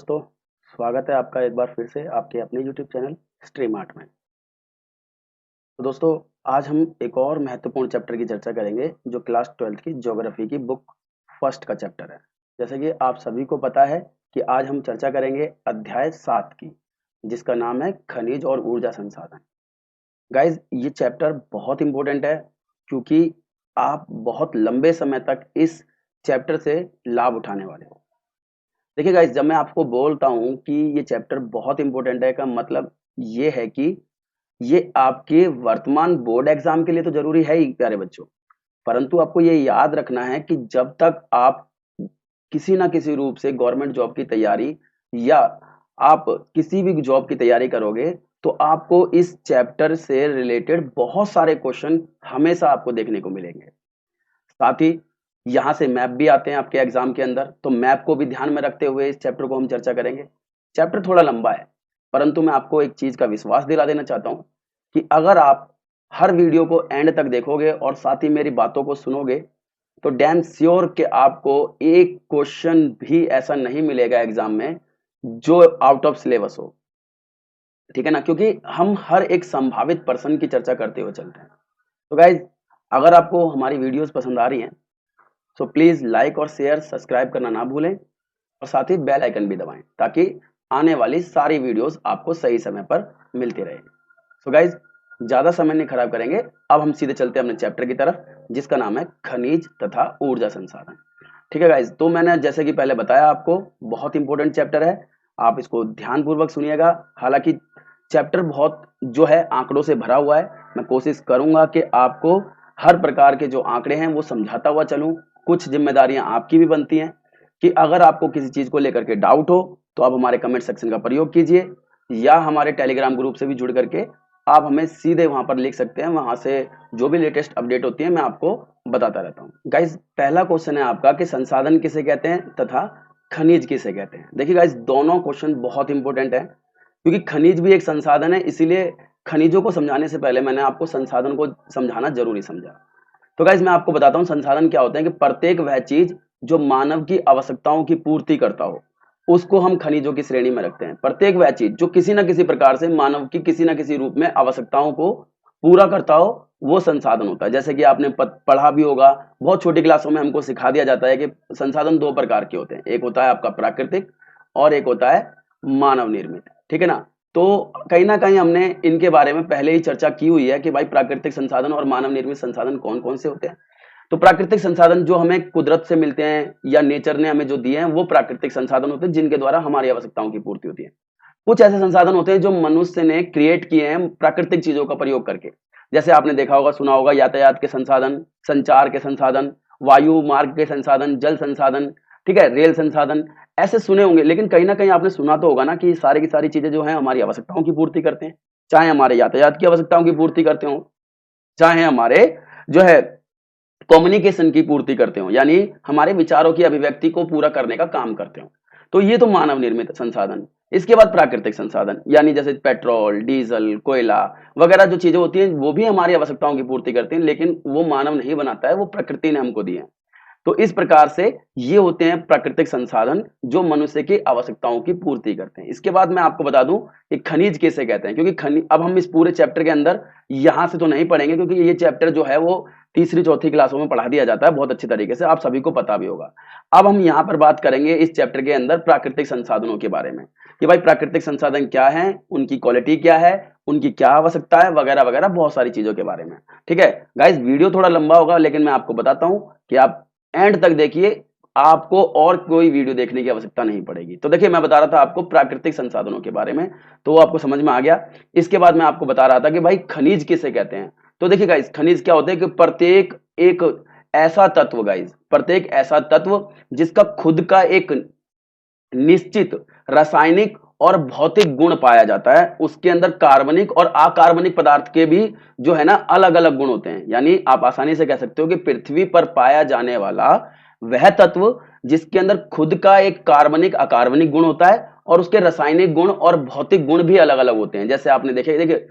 दोस्तों, स्वागत है आपका एक बार फिर से आपके अपने यूट्यूब चैनल स्ट्रीम आर्ट में। तो दोस्तों, आज हम एक और महत्वपूर्ण चैप्टर की चर्चा करेंगे जो क्लास 12th की ज्योग्राफी की बुक फर्स्ट का चैप्टर है। जैसे कि आप सभी को पता है कि आज हम चर्चा करेंगे अध्याय 7 की, जिसका नाम है खनिज और ऊर्जा संसाधन। गाइज, ये चैप्टर बहुत इंपॉर्टेंट है क्योंकि आप बहुत लंबे समय तक इस चैप्टर से लाभ उठाने वाले हो। देखिए गाइस, जब मैं आपको बोलता हूँ कि ये चैप्टर बहुत इंपॉर्टेंट है, का मतलब ये है कि ये आपके वर्तमान बोर्ड एग्जाम के लिए तो जरूरी है ही प्यारे बच्चों, परंतु आपको ये याद रखना है कि जब तक आप किसी ना किसी रूप से गवर्नमेंट जॉब की तैयारी या आप किसी भी जॉब की तैयारी करोगे तो आपको इस चैप्टर से रिलेटेड बहुत सारे क्वेश्चन हमेशा आपको देखने को मिलेंगे। साथ ही यहाँ से मैप भी आते हैं आपके एग्जाम के अंदर, तो मैप को भी ध्यान में रखते हुए इस चैप्टर को हम चर्चा करेंगे। चैप्टर थोड़ा लंबा है, परंतु मैं आपको एक चीज का विश्वास दिला देना चाहता हूँ कि अगर आप हर वीडियो को एंड तक देखोगे और साथ ही मेरी बातों को सुनोगे तो डैम श्योर कि आपको एक क्वेश्चन भी ऐसा नहीं मिलेगा एग्जाम में जो आउट ऑफ सिलेबस हो। ठीक है ना, क्योंकि हम हर एक संभावित पर्सन की चर्चा करते हुए चलते हैं। तो गाइज, अगर आपको हमारी वीडियोस पसंद आ रही हैं तो प्लीज लाइक और शेयर सब्सक्राइब करना ना भूलें और साथ ही बेल आइकन भी दबाएं ताकि आने वाली सारी वीडियोस आपको सही समय पर मिलती रहे। सो गाइज, ज्यादा समय नहीं खराब करेंगे, अब हम सीधे चलते हैं अपने चैप्टर की तरफ जिसका नाम है खनिज तथा ऊर्जा संसाधन। ठीक है गाइज, तो मैंने जैसे कि पहले बताया आपको बहुत इंपॉर्टेंट चैप्टर है, आप इसको ध्यानपूर्वक सुनिएगा। हालांकि चैप्टर बहुत जो है आंकड़ों से भरा हुआ है, मैं कोशिश करूंगा कि आपको हर प्रकार के जो आंकड़े हैं वो समझाता हुआ चलूं। कुछ जिम्मेदारियां आपकी भी बनती हैं कि अगर आपको किसी चीज को लेकर के डाउट हो तो आप हमारे कमेंट सेक्शन का प्रयोग कीजिए या हमारे टेलीग्राम ग्रुप से भी जुड़ करके आप हमें सीधे वहां पर लिख सकते हैं। वहां से जो भी लेटेस्ट अपडेट होती है मैं आपको बताता रहता हूँ। गाइज, पहला क्वेश्चन है आपका कि संसाधन किसे कहते हैं तथा खनिज किसे कहते हैं। देखिए गाइज, दोनों क्वेश्चन बहुत इंपॉर्टेंट है क्योंकि खनिज भी एक संसाधन है, इसीलिए खनिजों को समझाने से पहले मैंने आपको संसाधन को समझाना जरूरी समझा। तो गाइज, मैं आपको बताता हूँ संसाधन क्या होते हैं कि प्रत्येक वह चीज जो मानव की आवश्यकताओं की पूर्ति करता हो उसको हम खनिजों की श्रेणी में रखते हैं। प्रत्येक वह चीज जो किसी ना किसी प्रकार से मानव की किसी ना किसी रूप में आवश्यकताओं को पूरा करता हो वो संसाधन होता है। जैसे कि आपने पढ़ा भी होगा, बहुत छोटी क्लासों में हमको सिखा दिया जाता है कि संसाधन दो प्रकार के होते हैं, एक होता है आपका प्राकृतिक और एक होता है मानव निर्मित। ठीक है ना, तो कहीं ना कहीं हमने इनके बारे में पहले ही चर्चा की हुई है कि भाई प्राकृतिक संसाधन और मानव निर्मित संसाधन कौन कौन से होते हैं। तो प्राकृतिक संसाधन जो हमें कुदरत से मिलते हैं या नेचर ने हमें जो दिए हैं वो प्राकृतिक संसाधन होते हैं जिनके द्वारा हमारी आवश्यकताओं की पूर्ति होती है। कुछ ऐसे संसाधन होते हैं जो मनुष्य ने क्रिएट किए हैं प्राकृतिक चीजों का प्रयोग करके। जैसे आपने देखा होगा, सुना होगा, यातायात के संसाधन, संचार के संसाधन, वायु मार्ग के संसाधन, जल संसाधन, ठीक है, रेल संसाधन, ऐसे सुने होंगे। लेकिन कहीं ना कहीं आपने सुना तो होगा ना कि सारी की सारी चीजें जो है हमारी आवश्यकताओं की पूर्ति करते हैं, चाहे हमारे यातायात की आवश्यकताओं की पूर्ति करते हो, चाहे हमारे जो है कम्युनिकेशन की पूर्ति करते हो, यानी हमारे विचारों की अभिव्यक्ति को पूरा करने का काम करते हो। तो ये तो मानव निर्मित संसाधन। इसके बाद प्राकृतिक संसाधन, यानी जैसे पेट्रोल, डीजल, कोयला वगैरह जो चीजें होती हैं वो भी हमारी आवश्यकताओं की पूर्ति करती हैं, लेकिन वो मानव नहीं बनाता है, वो प्रकृति ने हमको दिए हैं। तो इस प्रकार से ये होते हैं प्राकृतिक संसाधन जो मनुष्य की आवश्यकताओं की पूर्ति करते हैं। इसके बाद मैं आपको बता दूं कि खनिज किसे कहते हैं, क्योंकि खनिज अब हम इस पूरे चैप्टर के अंदर यहां से तो नहीं पढ़ेंगे क्योंकि ये चैप्टर जो है वो तीसरी चौथी क्लासों में पढ़ा दिया जाता है बहुत अच्छी तरीके से, आप सभी को पता भी होगा। अब हम यहाँ पर बात करेंगे इस चैप्टर के अंदर प्राकृतिक संसाधनों के बारे में कि भाई प्राकृतिक संसाधन क्या है, उनकी क्वालिटी क्या है, उनकी क्या आवश्यकता है, वगैरह वगैरह बहुत सारी चीजों के बारे में। ठीक है गाइस, वीडियो थोड़ा लंबा होगा लेकिन मैं आपको बताता हूं कि आप एंड तक देखिए, आपको और कोई वीडियो देखने की आवश्यकता नहीं पड़ेगी। तो देखिए, मैं बता रहा था आपको प्राकृतिक संसाधनों के बारे में, तो वो आपको समझ में आ गया। इसके बाद मैं आपको बता रहा था कि भाई खनिज किसे कहते हैं। तो देखिए गाइस, खनिज क्या होते हैं कि प्रत्येक एक ऐसा तत्व, गाइस प्रत्येक ऐसा तत्व जिसका खुद का एक निश्चित रासायनिक और भौतिक गुण पाया जाता है, उसके अंदर कार्बनिक और अकार्बनिक पदार्थ के भी जो है ना अलग अलग गुण होते हैं। यानी आप आसानी से कह सकते हो कि पृथ्वी पर पाया जाने वाला वह तत्व जिसके अंदर खुद का एक कार्बनिक अकार्बनिक गुण होता है और उसके रासायनिक गुण और भौतिक गुण भी अलग अलग होते हैं। जैसे आपने देखे, देखिए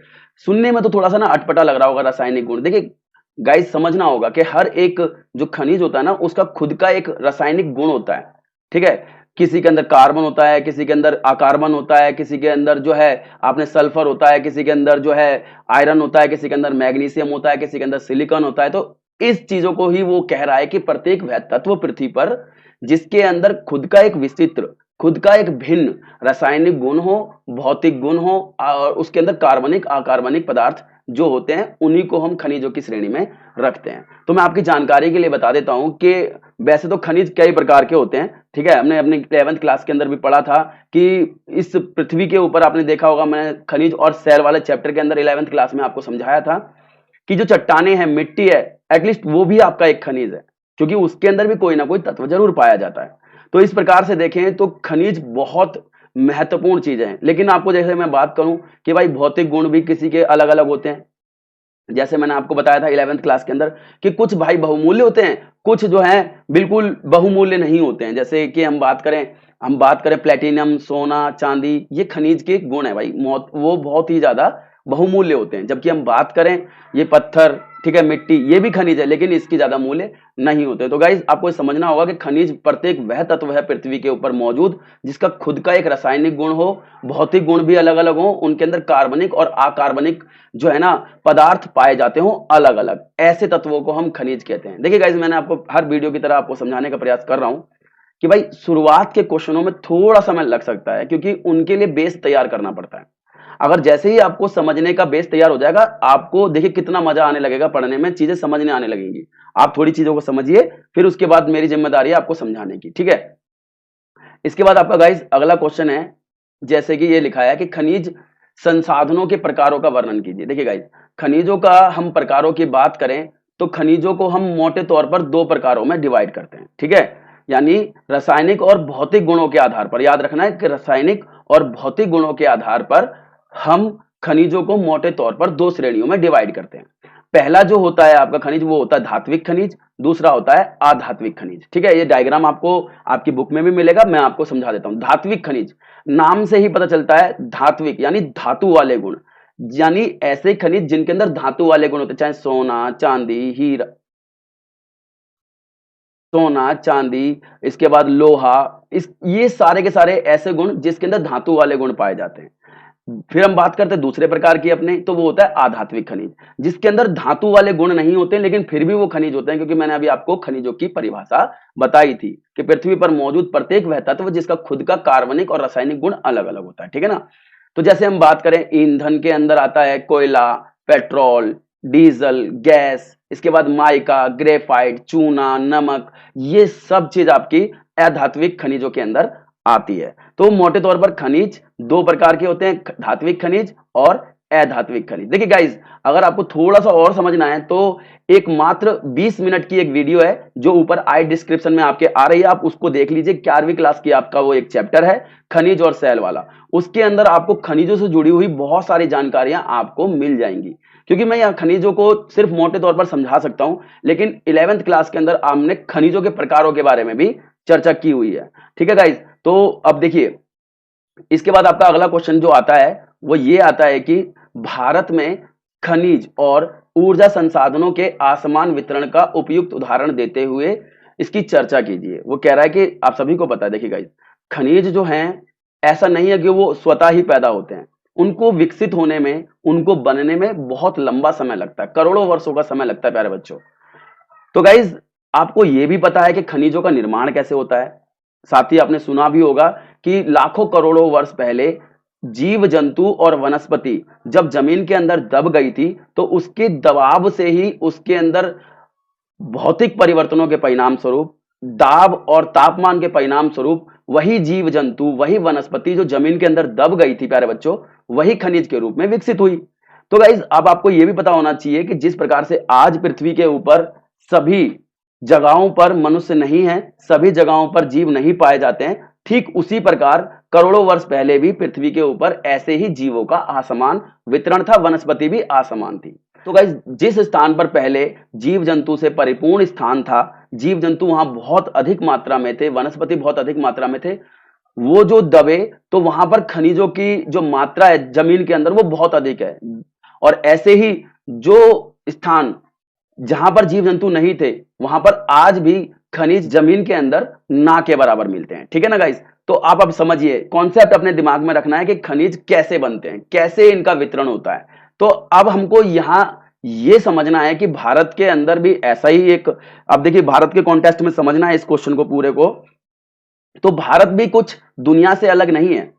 सुनने में तो थोड़ा सा ना अटपटा लग रहा होगा रासायनिक गुण। देखिए गाइस, समझना होगा कि हर एक जो खनिज होता है ना उसका खुद का एक रासायनिक गुण होता है। ठीक है, किसी के अंदर कार्बन होता है, किसी के अंदर अकार्बन होता है, किसी के अंदर जो है आपने सल्फर होता है, किसी के अंदर जो है आयरन होता है, किसी के अंदर मैग्नीशियम होता है, किसी के अंदर सिलिकॉन होता है। तो इस चीजों को ही वो कह रहा है कि प्रत्येक वह तत्व पृथ्वी पर जिसके अंदर खुद का एक विचित्र, खुद का एक भिन्न रासायनिक गुण हो, भौतिक गुण हो, और उसके अंदर कार्बनिक अकार्बनिक पदार्थ जो होते हैं, उन्हीं को हम खनिजों की श्रेणी में रखते हैं। तो मैं आपकी जानकारी के लिए बता देता हूं कि वैसे तो खनिज कई प्रकार के होते हैं, ठीक है। हमने अपनी 11th क्लास के अंदर भी पढ़ा था कि इस पृथ्वी के ऊपर, आपने देखा होगा, मैंने खनिज और सेल वाले चैप्टर के अंदर 11th क्लास में आपको समझाया था कि जो चट्टाने हैं, मिट्टी है, एटलीस्ट वो भी आपका एक खनिज है, क्योंकि उसके अंदर भी कोई ना कोई तत्व जरूर पाया जाता है। तो इस प्रकार से देखें तो खनिज बहुत महत्वपूर्ण चीजें हैं। लेकिन आपको जैसे मैं बात करूं कि भाई भौतिक गुण भी किसी के अलग अलग होते हैं, जैसे मैंने आपको बताया था 11th क्लास के अंदर कि कुछ भाई बहुमूल्य होते हैं, कुछ जो है बिल्कुल बहुमूल्य नहीं होते हैं। जैसे कि हम बात करें प्लेटिनम, सोना, चांदी, ये खनिज के गुण है भाई, वो बहुत ही ज्यादा बहुमूल्य होते हैं। जबकि हम बात करें ये पत्थर, ठीक है, मिट्टी, ये भी खनिज है, लेकिन इसकी ज्यादा मूल्य नहीं होते। तो गाइज आपको समझना होगा कि खनिज प्रत्येक वह तत्व है पृथ्वी के ऊपर मौजूद जिसका खुद का एक रासायनिक गुण हो, भौतिक गुण भी अलग अलग हो, उनके अंदर कार्बनिक और अकार्बनिक जो है ना पदार्थ पाए जाते हो अलग अलग, ऐसे तत्वों को हम खनिज कहते हैं। देखिए गाइज, मैंने आपको हर वीडियो की तरह आपको समझाने का प्रयास कर रहा हूं कि भाई शुरुआत के क्वेश्चनों में थोड़ा समय लग सकता है, क्योंकि उनके लिए बेस तैयार करना पड़ता है। अगर जैसे ही आपको समझने का बेस तैयार हो जाएगा, आपको देखिए कितना मजा आने लगेगा पढ़ने में, चीजें समझने आने लगेंगी। आप थोड़ी चीजों को समझिए, फिर उसके बाद मेरी जिम्मेदारी है आपको समझाने की, ठीक है। इसके बाद आपका गाइज अगला क्वेश्चन है, जैसे कि ये लिखा है कि खनिज संसाधनों के प्रकारों का वर्णन कीजिए। देखिए गाइज, खनिजों का हम प्रकारों की बात करें तो खनिजों को हम मोटे तौर पर दो प्रकारों में डिवाइड करते हैं, ठीक है। यानी रासायनिक और भौतिक गुणों के आधार पर, याद रखना है कि रासायनिक और भौतिक गुणों के आधार पर हम खनिजों को मोटे तौर पर दो श्रेणियों में डिवाइड करते हैं। पहला जो होता है आपका खनिज, वो होता है धात्विक खनिज, दूसरा होता है अधात्विक खनिज, ठीक है। ये डायग्राम आपको आपकी बुक में भी मिलेगा, मैं आपको समझा देता हूं। धात्विक खनिज, नाम से ही पता चलता है, धात्विक यानी धातु वाले गुण, यानी ऐसे खनिज जिनके अंदर धातु वाले गुण होते हैं, चाहे सोना, चांदी, हीरा, सोना, चांदी, इसके बाद लोहा, ये सारे के सारे ऐसे गुण जिसके अंदर धातु वाले गुण पाए जाते हैं। फिर हम बात करते हैं दूसरे प्रकार की अपने, तो वो होता है आधात्विक खनिज, जिसके अंदर धातु वाले गुण नहीं होते, लेकिन फिर भी वो खनिज होते हैं, क्योंकि मैंने अभी आपको खनिजों की परिभाषा बताई थी कि पृथ्वी पर मौजूद प्रत्येक वह तत्व जिसका खुद का कार्बनिक और रासायनिक गुण अलग अलग होता है, ठीक है ना। तो जैसे हम बात करें ईंधन के अंदर आता है कोयला, पेट्रोल, डीजल, गैस, इसके बाद माइका, ग्रेफाइट, चूना, नमक, ये सब चीज आपकी अधात्विक खनिजों के अंदर आती है। तो मोटे तौर पर खनिज दो प्रकार के होते हैं, धात्विक खनिज और अधात्विक खनिज। देखिए गाइज, अगर आपको थोड़ा सा और समझना है तो एक मात्र 20 मिनट की एक वीडियो है जो ऊपर आई डिस्क्रिप्शन में आपके आ रही है, आप उसको देख लीजिए। 11वीं क्लास की आपका वो एक चैप्टर है खनिज और सेल वाला, उसके अंदर आपको खनिजों से जुड़ी हुई बहुत सारी जानकारियां आपको मिल जाएंगी। क्योंकि मैं यहाँ खनिजों को सिर्फ मोटे तौर पर समझा सकता हूं, लेकिन 11th क्लास के अंदर हमने खनिजों के प्रकारों के बारे में भी चर्चा की हुई है, ठीक है गाइज। तो अब देखिए, इसके बाद आपका अगला क्वेश्चन जो आता है वो ये आता है कि भारत में खनिज और ऊर्जा संसाधनों के असमान वितरण का उपयुक्त उदाहरण देते हुए इसकी चर्चा कीजिए। वो कह रहा है कि आप सभी को पता है, देखिए गाइस, खनिज जो हैं ऐसा नहीं है कि वो स्वतः ही पैदा होते हैं, उनको विकसित होने में, उनको बनने में बहुत लंबा समय लगता है, करोड़ों वर्षों का समय लगता है प्यारे बच्चों। तो गाइज आपको यह भी पता है कि खनिजों का निर्माण कैसे होता है, साथ ही आपने सुना भी होगा कि लाखों करोड़ों वर्ष पहले जीव जंतु और वनस्पति जब जमीन के अंदर दब गई थी तो उसके दबाव से ही उसके अंदर भौतिक परिवर्तनों के परिणाम स्वरूप, दाब और तापमान के परिणाम स्वरूप वही जीव जंतु, वही वनस्पति जो जमीन के अंदर दब गई थी प्यारे बच्चों, वही खनिज के रूप में विकसित हुई। तो गाइज अब आपको यह भी पता होना चाहिए कि जिस प्रकार से आज पृथ्वी के ऊपर सभी जगहों पर मनुष्य नहीं है, सभी जगहों पर जीव नहीं पाए जाते हैं, ठीक उसी प्रकार करोड़ों वर्ष पहले भी पृथ्वी के ऊपर ऐसे ही जीवों का असमान वितरण था, वनस्पति भी असमान थी। तो गाइस जिस स्थान पर पहले जीव जंतु से परिपूर्ण स्थान था, जीव जंतु वहां बहुत अधिक मात्रा में थे, वनस्पति बहुत अधिक मात्रा में थे, वो जो दबे तो वहां पर खनिजों की जो मात्रा है जमीन के अंदर वो बहुत अधिक है। और ऐसे ही जो स्थान जहां पर जीव जंतु नहीं थे वहां पर आज भी खनिज जमीन के अंदर ना के बराबर मिलते हैं। ठीक है ना गाइस, तो आप अब समझिए, कॉन्सेप्ट अपने दिमाग में रखना है कि खनिज कैसे बनते हैं, कैसे इनका वितरण होता है। तो अब हमको यहां ये समझना है कि भारत के अंदर भी ऐसा ही एक, अब देखिए भारत के कॉन्टेक्स्ट में समझना है इस क्वेश्चन को पूरे को, तो भारत भी कुछ दुनिया से अलग नहीं है।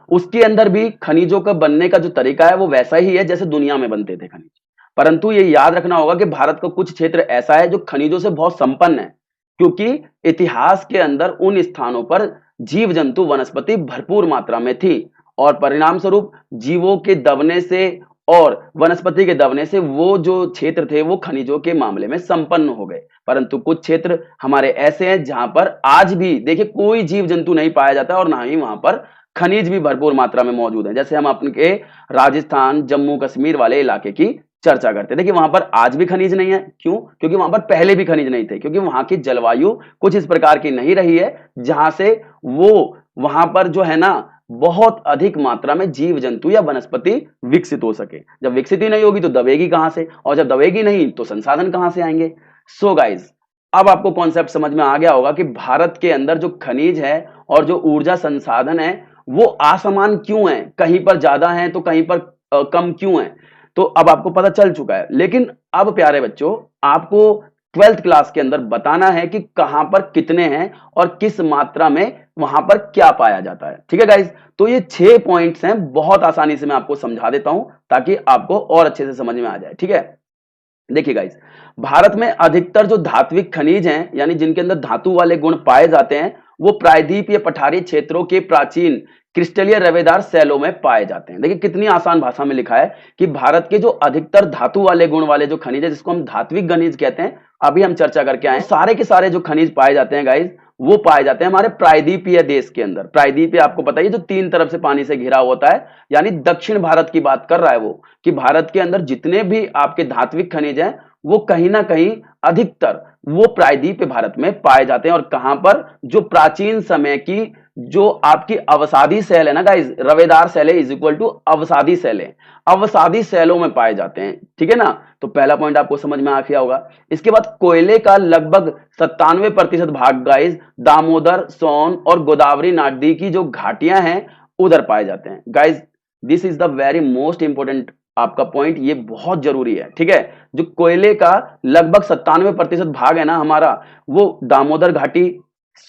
उसके अंदर भी खनिजों का बनने का जो तरीका है वो वैसा ही है जैसे दुनिया में बनते थे खनिज। परंतु ये याद रखना होगा कि भारत का कुछ क्षेत्र ऐसा है जो खनिजों से बहुत संपन्न है, क्योंकि इतिहास के अंदर उन स्थानों पर जीव जंतु वनस्पति भरपूर मात्रा में थी, और परिणाम स्वरूप जीवों के दबने से और वनस्पति के दबने से वो जो क्षेत्र थे वो खनिजों के मामले में संपन्न हो गए। परंतु कुछ क्षेत्र हमारे ऐसे हैं जहां पर आज भी देखिए कोई जीव जंतु नहीं पाया जाता और ना ही वहां पर खनिज भी भरपूर मात्रा में मौजूद है। जैसे हम अपने राजस्थान जम्मू कश्मीर वाले इलाके की चर्चा करते हैं, देखिए वहां पर आज भी खनिज नहीं है। क्यों? क्योंकि वहां पर पहले भी खनिज नहीं थे, क्योंकि वहां की जलवायु कुछ इस प्रकार की नहीं रही है जहां से वो वहां पर जो है ना बहुत अधिक मात्रा में जीव जंतु या वनस्पति विकसित हो सके। जब विकसित ही नहीं होगी तो दबेगी कहां से, और जब दबेगी नहीं तो संसाधन कहां से आएंगे। सो गाइज, अब आपको कॉन्सेप्ट समझ में आ गया होगा कि भारत के अंदर जो खनिज है और जो ऊर्जा संसाधन है वो असमान क्यों है, कहीं पर ज्यादा है तो कहीं पर कम क्यों है। तो अब आपको पता चल चुका है। लेकिन अब प्यारे बच्चों, आपको 12th क्लास के अंदर बताना है कि कहां पर कितने हैं और किस मात्रा में वहां पर क्या पाया जाता है। ठीक है गाइज, तो ये 6 पॉइंट्स हैं, बहुत आसानी से मैं आपको समझा देता हूं ताकि आपको और अच्छे से समझ में आ जाए। ठीक है, देखिए गाइज, भारत में अधिकतर जो धात्विक खनिज हैं यानी जिनके अंदर धातु वाले गुण पाए जाते हैं वो प्रायद्वीप या पठारी क्षेत्रों के प्राचीन क्रिस्टलीय रवेदार सैलों में पाए जाते हैं। देखिए कितनी आसान भाषा में लिखा है कि भारत के जो अधिकतर धातु वाले गुण वाले जो खनिज है जिसको हम धात्विक खनिज कहते हैं, अभी हम चर्चा करके आए, सारे के सारे जो खनिज पाए जाते हैं गाइज वो पाए जाते हैं हमारे प्रायद्वीपीय देश के अंदर। प्रायद्वीपीय आपको पता है जो 3 तरफ से पानी से घिरा होता है, यानी दक्षिण भारत की बात कर रहा है वो, कि भारत के अंदर जितने भी आपके धात्विक खनिज हैं वो कहीं ना कहीं अधिकतर वो प्रायद्वीपीय भारत में पाए जाते हैं। और कहां पर? जो प्राचीन समय की जो आपकी अवसादी सेल है ना गाइज, रवेदार सेल इज इक्वल टू अवसादी सेल है, अवसादी सेलों में पाए जाते हैं। ठीक है ना, तो पहला पॉइंट आपको समझ में आ गया होगा। इसके बाद कोयले का लगभग 97% भाग गाइज दामोदर, सोन और गोदावरी नदी की जो घाटियां हैं उधर पाए जाते हैं। Guys this is the very most important आपका पॉइंट, ये बहुत जरूरी है। ठीक है, जो कोयले का लगभग 97% भाग है ना हमारा, वो दामोदर घाटी,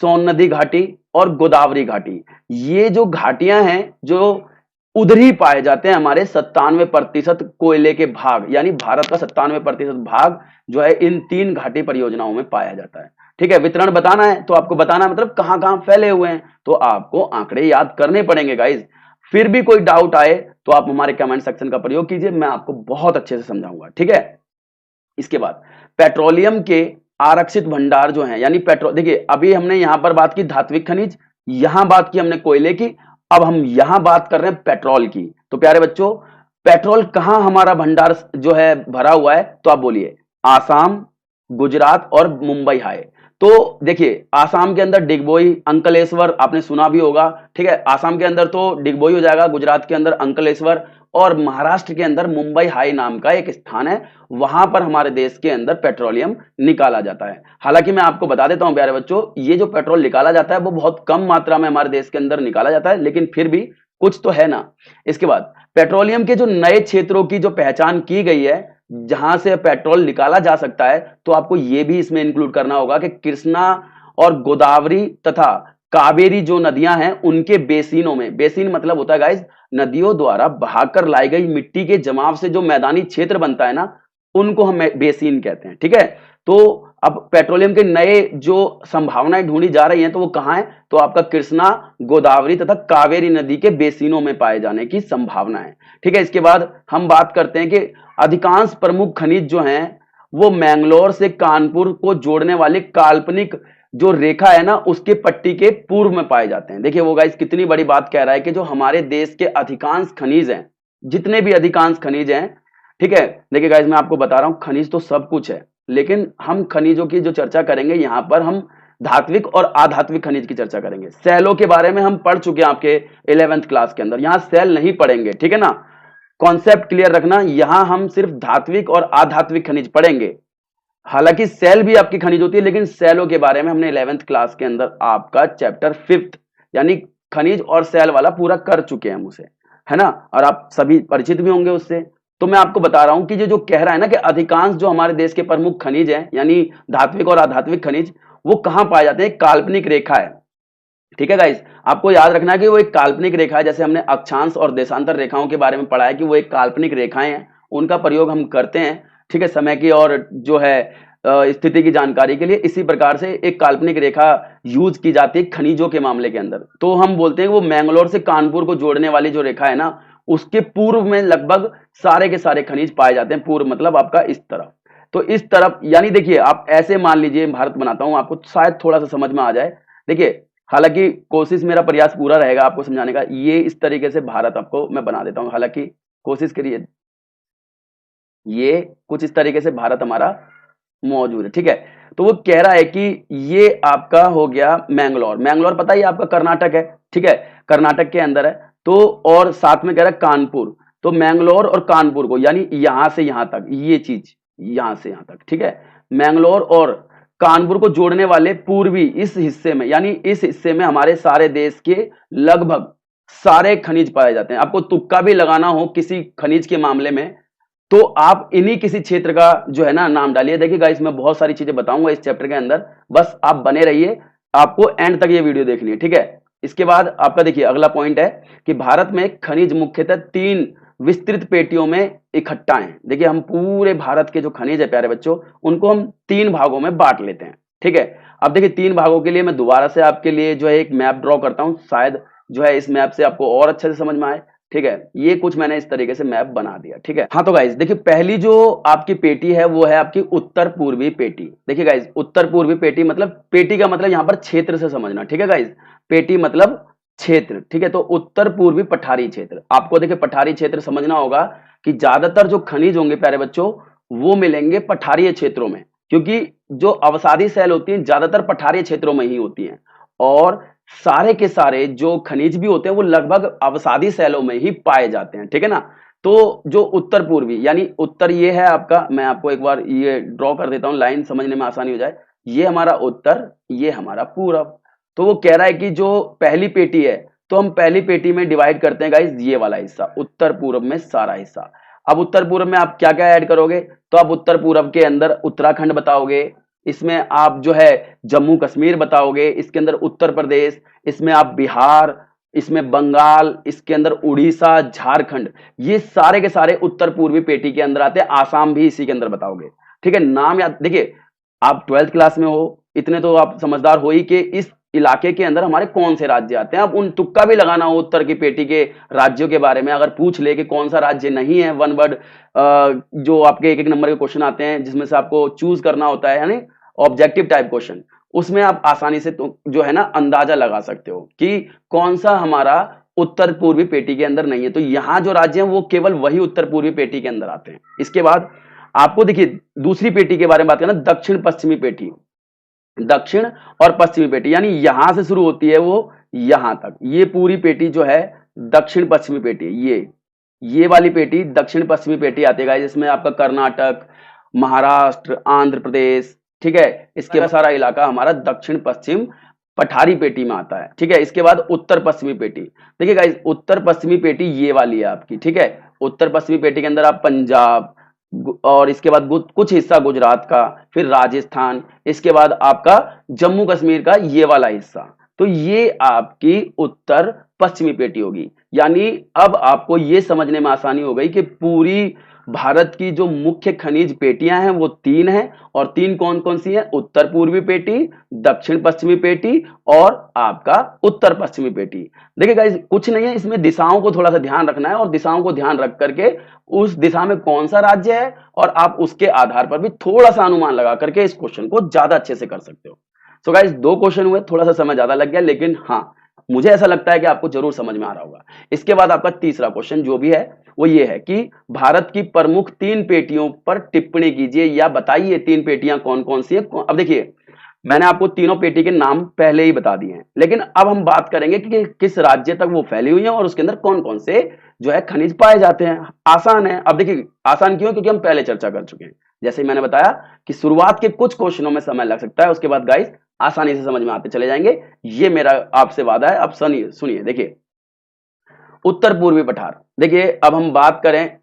सोन नदी घाटी और गोदावरी घाटी, ये जो घाटियां हैं जो उधर ही पाए जाते हैं हमारे 97% कोयले के भाग, यानी भारत का 97% भाग जो है इन 3 घाटी परियोजनाओं में पाया जाता है। ठीक है, वितरण बताना है तो आपको बताना मतलब कहां कहां फैले हुए हैं, तो आपको आंकड़े याद करने पड़ेंगे गाइज। फिर भी कोई डाउट आए तो आप हमारे कमेंट सेक्शन का प्रयोग कीजिए, मैं आपको बहुत अच्छे से समझाऊंगा। ठीक है, इसके बाद पेट्रोलियम के आरक्षित भंडार जो है, यानी पेट्रोल, देखिए अभी हमने यहां पर बात की धात्विक खनिज, यहां बात की हमने कोयले की, अब हम यहां बात कर रहे हैं पेट्रोल की। तो प्यारे बच्चों, पेट्रोल कहां हमारा भंडार जो है भरा हुआ है, तो आप बोलिए आसाम, गुजरात और मुंबई हाई। तो देखिए आसाम के अंदर डिगबोई, अंकलेश्वर आपने सुना भी होगा। ठीक है, आसाम के अंदर तो डिगबोई हो जाएगा, गुजरात के अंदर अंकलेश्वर, और महाराष्ट्र के अंदर मुंबई हाई नाम का एक स्थान है, वहां पर हमारे देश के अंदर पेट्रोलियम निकाला जाता है। हालांकि मैं आपको बता देता हूं प्यारे बच्चों, ये जो पेट्रोल निकाला जाता है वो बहुत कम मात्रा में हमारे देश के अंदर निकाला जाता है, लेकिन फिर भी कुछ तो है ना। इसके बाद पेट्रोलियम के जो नए क्षेत्रों की जो पहचान की गई है जहां से पेट्रोल निकाला जा सकता है, तो आपको यह भी इसमें इंक्लूड करना होगा कि कृष्णा और गोदावरी तथा कावेरी जो नदियां हैं उनके बेसिनों में, बेसिन मतलब होता है गाइस नदियों द्वारा बहाकर लाई गई मिट्टी के जमाव से जो मैदानी क्षेत्र बनता है ना, उनको हम बेसिन कहते हैं। ठीक है, तो अब पेट्रोलियम के नए जो संभावनाएं ढूंढी जा रही हैं तो वो कहां है, तो आपका कृष्णा, गोदावरी तथा कावेरी नदी के बेसिनों में पाए जाने की संभावना है। ठीक है, इसके बाद हम बात करते हैं कि अधिकांश प्रमुख खनिज जो हैं वो मैंगलोर से कानपुर को जोड़ने वाली काल्पनिक जो रेखा है ना उसके पट्टी के पूर्व में पाए जाते हैं। देखिए वो गाइस कितनी बड़ी बात कह रहा है कि जो हमारे देश के अधिकांश खनिज हैं, जितने भी अधिकांश खनिज हैं, ठीक है, देखिए गाइस मैं आपको बता रहा हूं खनिज तो सब कुछ है, लेकिन हम खनिजों की जो चर्चा करेंगे यहां पर हम धात्विक और अधात्विक खनिज की चर्चा करेंगे। सेलों के बारे में हम पढ़ चुके हैं आपके 11th क्लास के अंदर, यहां सेल नहीं पढ़ेंगे। ठीक है ना, कॉन्सेप्ट क्लियर रखना, यहां हम सिर्फ धात्विक और अधात्विक खनिज पढ़ेंगे। हालांकि सेल भी आपकी खनिज होती है, लेकिन सेलों के बारे में हमने 11th क्लास के अंदर आपका चैप्टर 5th यानी खनिज और सेल वाला पूरा कर चुके हैं हम उसे, है ना, और आप सभी परिचित भी होंगे उससे। तो मैं आपको बता रहा हूं कि ये जो कह रहा है ना कि अधिकांश जो हमारे देश के प्रमुख खनिज हैं यानी धात्विक और अधात्विक खनिज, वो कहां पाए जाते हैं? काल्पनिक रेखा है, ठीक है गाइस। आपको याद रखना है कि वो एक काल्पनिक रेखा है, जैसे हमने अक्षांश और देशांतर रेखाओं के बारे में पढ़ा है कि वो एक काल्पनिक रेखाएं हैं, उनका प्रयोग हम करते हैं, ठीक है, समय की और जो है स्थिति की जानकारी के लिए। इसी प्रकार से एक काल्पनिक रेखा यूज की जाती है खनिजों के मामले के अंदर। तो हम बोलते हैं कि वो मैंगलोर से कानपुर को जोड़ने वाली जो रेखा है ना, उसके पूर्व में लगभग सारे के सारे खनिज पाए जाते हैं। पूर्व मतलब आपका इस तरफ, तो इस तरफ यानी देखिए आप ऐसे मान लीजिए, भारत बनाता हूं, आपको शायद थोड़ा सा समझ में आ जाए। देखिए, हालांकि कोशिश, मेरा प्रयास पूरा रहेगा आपको समझाने का। ये इस तरीके से भारत आपको मैं बना देता हूं, हालांकि कोशिश करिए। ये कुछ इस तरीके से भारत हमारा मौजूद है, ठीक है। तो वो कह रहा है कि ये आपका हो गया मैंगलोर। मैंगलोर पता ही आपका कर्नाटक है, ठीक है, कर्नाटक के अंदर है। तो और साथ में कह रहा है कानपुर। तो मैंगलोर और कानपुर को यानी यहां से यहां तक, ये चीज यहां से यहां तक, ठीक है, मैंगलोर और कानपुर को जोड़ने वाले पूर्वी इस हिस्से में, यानी इस हिस्से में हमारे सारे देश के लगभग सारे खनिज पाए जाते हैं। आपको तुक्का भी लगाना हो किसी खनिज के मामले में, तो आप इन्हीं किसी क्षेत्र का जो है ना नाम डालिए। देखिए गाइस, मैं बहुत सारी चीजें बताऊंगा इस चैप्टर के अंदर, बस आप बने रहिए, आपको एंड तक ये वीडियो देखनी है, ठीक है। इसके बाद आपका देखिए अगला पॉइंट है कि भारत में खनिज मुख्यतः 3 विस्तृत पेटियों में इकट्ठा है। देखिए, हम पूरे भारत के जो खनिज है प्यारे बच्चों, उनको हम 3 भागों में बांट लेते हैं, ठीक है। अब देखिए 3 भागों के लिए मैं दोबारा से आपके लिए जो है एक मैप ड्रॉ करता हूं, शायद जो है इस मैप से आपको और अच्छे से समझ में आए, ठीक है। ये कुछ मैंने इस तरीके से मैप बना दिया, ठीक है। हाँ, तो गाइज देखिए, पहली जो आपकी पेटी है वो है आपकी उत्तर पूर्वी पेटी। देखिए गाइज, उत्तर पूर्वी पेटी मतलब, पेटी का मतलब यहां पर क्षेत्र से समझना, ठीक है गाइज। पेटी मतलब क्षेत्र, ठीक है। तो उत्तर पूर्वी पठारी क्षेत्र, आपको देखिए पठारी क्षेत्र समझना होगा कि ज्यादातर जो खनिज होंगे प्यारे बच्चों, वो मिलेंगे पठारीय क्षेत्रों में, क्योंकि जो अवसादी सेल होती है ज्यादातर पठारीय क्षेत्रों में ही होती है, और सारे के सारे जो खनिज भी होते हैं वो लगभग अवसादी सेलों में ही पाए जाते हैं, ठीक है ना। तो जो उत्तर पूर्वी यानी उत्तर ये है आपका, मैं आपको एक बार ये ड्रॉ कर देता हूं, लाइन समझने में आसानी हो जाए। ये हमारा उत्तर, ये हमारा पूरब। तो वो कह रहा है कि जो पहली पेटी है, तो हम पहली पेटी में डिवाइड करते हैं गाइस ये वाला हिस्सा, उत्तर पूर्व में सारा हिस्सा। अब उत्तर पूर्व में आप क्या क्या ऐड करोगे? तो आप उत्तर पूर्व के अंदर उत्तराखंड बताओगे, इसमें आप जो है जम्मू कश्मीर बताओगे, इसके अंदर उत्तर प्रदेश, इसमें आप बिहार, इसमें बंगाल, इसके अंदर उड़ीसा, झारखंड, ये सारे के सारे उत्तर पूर्वी पेटी के अंदर आते हैं। आसाम भी इसी के अंदर बताओगे, ठीक है। नाम याद, देखिए आप 12th क्लास में हो, इतने तो आप समझदार हो ही कि इस इलाके के अंदर हमारे कौन से राज्य आते हैं। अब उन तुक्का भी लगाना हो उत्तर की पेटी के राज्यों के बारे में, अगर पूछ ले कि कौन सा राज्य नहीं है, वन वर्ड जो आपके एक एक नंबर के क्वेश्चन आते हैं जिसमें से आपको चूज करना होता है, यानी ऑब्जेक्टिव टाइप क्वेश्चन, उसमें आप आसानी से तो जो है ना अंदाजा लगा सकते हो कि कौन सा हमारा उत्तर पूर्वी पेटी के अंदर नहीं है। तो यहां जो राज्य हैं वो केवल वही उत्तर पूर्वी पेटी के अंदर आते हैं। इसके बाद आपको देखिए दूसरी पेटी के बारे में बात करना, दक्षिण पश्चिमी पेटी। दक्षिण और पश्चिमी पेटी यानी यहां से शुरू होती है वो यहां तक, ये पूरी पेटी जो है दक्षिण पश्चिमी पेटी। ये वाली पेटी दक्षिण पश्चिमी पेटी आती है, जिसमें आपका कर्नाटक, महाराष्ट्र, आंध्र प्रदेश, ठीक है, इसके बाद सारा इलाका हमारा दक्षिण पश्चिम पठारी पेटी में आता है, ठीक है। इसके बाद उत्तर पश्चिमी पेटी, देखिए गाइस उत्तर पश्चिमी पेटी ये वाली है आपकी, ठीक है। उत्तर पश्चिमी पेटी के अंदर आप पंजाब, और इसके बाद कुछ हिस्सा गुजरात का, फिर राजस्थान, इसके बाद आपका जम्मू कश्मीर का ये वाला हिस्सा। तो ये आपकी उत्तर पश्चिमी पेटी होगी। यानी अब आपको ये समझने में आसानी हो गई कि पूरी भारत की जो मुख्य खनिज पेटियां हैं वो 3 हैं, और 3 कौन कौन सी हैं? उत्तर पूर्वी पेटी, दक्षिण पश्चिमी पेटी और आपका उत्तर पश्चिमी पेटी। देखिए गाइस, कुछ नहीं है इसमें, दिशाओं को थोड़ा सा ध्यान रखना है, और दिशाओं को ध्यान रख करके उस दिशा में कौन सा राज्य है, और आप उसके आधार पर भी थोड़ा सा अनुमान लगा करके इस क्वेश्चन को ज्यादा अच्छे से कर सकते हो। सो गाइस 2 क्वेश्चन हुए, थोड़ा सा समय ज्यादा लग गया, लेकिन हाँ मुझे ऐसा लगता है कि आपको जरूर समझ में आ रहा होगा। इसके बाद आपका तीसरा क्वेश्चन जो भी है वो ये है कि भारत की प्रमुख 3 पेटियों पर टिप्पणी कीजिए, या बताइए 3 पेटियां कौन कौन सी है। अब देखिए मैंने आपको तीनों पेटी के नाम पहले ही बता दिए हैं, लेकिन अब हम बात करेंगे कि किस राज्य तक वो फैली हुई है और उसके अंदर कौन कौन से जो है खनिज पाए जाते हैं। आसान है। अब देखिए आसान क्यों? क्योंकि हम पहले चर्चा कर चुके हैं। जैसे ही मैंने बताया कि शुरुआत के कुछ क्वेश्चनों में समय लग सकता है, उसके बाद गाइस आसानी से समझ में आते चले जाएंगे, ये मेरा आपसे वादा है। अब सुनिए सुनिए, देखिए उत्तर पूर्वी पठार, देखिए अब हम बात करें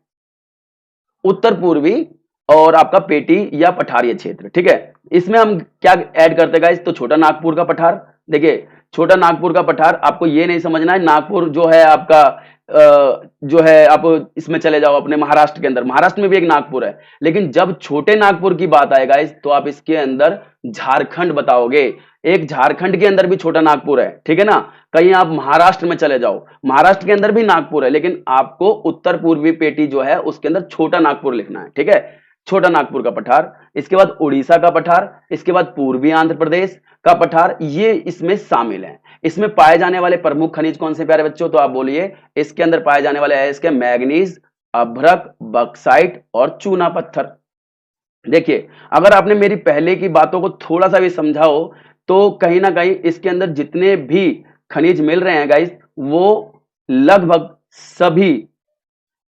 उत्तर पूर्वी और आपका पेटी या पठारीय क्षेत्र, ठीक है। इसमें हम क्या ऐड करते हैं गाइस, तो छोटा नागपुर का पठार। देखिए छोटा नागपुर का पठार, आपको ये नहीं समझना है नागपुर जो है आपका जो है, आप इसमें चले जाओ अपने महाराष्ट्र के अंदर, महाराष्ट्र में भी एक नागपुर है, लेकिन जब छोटे नागपुर की बात आए गाइस तो आप इसके अंदर झारखंड बताओगे। एक झारखंड के अंदर भी छोटा नागपुर है, ठीक है ना। कहीं आप महाराष्ट्र में चले जाओ, महाराष्ट्र के अंदर भी नागपुर है, लेकिन आपको उत्तर पूर्वी पेटी जो है उसके अंदर छोटा नागपुर लिखना है, ठीक है। छोटा नागपुर का पठार, इसके बाद उड़ीसा का पठार, इसके बाद पूर्वी आंध्र प्रदेश का पठार, ये इसमें शामिल है। इसमें पाए जाने वाले प्रमुख खनिज कौन से प्यारे बच्चों, तो आप बोलिए इसके अंदर पाए जाने वाले है इसके मैग्नीज, अभ्रक, बक्साइट और चूना पत्थर। देखिए अगर आपने मेरी पहले की बातों को थोड़ा सा भी समझा हो तो कहीं ना कहीं इसके अंदर जितने भी खनिज मिल रहे हैं गाइस वो लगभग सभी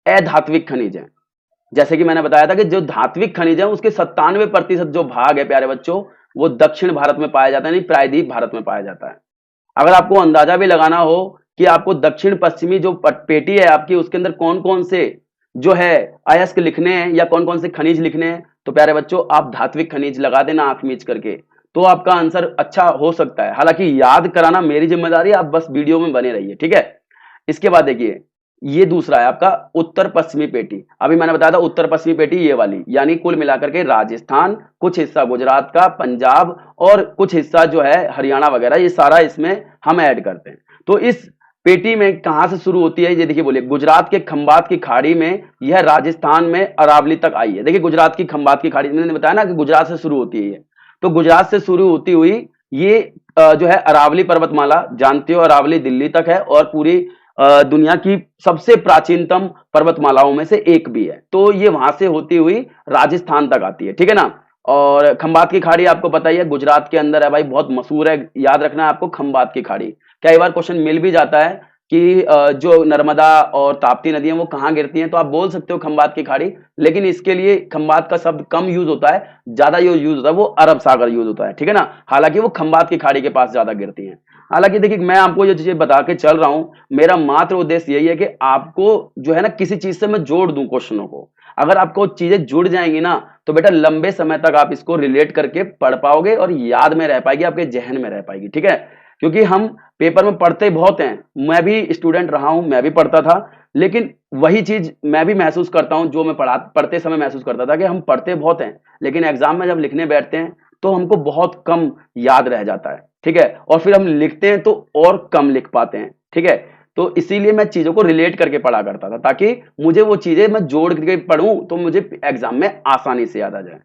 अधात्विक खनिज हैं। जैसे कि मैंने बताया था कि जो धात्विक खनिज है उसके 97% जो भाग है प्यारे बच्चों वो दक्षिण भारत में पाया जाता है, नहीं प्रायद्वीप भारत में पाया जाता है। अगर आपको अंदाजा भी लगाना हो कि आपको दक्षिण पश्चिमी जो पेटी है आपकी उसके अंदर कौन कौन से जो है अयस्क लिखने हैं या कौन कौन से खनिज लिखने हैं, तो प्यारे बच्चों आप धात्विक खनिज लगा देना आंख मीच करके, तो आपका आंसर अच्छा हो सकता है। हालांकि याद कराना मेरी जिम्मेदारी है, आप बस वीडियो में बने रहिए, ठीक है। इसके बाद देखिए ये दूसरा है आपका उत्तर पश्चिमी पेटी। अभी मैंने बताया था उत्तर पश्चिमी पेटी ये वाली, यानी कुल मिलाकर के राजस्थान, कुछ हिस्सा गुजरात का, पंजाब और कुछ हिस्सा जो है हरियाणा वगैरह, ये सारा इसमें हम ऐड करते हैं। तो इस पेटी में कहां से शुरू होती है, ये देखिए बोलिए गुजरात के खंबात की खाड़ी में, यह राजस्थान में अरावली तक आई है। देखिए गुजरात की खंबात की खाड़ी, मैंने बताया ना कि गुजरात से शुरू होती है ये, तो गुजरात से शुरू होती हुई ये जो है अरावली पर्वतमाला, जानते हो अरावली दिल्ली तक है और पूरी दुनिया की सबसे प्राचीनतम पर्वतमालाओं में से एक भी है। तो ये वहां से होती हुई राजस्थान तक आती है, ठीक है ना। और खंबात की खाड़ी आपको पता ही है गुजरात के अंदर है भाई, बहुत मशहूर है, याद रखना है आपको खंबात की खाड़ी। कई बार क्वेश्चन मिल भी जाता है कि जो नर्मदा और ताप्ती नदी है वो कहाँ गिरती हैं, तो आप बोल सकते हो खंबात की खाड़ी, लेकिन इसके लिए खंबात का शब्द कम यूज होता है, ज्यादा यूज होता है वो अरब सागर यूज होता है, ठीक है ना। हालांकि वो खंबात की खाड़ी के पास ज्यादा गिरती हैं। हालांकि देखिए मैं आपको ये चीजें बता के चल रहा हूं, मेरा मात्र उद्देश्य यही है कि आपको जो है ना किसी चीज से मैं जोड़ दूं क्वेश्चनों को। अगर आपको चीजें जुड़ जाएंगी ना तो बेटा लंबे समय तक आप इसको रिलेट करके पढ़ पाओगे और याद में रह पाएगी, आपके जहन में रह पाएगी, ठीक है। क्योंकि हम पेपर में पढ़ते बहुत हैं, मैं भी स्टूडेंट रहा हूं, मैं भी पढ़ता था, लेकिन वही चीज मैं भी महसूस करता हूं जो मैं पढ़ते समय महसूस करता था कि हम पढ़ते बहुत हैं लेकिन एग्जाम में जब लिखने बैठते हैं तो हमको बहुत कम याद रह जाता है, ठीक है। और फिर हम लिखते हैं तो और कम लिख पाते हैं, ठीक है। तो इसीलिए मैं चीजों को रिलेट करके पढ़ा करता था ताकि मुझे वो चीजें मैं जोड़ करके पढ़ूं तो मुझे एग्जाम में आसानी से याद आ जाए।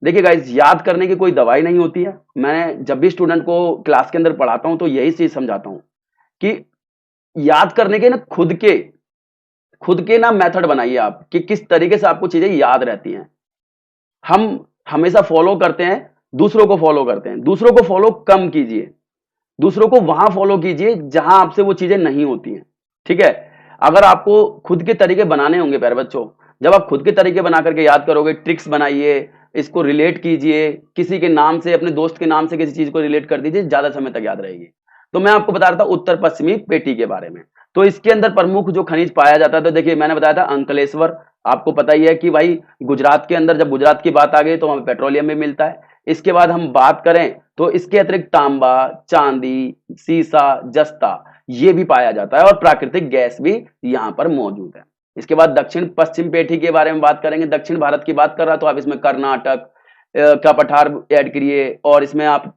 देखिए गाइस याद करने की कोई दवाई नहीं होती है। मैं जब भी स्टूडेंट को क्लास के अंदर पढ़ाता हूं तो यही चीज समझाता हूं कि याद करने के ना खुद के ना मेथड बनाइए आप कि किस तरीके से आपको चीजें याद रहती हैं। हम हमेशा फॉलो करते हैं, दूसरों को फॉलो करते हैं, दूसरों को फॉलो कम कीजिए, दूसरों को वहां फॉलो कीजिए जहां आपसे वो चीजें नहीं होती हैं, ठीक है। अगर आपको खुद के तरीके बनाने होंगे प्यारे बच्चों, जब आप खुद के तरीके बना करके याद करोगे, ट्रिक्स बनाइए, इसको रिलेट कीजिए, किसी के नाम से, अपने दोस्त के नाम से किसी चीज को रिलेट कर दीजिए, ज्यादा समय तक याद रहेगी। तो मैं आपको बता रहा था उत्तर पश्चिमी पेटी के बारे में। तो इसके अंदर प्रमुख जो खनिज पाया जाता है, तो देखिए मैंने बताया था अंकलेश्वर, आपको पता ही है कि भाई गुजरात के अंदर जब गुजरात की बात आ गई तो वहां पेट्रोलियम भी मिलता है। इसके बाद हम बात करें तो इसके अतिरिक्त तांबा, चांदी, सीसा, जस्ता ये भी पाया जाता है और प्राकृतिक गैस भी यहाँ पर मौजूद है। इसके बाद दक्षिण पश्चिम पेठी के बारे में बात करेंगे, दक्षिण भारत की बात कर रहा तो आप इसमें कर्नाटक का पठार ऐड करिए और इसमें आप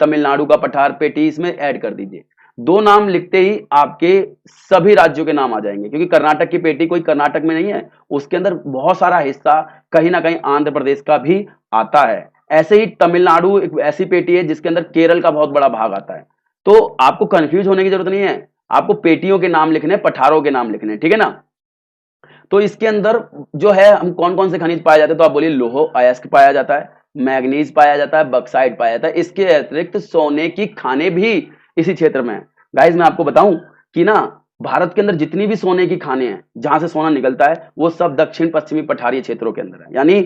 तमिलनाडु का पठार पेटी इसमें ऐड कर दीजिए। दो नाम लिखते ही आपके सभी राज्यों के नाम आ जाएंगे, क्योंकि कर्नाटक की पेटी कोई कर्नाटक में नहीं है, उसके अंदर बहुत सारा हिस्सा कहीं ना कहीं आंध्र प्रदेश का भी आता है। ऐसे ही तमिलनाडु एक ऐसी पेटी है जिसके अंदर केरल का बहुत बड़ा भाग आता है। तो आपको कंफ्यूज होने की जरूरत नहीं है, आपको पेटियों के नाम लिखने, पठारों के नाम लिखने, ठीक है ना। तो इसके अंदर जो है हम कौन कौन से खनिज पाए जाते हैं, तो आप बोलिए लोह अयस्क पाया जाता है, मैग्नीज पाया जाता है, बक्साइट पाया जाता है। इसके अतिरिक्त सोने की खानें भी इसी क्षेत्र में है। गाइज मैं आपको बताऊं कि ना भारत के अंदर जितनी भी सोने की खानें हैं जहां से सोना निकलता है वो सब दक्षिण पश्चिमी पठारीय क्षेत्रों के अंदर है। यानी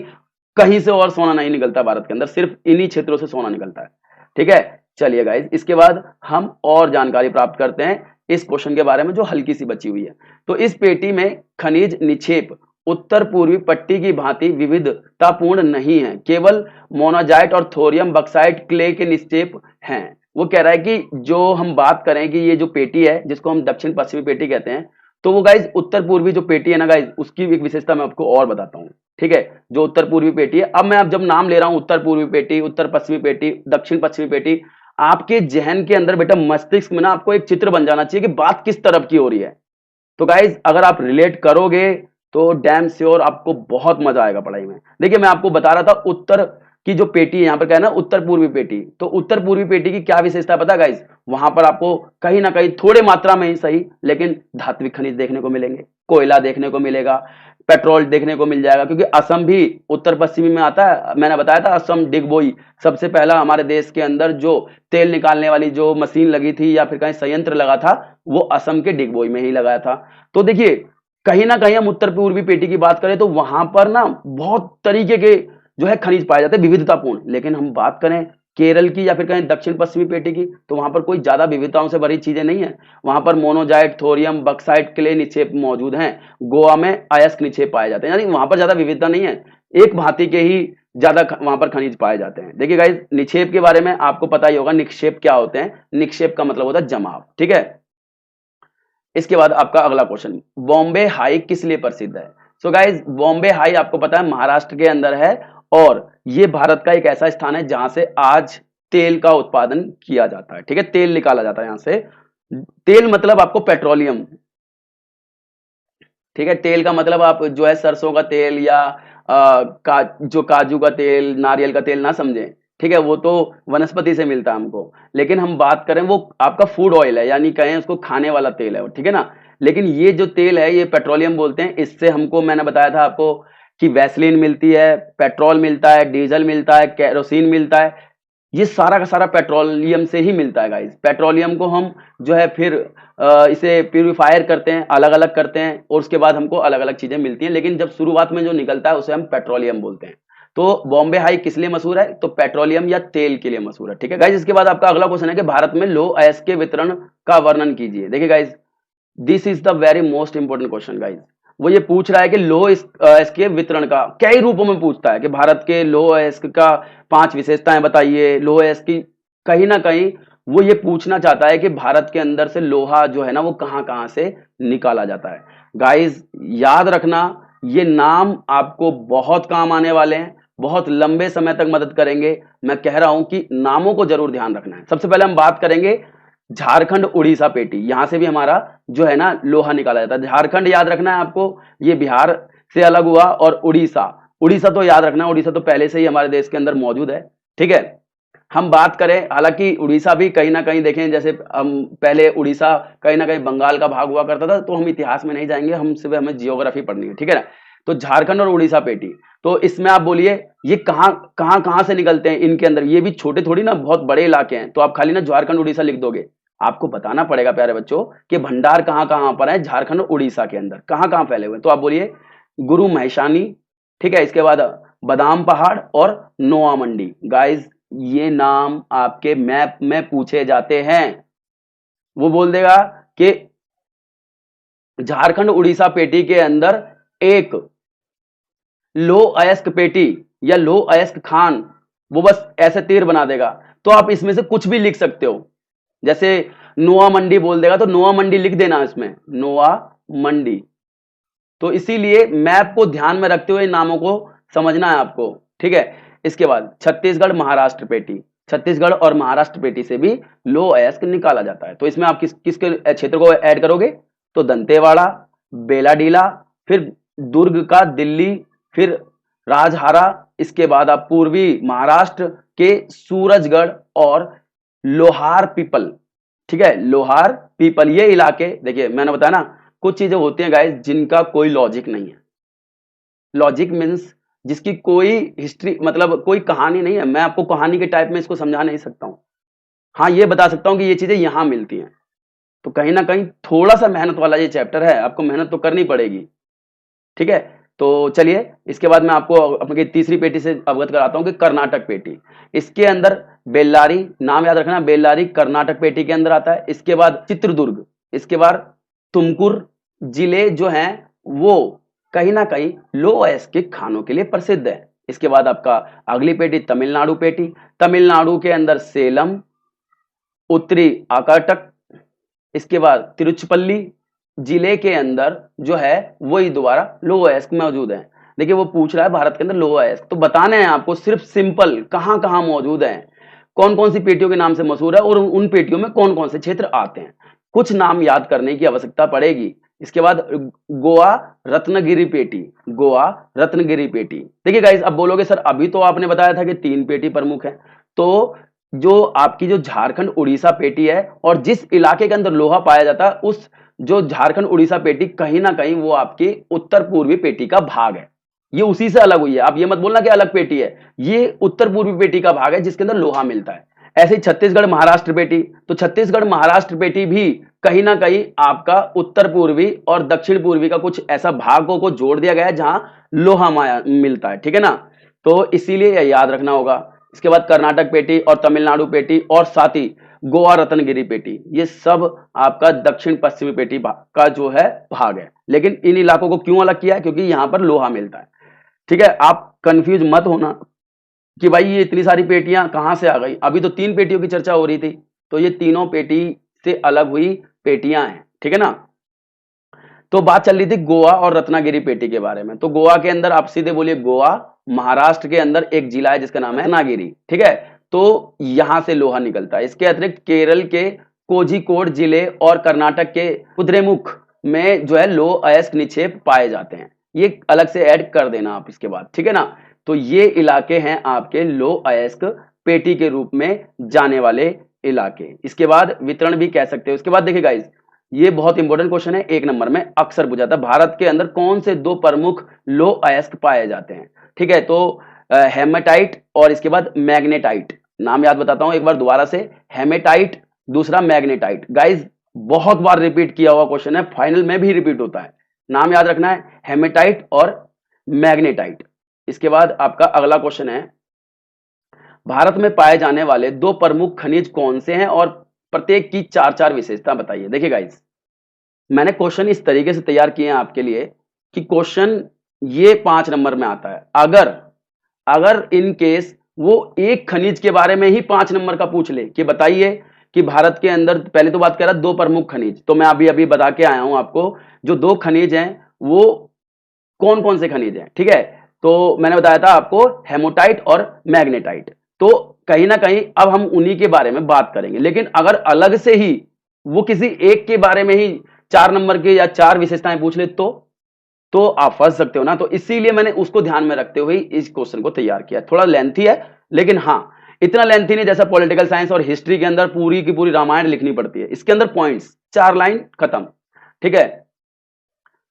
कहीं से और सोना नहीं निकलता भारत के अंदर, सिर्फ इन्हीं क्षेत्रों से सोना निकलता है। ठीक है, चलिए गाइज, इसके बाद हम और जानकारी प्राप्त करते हैं इस क्वेश्चन के बारे में जो हल्की सी बची हुई है। तो इस पेटी में खनिज निक्षेप उत्तर पूर्वी पट्टी की भांति विविधतापूर्ण नहीं है, केवल मोनाजाइट और थोरियम बक्साइट क्ले के निक्षेप हैं। वो कह रहा है कि जो हम बात करें कि ये जो पेटी है जिसको हम दक्षिण पश्चिमी पेटी कहते हैं, तो वो गाइज उत्तर पूर्वी जो पेटी है ना गाइज, उसकी एक विशेषता मैं आपको और बताता हूँ। ठीक है, जो उत्तर पूर्वी पेटी है, अब मैं जब नाम ले रहा हूं उत्तर पूर्वी पेटी, उत्तर पश्चिमी पेटी, दक्षिण पश्चिमी पेटी, आपके जहन के अंदर बेटा मस्तिष्क में ना आपको एक चित्र बन जाना चाहिए कि बात किस तरफ की हो रही है। तो गाइज अगर आप रिलेट करोगे तो डैम श्योर आपको बहुत मजा आएगा पढ़ाई में। देखिए मैं आपको बता रहा था उत्तर की जो पेटी है, यहाँ पर क्या है ना उत्तर पूर्वी पेटी, तो उत्तर पूर्वी पेटी की क्या विशेषता है पता गाइज, वहां पर आपको कहीं ना कहीं थोड़े मात्रा में ही सही लेकिन धात्विक खनिज देखने को मिलेंगे, कोयला देखने को मिलेगा, पेट्रोल देखने को मिल जाएगा, क्योंकि असम भी उत्तर पश्चिमी में आता है। मैंने बताया था असम डिगबोई, सबसे पहला हमारे देश के अंदर जो तेल निकालने वाली जो मशीन लगी थी या फिर कहीं संयंत्र लगा था वो असम के डिगबोई में ही लगाया था। तो देखिए कहीं ना कहीं हम उत्तर पूर्वी पेटी की बात करें तो वहां पर ना बहुत तरीके के जो है खनिज पाए जाते हैं विविधतापूर्ण, लेकिन हम बात करें केरल की या फिर कहीं दक्षिण पश्चिमी पेटी की तो वहां पर कोई ज्यादा विविधताओं से भरी चीजें नहीं है। वहां पर मोनोजाइट थोरियम बक्साइट क्ले निक्षेप मौजूद हैं, गोवा में अयस्क निक्षेप पाए जाते हैं, यानी वहां पर ज्यादा विविधता नहीं है, एक भांति के ही ज्यादा वहां पर खनिज पाए जाते हैं। देखिए गाइस निक्षेप के बारे में आपको पता ही होगा, निक्षेप क्या होते हैं, निक्षेप का मतलब होता है जमाव। ठीक है, इसके बाद आपका अगला क्वेश्चन, बॉम्बे हाई किस लिए प्रसिद्ध है। सो गाइज बॉम्बे हाई आपको पता है महाराष्ट्र के अंदर है और ये भारत का एक ऐसा स्थान है जहां से आज तेल का उत्पादन किया जाता है। ठीक है, तेल निकाला जाता है यहां से, तेल मतलब आपको पेट्रोलियम। ठीक है, तेल का मतलब आप जो है सरसों का तेल या जो काजू का तेल, नारियल का तेल ना समझें। ठीक है, वो तो वनस्पति से मिलता है हमको, लेकिन हम बात करें वो आपका फूड ऑयल है, यानी कहें उसको खाने वाला तेल है। ठीक है ना, लेकिन ये जो तेल है ये पेट्रोलियम बोलते हैं। इससे हमको मैंने बताया था आपको कि वैसलीन मिलती है, पेट्रोल मिलता है, डीजल मिलता है, केरोसिन मिलता है, ये सारा का सारा पेट्रोलियम से ही मिलता है गाइस। पेट्रोलियम को हम जो है फिर इसे प्यूरिफायर करते हैं, अलग अलग करते हैं और उसके बाद हमको अलग अलग चीजें मिलती हैं, लेकिन जब शुरुआत में जो निकलता है उसे हम पेट्रोलियम बोलते हैं। तो बॉम्बे हाई किस लिए मशहूर है, तो पेट्रोलियम या तेल के लिए मशहूर है। ठीक है गाइस, इसके बाद आपका अगला क्वेश्चन है कि भारत में लौह अयस्क के वितरण का वर्णन कीजिए। देखिए guys this is the very most important question guys, वो ये पूछ रहा है कि लौह अयस्क के वितरण का कई रूपों में पूछता है कि भारत के लौह अयस्क का 5 विशेषताएं बताइए। लौह अयस्क की कहीं ना कहीं वो ये पूछना चाहता है कि भारत के अंदर से लोहा जो है ना वो कहां कहां से निकाला जाता है। गाइस याद रखना ये नाम आपको बहुत काम आने वाले हैं, बहुत लंबे समय तक मदद करेंगे। मैं कह रहा हूं कि नामों को जरूर ध्यान रखना है। सबसे पहले हम बात करेंगे झारखंड उड़ीसा पेटी, यहां से भी हमारा जो है ना लोहा निकाला जाता है। झारखंड याद रखना है आपको, ये बिहार से अलग हुआ, और उड़ीसा, उड़ीसा तो याद रखना, उड़ीसा तो पहले से ही हमारे देश के अंदर मौजूद है। ठीक है, हम बात करें हालांकि उड़ीसा भी कहीं ना कहीं देखें, जैसे हम पहले उड़ीसा कहीं ना कहीं बंगाल का भाग हुआ करता था, तो हम इतिहास में नहीं जाएंगे, हम सिर्फ हमें जियोग्राफी पढ़नी है। ठीक है ना, तो झारखंड और उड़ीसा पेटी, तो इसमें आप बोलिए ये कहां कहां कहां से निकलते हैं इनके अंदर, ये भी छोटे थोड़ी ना बहुत बड़े इलाके हैं, तो आप खाली ना झारखंड उड़ीसा लिख दोगे। आपको बताना पड़ेगा प्यारे बच्चों कि भंडार कहां कहां पर है झारखंड और उड़ीसा के अंदर, कहां कहां फैले हुए हैं, तो आप बोलिए गुरु महेशानी। ठीक है, इसके बाद बादाम पहाड़ और नोआ मंडी। गाइस ये नाम आपके मैप में पूछे जाते हैं। वो बोल देगा कि झारखंड उड़ीसा पेटी के अंदर एक लो अयस्क पेटी या लो अयस्क खान, वो बस ऐसे तीर बना देगा, तो आप इसमें से कुछ भी लिख सकते हो। जैसे नोआ मंडी बोल देगा तो नोआ मंडी लिख देना इसमें, नोआ मंडी। तो इसीलिए मैप को ध्यान में रखते हुए नामों को समझना है आपको। ठीक है, इसके बाद छत्तीसगढ़ महाराष्ट्र पेटी, छत्तीसगढ़ और महाराष्ट्र पेटी से भी लो अयस्क निकाला जाता है। तो इसमें आप किसके क्षेत्र को ऐड करोगे, तो दंतेवाड़ा, बेलाडीला, फिर दुर्ग का दिल्ली, फिर राजहारा, इसके बाद आप पूर्वी महाराष्ट्र के सूरजगढ़ और लोहार पीपल। ठीक है, लोहार पीपल ये इलाके, देखिए मैंने बताया ना कुछ चीजें होती हैं गाइस जिनका कोई लॉजिक नहीं है। लॉजिक मीन्स जिसकी कोई हिस्ट्री मतलब कोई कहानी नहीं है, मैं आपको कहानी के टाइप में इसको समझा नहीं सकता हूं। हाँ ये बता सकता हूं कि ये चीजें यहां मिलती हैं। तो कहीं ना कहीं थोड़ा सा मेहनत वाला ये चैप्टर है, आपको मेहनत तो करनी पड़ेगी। ठीक है, तो चलिए इसके बाद मैं आपको अपनी तीसरी पेटी से अवगत कराता हूं कि कर्नाटक पेटी। इसके अंदर बेल्लारी, नाम याद रखना, बेल्लारी कर्नाटक पेटी के अंदर आता है। इसके बाद चित्रदुर्ग, इसके बाद तुमकुर जिले जो हैं वो कहीं ना कहीं लो वयस्क के खानों के लिए प्रसिद्ध है। इसके बाद आपका अगली पेटी तमिलनाडु पेटी। तमिलनाडु के अंदर सेलम, उत्तरी आकर्टक, इसके बाद तिरुचिपल्ली जिले के अंदर जो है वही दोबारा लो वयस्क मौजूद है। देखिए वो पूछ रहा है भारत के अंदर लो वयस्क, तो बताने हैं आपको सिर्फ सिंपल कहां कहां मौजूद है, कौन कौन सी पेटियों के नाम से मशहूर है और उन पेटियों में कौन कौन से क्षेत्र आते हैं। कुछ नाम याद करने की आवश्यकता पड़ेगी। इसके बाद गोवा रत्नगिरी पेटी, गोवा रत्नगिरी पेटी। देखिए गाइस, अब बोलोगे सर अभी तो आपने बताया था कि 3 पेटी प्रमुख है, तो जो आपकी जो झारखंड उड़ीसा पेटी है और जिस इलाके के अंदर लोहा पाया जाता है उस जो झारखंड उड़ीसा पेटी कहीं ना कहीं वो आपकी उत्तर पूर्वी पेटी का भाग है, ये उसी से अलग हुई है। आप ये मत बोलना कि अलग पेटी है, ये उत्तर पूर्वी पेटी का भाग है जिसके अंदर लोहा मिलता है। ऐसे ही छत्तीसगढ़ महाराष्ट्र पेटी, तो छत्तीसगढ़ महाराष्ट्र पेटी भी कहीं ना कहीं आपका उत्तर पूर्वी और दक्षिण पूर्वी का कुछ ऐसा भागों को जोड़ दिया गया है जहां लोहा मिलता है, ठीक है ना, तो इसीलिए यह याद रखना होगा। इसके बाद कर्नाटक पेटी और तमिलनाडु पेटी और साथ ही गोवा रत्नगिरी पेटी, ये सब आपका दक्षिण पश्चिमी पेटी का जो है भाग है। लेकिन इन इलाकों को क्यों अलग किया है, क्योंकि यहां पर लोहा मिलता है, ठीक है। आप कंफ्यूज मत होना कि भाई ये इतनी सारी पेटियां कहां से आ गई, अभी तो 3 पेटियों की चर्चा हो रही थी, तो ये तीनों पेटी से अलग हुई पेटियां हैं, ठीक है ना। तो बात चल रही थी गोवा और रत्नागिरी पेटी के बारे में। तो गोवा के अंदर आप सीधे बोलिए गोवा, महाराष्ट्र के अंदर एक जिला है जिसका नाम है रत्नागिरी, ठीक है, तो यहां से लोहा निकलता है। इसके अतिरिक्त केरल के कोझिकोड जिले और कर्नाटक के कुद्रेमुख में जो है लो अयस्क निक्षेप पाए जाते हैं, ये अलग से ऐड कर देना आप इसके बाद, ठीक है ना। तो ये इलाके हैं आपके लो अयस्क पेटी के रूप में जाने वाले इलाके। इसके बाद वितरण भी कह सकते हो। इसके बाद देखिए गाइस, ये बहुत इंपॉर्टेंट क्वेश्चन है, 1 नंबर में अक्सर पूछा जाता है, भारत के अंदर कौन से 2 प्रमुख लो अयस्क पाए जाते हैं, ठीक है। तो हेमेटाइट और इसके बाद मैग्नेटाइट, नाम याद बताता हूं एक बार दोबारा से, हेमेटाइट, दूसरा मैग्नेटाइट। गाइस बहुत बार रिपीट किया हुआ क्वेश्चन है, फाइनल में भी रिपीट होता है, नाम याद रखना है, हेमेटाइट और मैग्नेटाइट। इसके बाद आपका अगला क्वेश्चन है, भारत में पाए जाने वाले 2 प्रमुख खनिज कौन से हैं और प्रत्येक की 4-4 विशेषता बताइए। देखिए गाइस, मैंने क्वेश्चन इस तरीके से तैयार किए हैं आपके लिए कि क्वेश्चन ये 5 नंबर में आता है, अगर इन केस वो एक खनिज के बारे में ही 5 नंबर का पूछ ले कि बताइए कि भारत के अंदर, पहले तो बात कर रहा 2 प्रमुख खनिज, तो मैं अभी अभी बता के आया हूं आपको जो 2 खनिज हैं वो कौन कौन से खनिज हैं, ठीक है। तो मैंने बताया था आपको हेमोटाइट और मैग्नेटाइट, तो कहीं ना कहीं अब हम उन्हीं के बारे में बात करेंगे। लेकिन अगर अलग से ही वो किसी एक के बारे में ही 4 नंबर के या 4 विशेषताएं पूछ ले तो आप फंस सकते हो ना। तो इसीलिए मैंने उसको ध्यान में रखते हुए इस क्वेश्चन को तैयार किया। थोड़ा लेंथी है, लेकिन हाँ इतना लेंथी नहीं जैसा पॉलिटिकल साइंस और हिस्ट्री के अंदर पूरी की पूरी रामायण लिखनी पड़ती है। इसके अंदर पॉइंट्स 4 लाइन खत्म, ठीक है।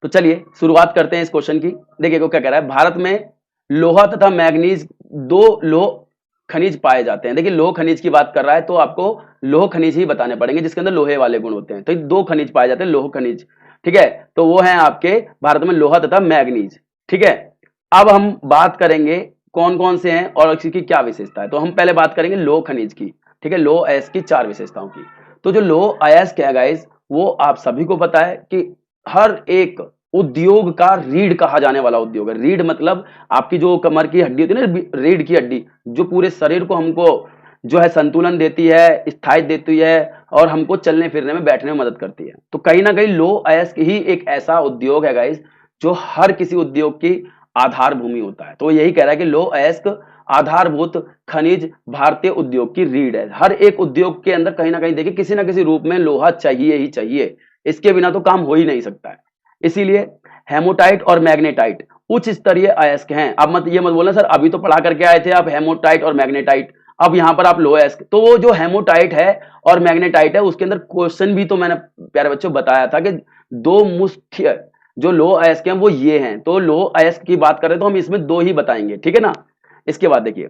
तो चलिए शुरुआत करते हैं इस क्वेश्चन की। देखिए वो क्या कह रहा है, भारत में लोहा तथा मैग्नीज 2 लोह खनिज पाए जाते हैं। देखिए लोह खनिज की बात कर रहा है तो आपको लोह खनिज ही बताने पड़ेंगे जिसके अंदर लोहे वाले गुण होते हैं। तो 2 खनिज पाए जाते हैं लोह खनिज, ठीक है, तो वो है आपके भारत में लोहा तथा मैग्नीज, ठीक है। अब हम बात करेंगे कौन कौन से हैं और इसकी क्या विशेषता है। तो हम पहले बात करेंगे लोह खनिज की, ठीक है, लोह अयस्क की 4 विशेषताओं की। तो जो लोह अयस्क है गाइस, वो आप सभी को पता है कि हर एक उद्योग का रीढ़ कहा जाने वाला उद्योग है। रीढ़ मतलब आपकी जो कमर की हड्डी होती है ना, रीढ़ की हड्डी जो पूरे शरीर को हमको जो है संतुलन देती है, स्थायित्व देती है और हमको चलने फिरने में बैठने में मदद करती है। तो कहीं ना कहीं लोह अयस्क ही एक ऐसा उद्योग है गाइस जो हर किसी उद्योग की आधार भूमि होता है। तो यही कह रहा है कि लोह अयस्क आधारभूत खनिज भारतीय उद्योग की रीढ़ है। हर एक उद्योग के अंदर कहीं ना कहीं देखिए किसी ना किसी रूप में लोहा चाहिए ही चाहिए, इसके बिना तो काम हो ही नहीं सकता है। इसीलिए हेमोटाइट और मैग्नेटाइट उच्च स्तरीय अयस्क हैं। अब मत ये मत बोलना सर अभी तो पढ़ा करके आए थे आप हेमोटाइट और मैग्नेटाइट, अब यहां पर आप लो अयस्क। तो वो जो हेमोटाइट है और मैग्नेटाइट है उसके अंदर क्वेश्चन भी तो मैंने प्यारे बच्चों बताया था कि 2 मुख्य जो लो अयस्क हैं वो ये हैं। तो लो अयस्क की बात करें तो हम इसमें 2 ही बताएंगे, ठीक है ना। इसके बाद देखिए,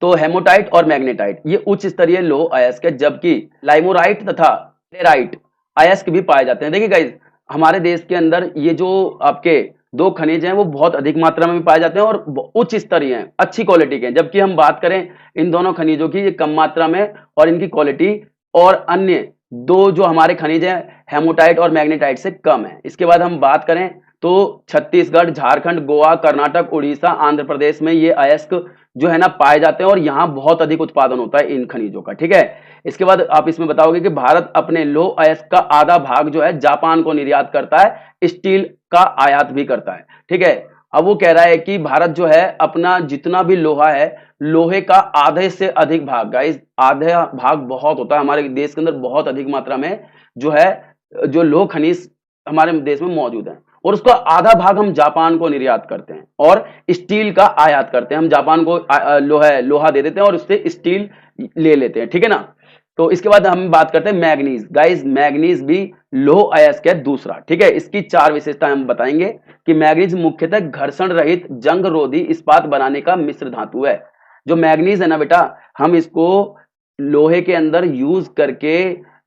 तो हेमोटाइट और मैग्नेटाइट ये उच्च स्तरीय लो अयस्क है, जबकि लाइमोराइट तथा लेराइट अयस्क भी पाए जाते हैं। देखिए गाइस, हमारे देश के अंदर ये जो आपके दो खनिज हैं वो बहुत अधिक मात्रा में भी पाए जाते हैं और उच्च स्तरीय हैं, अच्छी क्वालिटी के हैं। जबकि हम बात करें इन दोनों खनिजों की, ये कम मात्रा में और इनकी क्वालिटी और अन्य दो जो हमारे खनिज हैं हेमोटाइट और मैग्नेटाइट से कम है। इसके बाद हम बात करें तो छत्तीसगढ़, झारखंड, गोवा, कर्नाटक, उड़ीसा, आंध्र प्रदेश में ये अयस्क जो है ना पाए जाते हैं और यहाँ बहुत अधिक उत्पादन होता है इन खनिजों का। ठीक है, इसके बाद आप इसमें बताओगे कि भारत अपने लौह अयस्क का आधा भाग जो है जापान को निर्यात करता है, स्टील का आयात भी करता है। ठीक है, अब वो कह रहा है कि भारत जो है अपना जितना भी लोहा है, लोहे का आधे से अधिक भाग, गाइस आधा भाग बहुत होता है हमारे देश के अंदर, बहुत अधिक मात्रा में जो है जो लोह खनिज हमारे देश में मौजूद है और उसका आधा भाग हम जापान को निर्यात करते हैं और स्टील का आयात करते हैं। हम जापान को लोहा दे देते हैं और उससे स्टील ले लेते हैं। ठीक है ना। तो इसके बाद हम बात करते हैं मैग्नीज। गाइस मैग्नीज भी लौह अयस्क है दूसरा। ठीक है, इसकी चार विशेषताएं हम बताएंगे कि मैग्नीज मुख्यतः घर्षण रहित जंग रोधी इस्पात बनाने का मिश्र धातु है। जो मैग्नीज है ना बेटा, हम इसको लोहे के अंदर यूज करके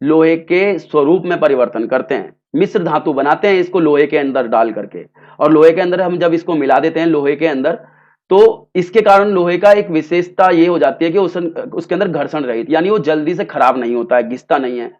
लोहे के स्वरूप में परिवर्तन करते हैं, मिश्र धातु बनाते हैं इसको लोहे के अंदर डाल करके, और लोहे के अंदर हम जब इसको मिला देते हैं लोहे के अंदर, तो इसके कारण लोहे का एक विशेषता ये हो जाती है कि उसके अंदर घर्षण रहित, यानी वो जल्दी से खराब नहीं होता है, घिसता नहीं है,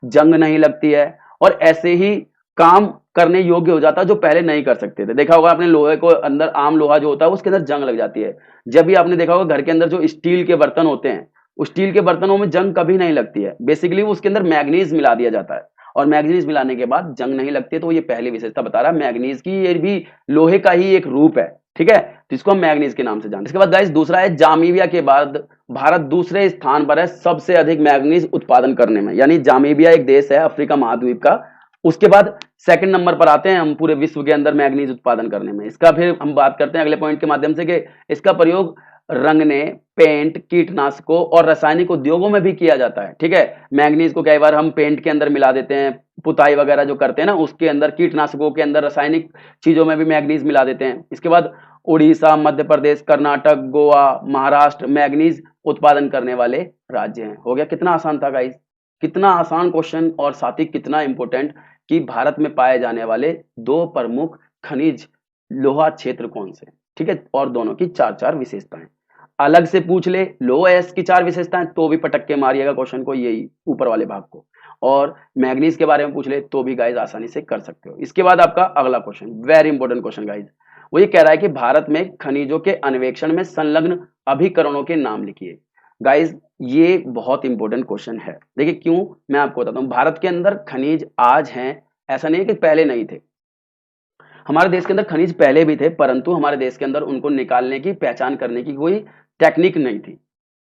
जंग नहीं लगती है और ऐसे ही काम करने योग्य हो जाता है जो पहले नहीं कर सकते थे। देखा होगा आपने लोहे को अंदर, आम लोहा जो होता है उसके अंदर जंग लग जाती है। जब भी आपने देखा होगा घर के अंदर जो स्टील के बर्तन होते हैं, उस स्टील के बर्तनों में जंग कभी नहीं लगती है। बेसिकली उसके अंदर मैग्नीज मिला दिया जाता है और मैग्नीज मिलाने के बाद जंग नहीं लगती है। तो ये पहली विशेषता बता रहा है मैग्नीज की, ये भी लोहे का ही एक रूप है। ठीक है, तो इसको हम मैग्नीज के नाम से जानते हैं। इसके बाद गाइस दूसरा है जामीबिया के बाद भारत दूसरे स्थान पर है सबसे अधिक मैग्नीज उत्पादन करने में, यानी जामीबिया एक देश है अफ्रीका महाद्वीप का, उसके बाद सेकंड नंबर पर आते हैं हम पूरे विश्व के अंदर मैग्नीज उत्पादन करने में। इसका फिर हम बात करते हैं अगले पॉइंट के माध्यम से कि इसका प्रयोग रंगने, पेंट, कीटनाशकों और रासायनिक उद्योगों में भी किया जाता है। ठीक है, मैग्नीज को कई बार हम पेंट के अंदर मिला देते हैं, पुताई वगैरह जो करते हैं ना उसके अंदर, कीटनाशकों के अंदर, रासायनिक चीजों में भी मैग्नीज मिला देते हैं। इसके बाद उड़ीसा, मध्य प्रदेश, कर्नाटक, गोवा, महाराष्ट्र मैग्नीज उत्पादन करने वाले राज्य हैं। हो गया, कितना आसान था गाइस, कितना आसान क्वेश्चन और साथ ही कितना इंपॉर्टेंट कि भारत में पाए जाने वाले दो प्रमुख खनिज लोहा क्षेत्र कौन से। ठीक है, और दोनों की चार चार विशेषताएं। अलग से पूछ ले लो एस की चार विशेषताएं तो भी पटक के मारिएगा क्वेश्चन को, यही ऊपर वाले भाग को, और मैग्नीज के बारे में पूछ ले तो भी गाइज आसानी से कर सकते हो। इसके बाद आपका अगला question, very important question guys, वो ये कह रहा है कि भारत में खनिजों के अन्वेषण में संलग्न अभिकरणों के नाम लिखिए। गाइज ये बहुत इंपॉर्टेंट क्वेश्चन है। देखिए क्यों, मैं आपको बताता हूँ। भारत के अंदर खनिज आज हैं, ऐसा नहीं है कि पहले नहीं थे। हमारे देश के अंदर खनिज पहले भी थे, परंतु हमारे देश के अंदर उनको निकालने की, पहचान करने की कोई टेक्निक नहीं थी,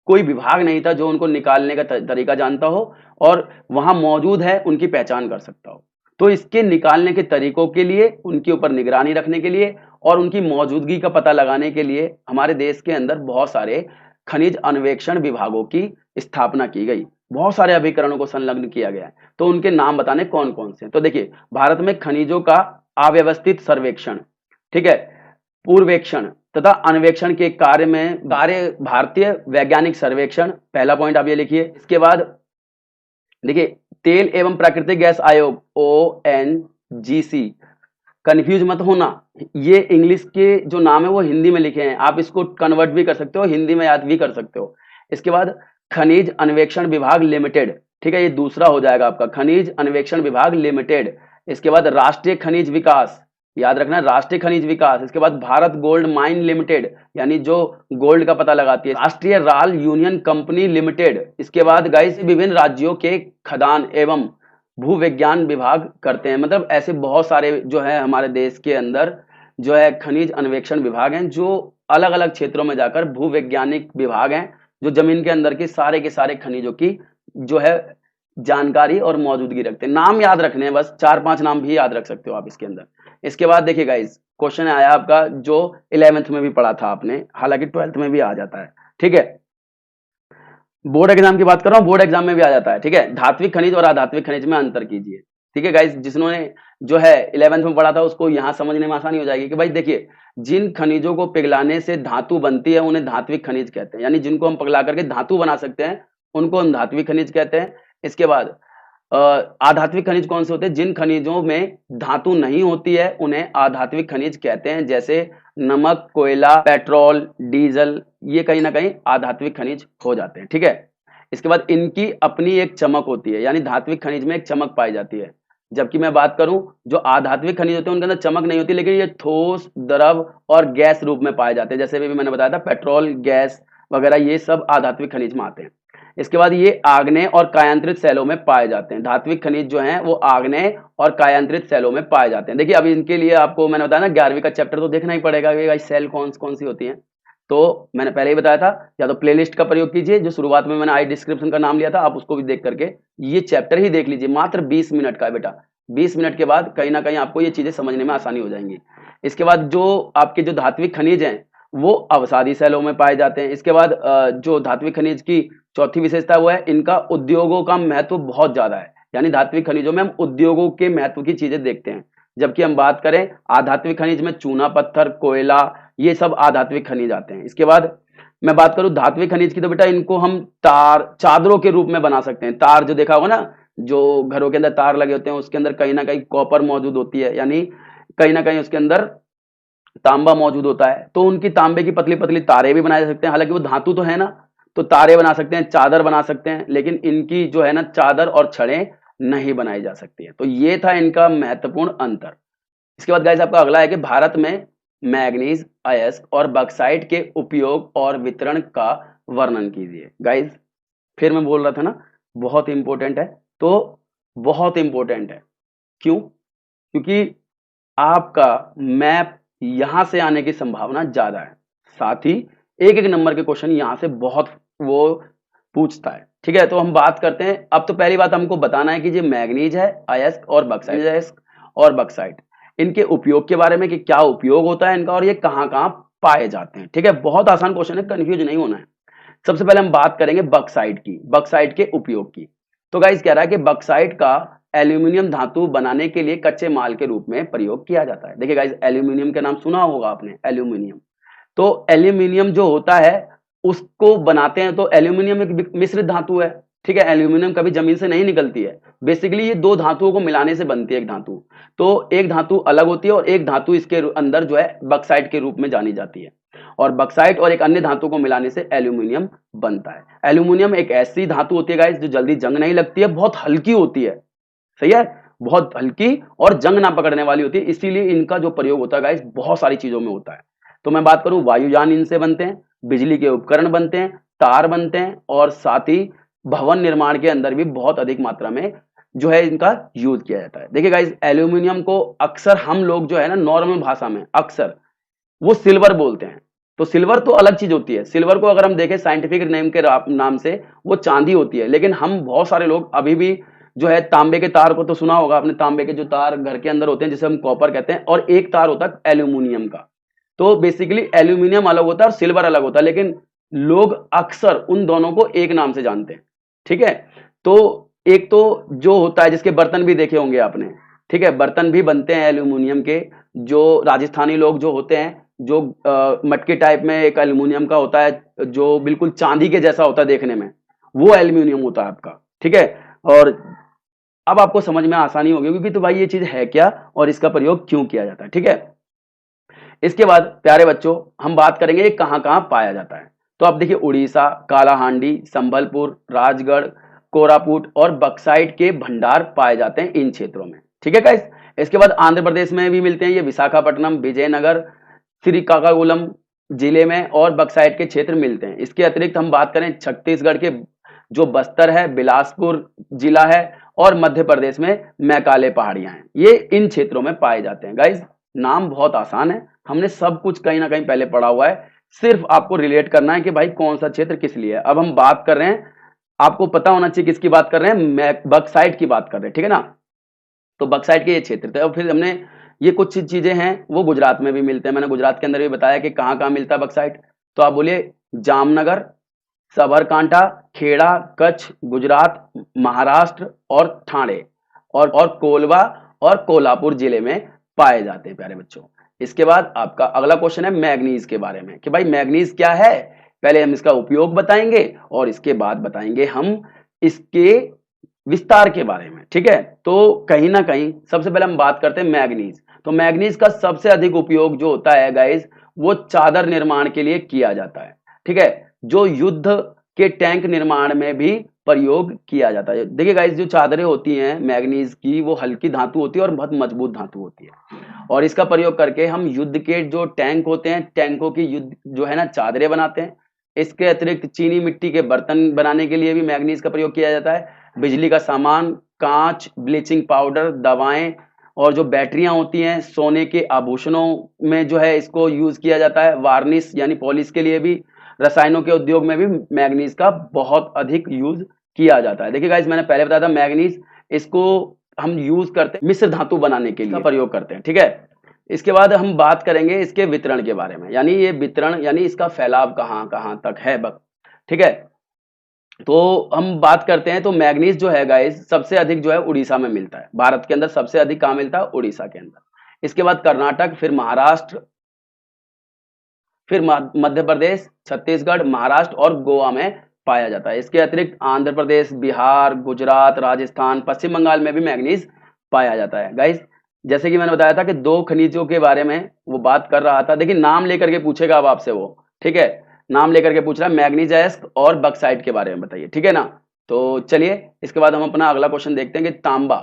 कोई विभाग नहीं था जो उनको निकालने का तरीका जानता हो और वहां मौजूद है उनकी पहचान कर सकता हो। तो इसके निकालने के तरीकों के लिए, उनके ऊपर निगरानी रखने के लिए और उनकी मौजूदगी का पता लगाने के लिए हमारे देश के अंदर बहुत सारे खनिज अन्वेषण विभागों की स्थापना की गई, बहुत सारे अभिकरणों को संलग्न किया गया है। तो उनके नाम बताने कौन कौन से। तो देखिए, भारत में खनिजों का अव्यवस्थित सर्वेक्षण, ठीक है, पूर्वेक्षण तथा अन्वेषण के कार्य भारतीय वैज्ञानिक सर्वेक्षण, पहला पॉइंट आप ये लिखिए। इसके बाद देखिए, तेल एवं प्राकृतिक गैस आयोग ONGC, कंफ्यूज मत होना, ये इंग्लिश के जो नाम है वो हिंदी में लिखे हैं, आप इसको कन्वर्ट भी कर सकते हो, हिंदी में याद भी कर सकते हो। इसके बाद खनिज अन्वेषण विभाग लिमिटेड, ठीक है, ये दूसरा हो जाएगा आपका, खनिज अन्वेषण विभाग लिमिटेड। इसके बाद राष्ट्रीय खनिज विकास, याद रखना राष्ट्रीय खनिज विकास। इसके बाद भारत गोल्ड माइन लिमिटेड, यानी जो गोल्ड का पता लगाती है। राष्ट्रीय राल यूनियन कंपनी लिमिटेड। इसके बाद गाइस विभिन्न राज्यों के खदान एवं भूविज्ञान विभाग करते हैं। मतलब ऐसे बहुत सारे जो है हमारे देश के अंदर जो है खनिज अन्वेषण विभाग हैं, जो अलग अलग क्षेत्रों में जाकर भूवैज्ञानिक विभाग हैं, जो जमीन के अंदर के सारे खनिजों की जो है जानकारी और मौजूदगी रखते हैं। नाम याद रखने हैं, बस 4-5 नाम भी याद रख सकते हो आप इसके अंदर। इसके बाद देखिए गाइस, क्वेश्चन आया आपका जो 11th में भी पढ़ा था आपने, हालांकि 12th में भी आ जाता है। ठीक है, बोर्ड एग्जाम की बात कर रहा हूँ, बोर्ड एग्जाम में भी आ जाता है। ठीक है, धात्विक खनिज और अधात्विक खनिज में अंतर कीजिए। ठीक है गाइस, जिन्होंने जो है 11th में पढ़ा था उसको यहाँ समझने में आसानी हो जाएगी कि भाई देखिए, जिन खनिजों को पिघलाने से धातु बनती है उन्हें धात्विक खनिज कहते हैं, यानी जिनको हम पिघला करके धातु बना सकते हैं उनको हम धात्विक खनिज कहते हैं। इसके बाद आधात्विक खनिज कौन से होते हैं? जिन खनिजों में धातु नहीं होती है उन्हें आधात्विक खनिज कहते हैं, जैसे नमक, कोयला, पेट्रोल, डीजल, ये कहीं ना कहीं आधात्विक खनिज हो जाते हैं। ठीक है, इसके बाद इनकी अपनी एक चमक होती है, यानी धात्विक खनिज में एक चमक पाई जाती है, जबकि मैं बात करूं जो आधात्विक खनिज होते हैं उनके अंदर चमक नहीं होती, लेकिन ये ठोस, द्रव और गैस रूप में पाए जाते हैं। जैसे भी मैंने बताया था, पेट्रोल, गैस वगैरह ये सब आधात्विक खनिज में आते हैं। इसके बाद ये आग्नेय और कायांतरित सेलों में पाए जाते हैं। धात्विक खनिज जो हैं वो आग्नेय और कायांतरित सेलों में पाए जाते हैं। देखिए अब इनके लिए आपको मैंने बताया ना 11वीं का चैप्टर तो देखना ही पड़ेगा कि सेल कौन कौन सी होती हैं। तो मैंने पहले ही बताया था, या तो प्लेलिस्ट का प्रयोग कीजिए, जो शुरुआत में मैंने आई डिस्क्रिप्शन का नाम लिया था, आप उसको भी देख करके ये चैप्टर ही देख लीजिए। मात्र 20 मिनट का है बेटा, 20 मिनट के बाद कहीं ना कहीं आपको ये चीजें समझने में आसानी हो जाएंगी। इसके बाद जो आपके जो धात्विक खनिज हैं वो अवसादी सेलों में पाए जाते हैं। इसके बाद जो धात्विक खनिज की चौथी विशेषता वो है इनका उद्योगों का महत्व बहुत ज्यादा है, यानी धात्विक खनिजों में हम उद्योगों के महत्व की चीजें देखते हैं। जबकि हम बात करें आधात्विक खनिज में चूना पत्थर, कोयला, ये सब आधात्विक खनिज आते हैं। इसके बाद मैं बात करूं धात्विक खनिज की, तो बेटा इनको हम तार, चादरों के रूप में बना सकते हैं। तार जो देखा होगा ना, जो घरों के अंदर तार लगे होते हैं उसके अंदर कहीं ना कहीं कॉपर मौजूद होती है, यानी कहीं ना कहीं उसके अंदर तांबा मौजूद होता है। तो उनकी तांबे की पतली पतली तारें भी बनाए जा सकते हैं, हालांकि वो धातु तो है ना, तो तारे बना सकते हैं, चादर बना सकते हैं, लेकिन इनकी जो है ना चादर और छड़ें नहीं बनाई जा सकती है। तो ये था इनका महत्वपूर्ण अंतर। इसके बाद गाइस आपका अगला है कि भारत में मैग्नीज, अयस्क और बक्साइट के उपयोग और वितरण का वर्णन कीजिए। गाइस फिर मैं बोल रहा था ना, बहुत इंपॉर्टेंट है, तो बहुत इंपॉर्टेंट है। क्यों? क्योंकि आपका मैप यहां से आने की संभावना ज्यादा है, साथ ही एक एक नंबर के क्वेश्चन यहां से बहुत वो पूछता है। ठीक है, तो हम बात करते हैं। अब तो पहली बात हमको बताना है कि ये मैग्नीज है, अयस्क और बक्साइट, अयस्क और बक्साइट, इनके उपयोग के बारे में कि क्या उपयोग होता है इनका और ये कहां कहां पाए जाते हैं। ठीक है, बहुत आसान क्वेश्चन है, कंफ्यूज नहीं होना है। सबसे पहले हम बात करेंगे बक्साइट की, बक्साइट के उपयोग की। तो गाइस कह रहा है कि बक्साइट का एल्यूमिनियम धातु बनाने के लिए कच्चे माल के रूप में प्रयोग किया जाता है। देखिए गाइस एल्यूमिनियम का नाम सुना होगा आपने, एल्यूमिनियम। तो एल्यूमिनियम जो होता है उसको बनाते हैं, तो एल्यूमिनियम एक मिश्रित धातु है। ठीक है, एल्यूमिनियम कभी जमीन से नहीं निकलती है, बेसिकली ये दो धातुओं को मिलाने से बनती है एक धातु। तो एक धातु अलग होती है और एक धातु इसके अंदर जो है बक्साइट के रूप में जानी जाती है, और बक्साइट और एक अन्य धातु को मिलाने से एल्यूमिनियम बनता है। एल्यूमिनियम एक ऐसी धातु होती है गाइस जो जल्दी जंग नहीं लगती है, बहुत हल्की होती है। सही है, बहुत हल्की और जंग ना पकड़ने वाली होती है, इसीलिए इनका जो प्रयोग होता है गाइस बहुत सारी चीजों में होता है। तो मैं बात करूं, वायुयान इनसे बनते हैं, बिजली के उपकरण बनते हैं, तार बनते हैं, और साथ ही भवन निर्माण के अंदर भी बहुत अधिक मात्रा में जो है इनका यूज किया जाता है। देखिए गाइस एल्यूमिनियम को अक्सर हम लोग जो है ना नॉर्मल भाषा में अक्सर वो सिल्वर बोलते हैं। तो सिल्वर तो अलग चीज होती है, सिल्वर को अगर हम देखें साइंटिफिक नेम के नाम से वो चांदी होती है, लेकिन हम बहुत सारे लोग अभी भी जो है तांबे के तार को तो सुना होगा आपने, तांबे के जो तार घर के अंदर होते हैं जिसे हम कॉपर कहते हैं, और एक तार होता है एल्यूमिनियम का। तो बेसिकली एल्यूमिनियम अलग होता है और सिल्वर अलग होता है, लेकिन लोग अक्सर उन दोनों को एक नाम से जानते हैं। ठीक है, तो एक तो जो होता है जिसके बर्तन भी देखे होंगे आपने, ठीक है, बर्तन भी बनते हैं एल्यूमिनियम के। जो राजस्थानी लोग जो होते हैं, जो मटके टाइप में एक एल्यूमिनियम का होता है जो बिल्कुल चांदी के जैसा होता है देखने में, वो एल्यूमिनियम होता है आपका। ठीक है, और अब आपको समझ में आसानी होगी क्योंकि तो भाई ये चीज है क्या और इसका प्रयोग क्यों किया जाता है। ठीक है, इसके बाद प्यारे बच्चों हम बात करेंगे ये कहां कहां पाया जाता है। तो आप देखिए उड़ीसा, कालाहांडी, संबलपुर, राजगढ़, कोरापुट और बक्साइट के भंडार पाए जाते हैं इन क्षेत्रों में। ठीक है गाइस, इसके बाद आंध्र प्रदेश में भी मिलते हैं ये, विशाखापट्टनम, विजयनगर, श्रीकाकुलम जिले में और बक्साइट के क्षेत्र मिलते हैं। इसके अतिरिक्त हम बात करें छत्तीसगढ़ के जो बस्तर है, बिलासपुर जिला है, और मध्य प्रदेश में मैकाले पहाड़ियां हैं, ये इन क्षेत्रों में पाए जाते हैं। गाइस नाम बहुत आसान है, हमने सब कुछ कहीं ना कहीं पहले पढ़ा हुआ है, सिर्फ आपको रिलेट करना है कि भाई कौन सा क्षेत्र किस लिए है। अब हम बात कर रहे हैं, आपको पता होना चाहिए किसकी बात कर रहे हैं, बक्साइट की बात कर रहे हैं। ठीक है ना, तो बक्साइट के ये क्षेत्र थे। और फिर हमने ये कुछ चीजें हैं वो गुजरात में भी मिलते हैं, मैंने गुजरात के अंदर भी बताया कि कहाँ कहाँ मिलता है बक्साइट। तो आप बोलिए जामनगर, साबरकांठा, खेड़ा, कच्छ, गुजरात, महाराष्ट्र और ठाणे और कोलवा और कोल्हापुर जिले में पाए जाते हैं प्यारे बच्चों। इसके बाद आपका अगला क्वेश्चन है मैग्नीज के बारे में कि भाई मैग्नीज क्या है। पहले हम इसका उपयोग बताएंगे और इसके बाद बताएंगे हम इसके विस्तार के बारे में, ठीक है। तो कहीं ना कहीं सबसे पहले हम बात करते हैं मैग्नीज। तो मैग्नीज का सबसे अधिक उपयोग जो होता है गाइस, वो चादर निर्माण के लिए किया जाता है, ठीक है, जो युद्ध के टैंक निर्माण में भी प्रयोग किया जाता है। देखिए गाइस, जो चादरें होती हैं मैग्नीज की, वो हल्की धातु होती है और बहुत मजबूत धातु होती है, और इसका प्रयोग करके हम युद्ध के जो टैंक होते हैं, टैंकों की युद्ध जो है ना चादरें बनाते हैं। इसके अतिरिक्त चीनी मिट्टी के बर्तन बनाने के लिए भी मैग्नीज का प्रयोग किया जाता है। बिजली का सामान, कांच, ब्लीचिंग पाउडर, दवाएं और जो बैटरियां होती हैं, सोने के आभूषणों में जो है इसको यूज किया जाता है। वार्निश यानी पॉलिश के लिए भी, रसायनों के उद्योग में भी मैग्नीज का बहुत अधिक यूज किया जाता है। देखिए गाइस, मैंने पहले बताया था मैग्नीज, इसको हम यूज करते हैं मिश्र धातु बनाने के लिए प्रयोग करते हैं, ठीक है। इसके बाद हम बात करेंगे इसके वितरण के बारे में, यानी ये वितरण यानी इसका फैलाव कहाँ कहाँ तक है, ठीक है। तो हम बात करते हैं, तो मैग्नीज जो है गाइस सबसे अधिक जो है उड़ीसा में मिलता है। भारत के अंदर सबसे अधिक कहाँ मिलता है? उड़ीसा के अंदर। इसके बाद कर्नाटक, फिर महाराष्ट्र, फिर मध्य प्रदेश, छत्तीसगढ़, महाराष्ट्र और गोवा में पाया जाता है। इसके अतिरिक्त आंध्र प्रदेश, बिहार, गुजरात, राजस्थान, पश्चिम बंगाल में भी मैग्नीज पाया जाता है। गाइस, जैसे कि मैंने बताया था कि दो खनिजों के बारे में वो बात कर रहा था, देखिए नाम लेकर के पूछेगा अब आपसे वो, ठीक है, नाम लेकर के पूछ रहा है मैग्नीजाइट और बक्साइट के बारे में बताइए, ठीक है ना। तो चलिए इसके बाद हम अपना अगला क्वेश्चन देखते हैं कि तांबा,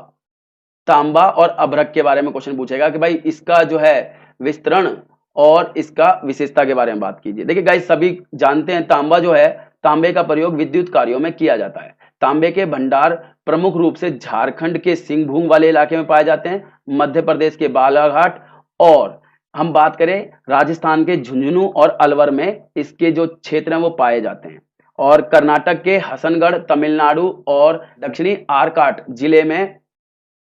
तांबा और अभ्रक के बारे में क्वेश्चन पूछेगा कि भाई इसका जो है विस्तरण और इसका विशेषता के बारे में बात कीजिए। देखिए गाइस, सभी जानते हैं तांबा जो है, तांबे का प्रयोग विद्युत कार्यों में किया जाता है। तांबे के भंडार प्रमुख रूप से झारखंड के सिंहभूम वाले इलाके में पाए जाते हैं, मध्य प्रदेश के बालाघाट, और हम बात करें राजस्थान के झुंझुनू और अलवर में इसके जो क्षेत्र हैं वो पाए जाते हैं, और कर्नाटक के हसनगढ़, तमिलनाडु और दक्षिणी आरकाट जिले में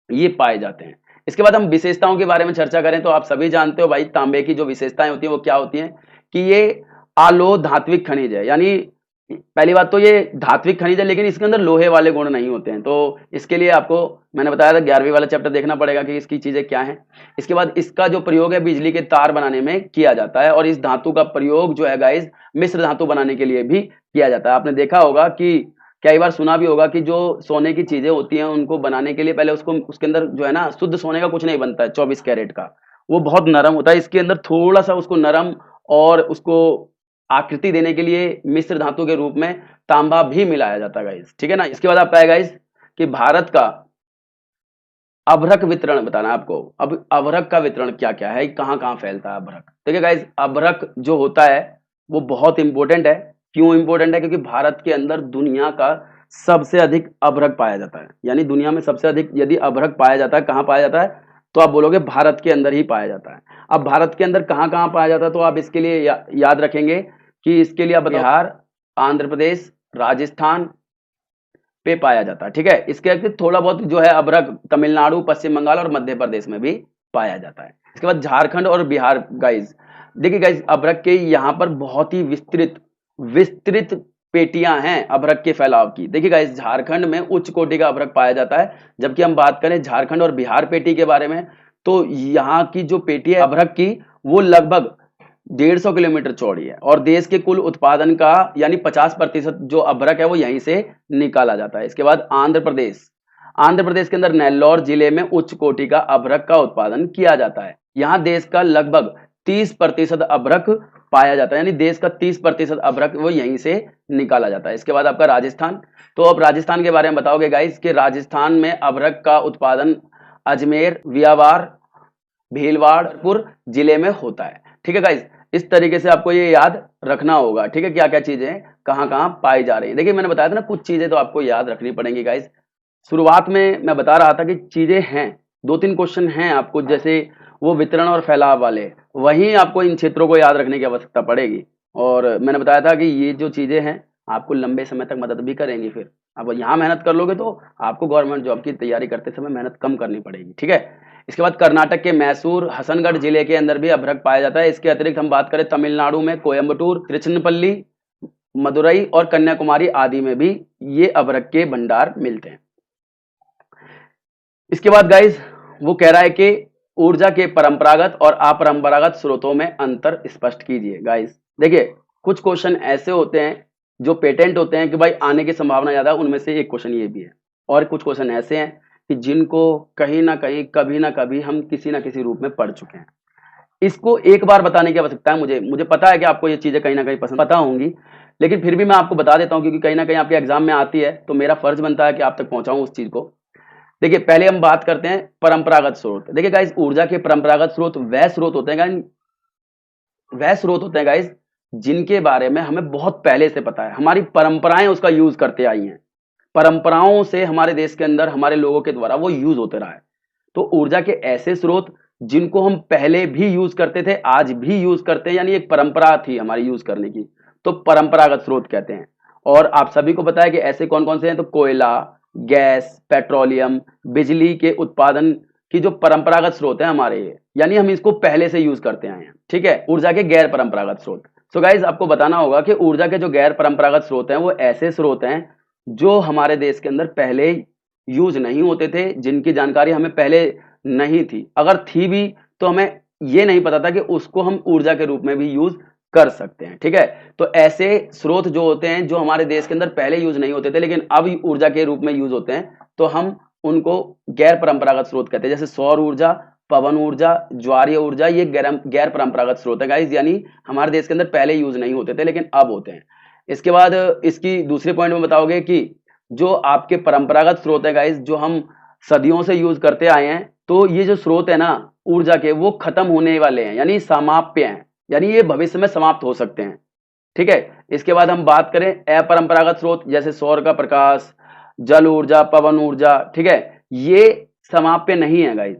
ये पाए जाते हैं। इसके बाद हम विशेषताओं के बारे में चर्चा करें तो आप सभी जानते हो भाई, तांबे की जो विशेषताएं होती हैं वो क्या होती हैं कि ये अलोह धात्विक खनिज है, यानी पहली बात तो ये धात्विक खनिज है, लेकिन इसके अंदर लोहे वाले गुण नहीं होते हैं। तो इसके लिए आपको मैंने बताया था 11वीं वाला चैप्टर देखना पड़ेगा कि इसकी चीजें क्या हैं। इसके बाद इसका जो प्रयोग है बिजली के तार बनाने में किया जाता है, और इस धातु का प्रयोग जो है गाइस मिश्र धातु बनाने के लिए भी किया जाता है। आपने देखा होगा कि कई बार सुना भी होगा कि जो सोने की चीजें होती हैं उनको बनाने के लिए पहले उसको उसके अंदर जो है ना शुद्ध सोने का कुछ नहीं बनता है, 24 कैरेट का, वो बहुत नरम होता है। इसके अंदर थोड़ा सा उसको नरम और उसको आकृति देने के लिए मिश्र धातु के रूप में तांबा भी मिलाया जाता है गाइस, ठीक है ना। इसके बाद आपका है गाइस कि भारत का अभ्रक वितरण बताना है आपको। अब अभ्रक का वितरण क्या क्या है, कहाँ कहाँ फैलता है अभ्रक। देखिए गाइस, अभ्रक जो होता है वो बहुत इंपॉर्टेंट है। क्यों इंपॉर्टेंट है? क्योंकि भारत के अंदर दुनिया का सबसे अधिक अभ्रक पाया जाता है, यानी दुनिया में सबसे अधिक यदि अभ्रक पाया जाता है, कहाँ पाया जाता है? तो आप बोलोगे भारत के अंदर ही पाया जाता है। अब भारत के अंदर कहाँ कहाँ पाया जाता है, तो आप इसके लिए याद रखेंगे कि इसके लिए आप बिहार, आंध्र प्रदेश, राजस्थान पे पाया जाता है, ठीक है। इसके अतिरिक्त थोड़ा बहुत जो है अभ्रक तमिलनाडु, पश्चिम बंगाल और मध्य प्रदेश में भी पाया जाता है। इसके बाद झारखंड और बिहार। गाइस देखिए गाइस, अभ्रक के यहाँ पर बहुत ही विस्तृत विस्तृत पेटियां हैं अभ्रक के फैलाव की। देखिए गाइस, झारखंड में उच्च कोटि का अभ्रक पाया जाता है, जबकि हम बात करें झारखंड और बिहार पेटी के बारे में तो यहाँ की जो पेटी है अभ्रक की वो लगभग 150 किलोमीटर चौड़ी है, और देश के कुल उत्पादन का यानी 50% जो अभ्रक है वो यहीं से निकाला जाता है। इसके बाद आंध्र प्रदेश, आंध्र प्रदेश के अंदर नेल्लौर जिले में उच्च कोटि का अभ्रक का उत्पादन किया जाता है। यहाँ देश का लगभग 30% अभ्रक पाया जाता है, यानी देश का 30% अभ्रक वो यहीं से निकाला जाता है। इसके बाद आपका राजस्थान। तो अब राजस्थान के बारे में बताओगे गाइस कि राजस्थान में अभ्रक का उत्पादन अजमेर, व्यावार, भीलवाड़पुर जिले में होता है, ठीक है गाइस। इस तरीके से आपको ये याद रखना होगा, ठीक है, क्या क्या चीजें कहाँ कहाँ पाई जा रही है। देखिए मैंने बताया था ना कुछ चीजें तो आपको याद रखनी पड़ेंगी गाइस। शुरुआत में मैं बता रहा था कि चीजें हैं, 2-3 क्वेश्चन हैं आपको, जैसे वो वितरण और फैलाव वाले, वहीं आपको इन क्षेत्रों को याद रखने की आवश्यकता पड़ेगी। और मैंने बताया था कि ये जो चीजें हैं आपको लंबे समय तक मदद भी करेंगी। फिर अब यहाँ मेहनत कर लोगे तो आपको गवर्नमेंट जॉब की तैयारी करते समय मेहनत कम करनी पड़ेगी, ठीक है। इसके बाद कर्नाटक के मैसूर, हसनगढ़ जिले के अंदर भी अभ्रक पाया जाता है। इसके अतिरिक्त हम बात करें तमिलनाडु में कोयम्बटूर, तिरुचिरापल्ली, मदुरई और कन्याकुमारी आदि में भी ये अभ्रक के भंडार मिलते हैं। इसके बाद गाइस वो कह रहा है कि ऊर्जा के परंपरागत और अपरंपरागत स्रोतों में अंतर स्पष्ट कीजिए। गाइस देखिए कुछ क्वेश्चन ऐसे होते हैं जो पेटेंट होते हैं कि भाई आने की संभावना ज्यादा है, उनमें से एक क्वेश्चन ये भी है। और कुछ क्वेश्चन ऐसे हैं कि जिनको कहीं ना कहीं कभी ना कभी हम किसी ना किसी रूप में पढ़ चुके हैं। इसको एक बार बताने की आवश्यकता है। मुझे पता है कि आपको ये चीजें कहीं ना कहीं पसंद पता होंगी, लेकिन फिर भी मैं आपको बता देता हूँ क्योंकि कहीं ना कहीं आपके एग्जाम में आती है, तो मेरा फर्ज बनता है कि आप तक पहुंचाऊं उस चीज को। देखिए, पहले हम बात करते हैं परंपरागत स्रोत। देखिए गाइस, ऊर्जा के परंपरागत स्रोत वह स्रोत होते हैं गाइस जिनके बारे में हमें बहुत पहले से पता है, हमारी परंपराएं उसका यूज करते आई हैं, परंपराओं से हमारे देश के अंदर हमारे लोगों के द्वारा वो यूज होते रहा है। तो ऊर्जा के ऐसे स्रोत जिनको हम पहले भी यूज करते थे, आज भी यूज करते हैं, यानी एक परंपरा थी हमारी यूज करने की, तो परंपरागत स्रोत कहते हैं। और आप सभी को पता है कि ऐसे कौन कौन से हैं, तो कोयला, गैस, पेट्रोलियम, बिजली के उत्पादन की जो परंपरागत स्रोत है हमारे, यानी हम इसको पहले से यूज करते आए हैं। ठीक है, ऊर्जा के गैर परंपरागत स्रोत। सो गाइज, आपको बताना होगा कि ऊर्जा के जो गैर परंपरागत स्रोत हैं वो ऐसे स्रोत हैं जो हमारे देश के अंदर पहले यूज नहीं होते थे, जिनकी जानकारी हमें पहले नहीं थी, अगर थी भी तो हमें ये नहीं पता था कि उसको हम ऊर्जा के रूप में भी यूज कर सकते हैं। ठीक है, तो ऐसे स्रोत जो होते हैं जो हमारे देश के अंदर पहले यूज नहीं होते थे लेकिन अब ऊर्जा के रूप में यूज होते हैं, तो हम उनको गैर परंपरागत स्रोत कहते हैं। जैसे सौर ऊर्जा, पवन ऊर्जा, ज्वारीय ऊर्जा, ये गैर परंपरागत स्रोत है गाइस, यानी हमारे देश के अंदर पहले यूज नहीं होते थे लेकिन अब होते हैं। इसके बाद इसकी दूसरे पॉइंट में बताओगे कि जो आपके परंपरागत स्रोत है गाइस, जो हम सदियों से यूज करते आए हैं, तो ये जो स्रोत है ना ऊर्जा के, वो खत्म होने वाले हैं, यानी समाप्य हैं, यानी ये भविष्य में समाप्त हो सकते हैं। ठीक है, इसके बाद हम बात करें अपरंपरागत स्रोत, जैसे सौर का प्रकाश, जल ऊर्जा, पवन ऊर्जा। ठीक है, ये समाप्य नहीं है गाइस।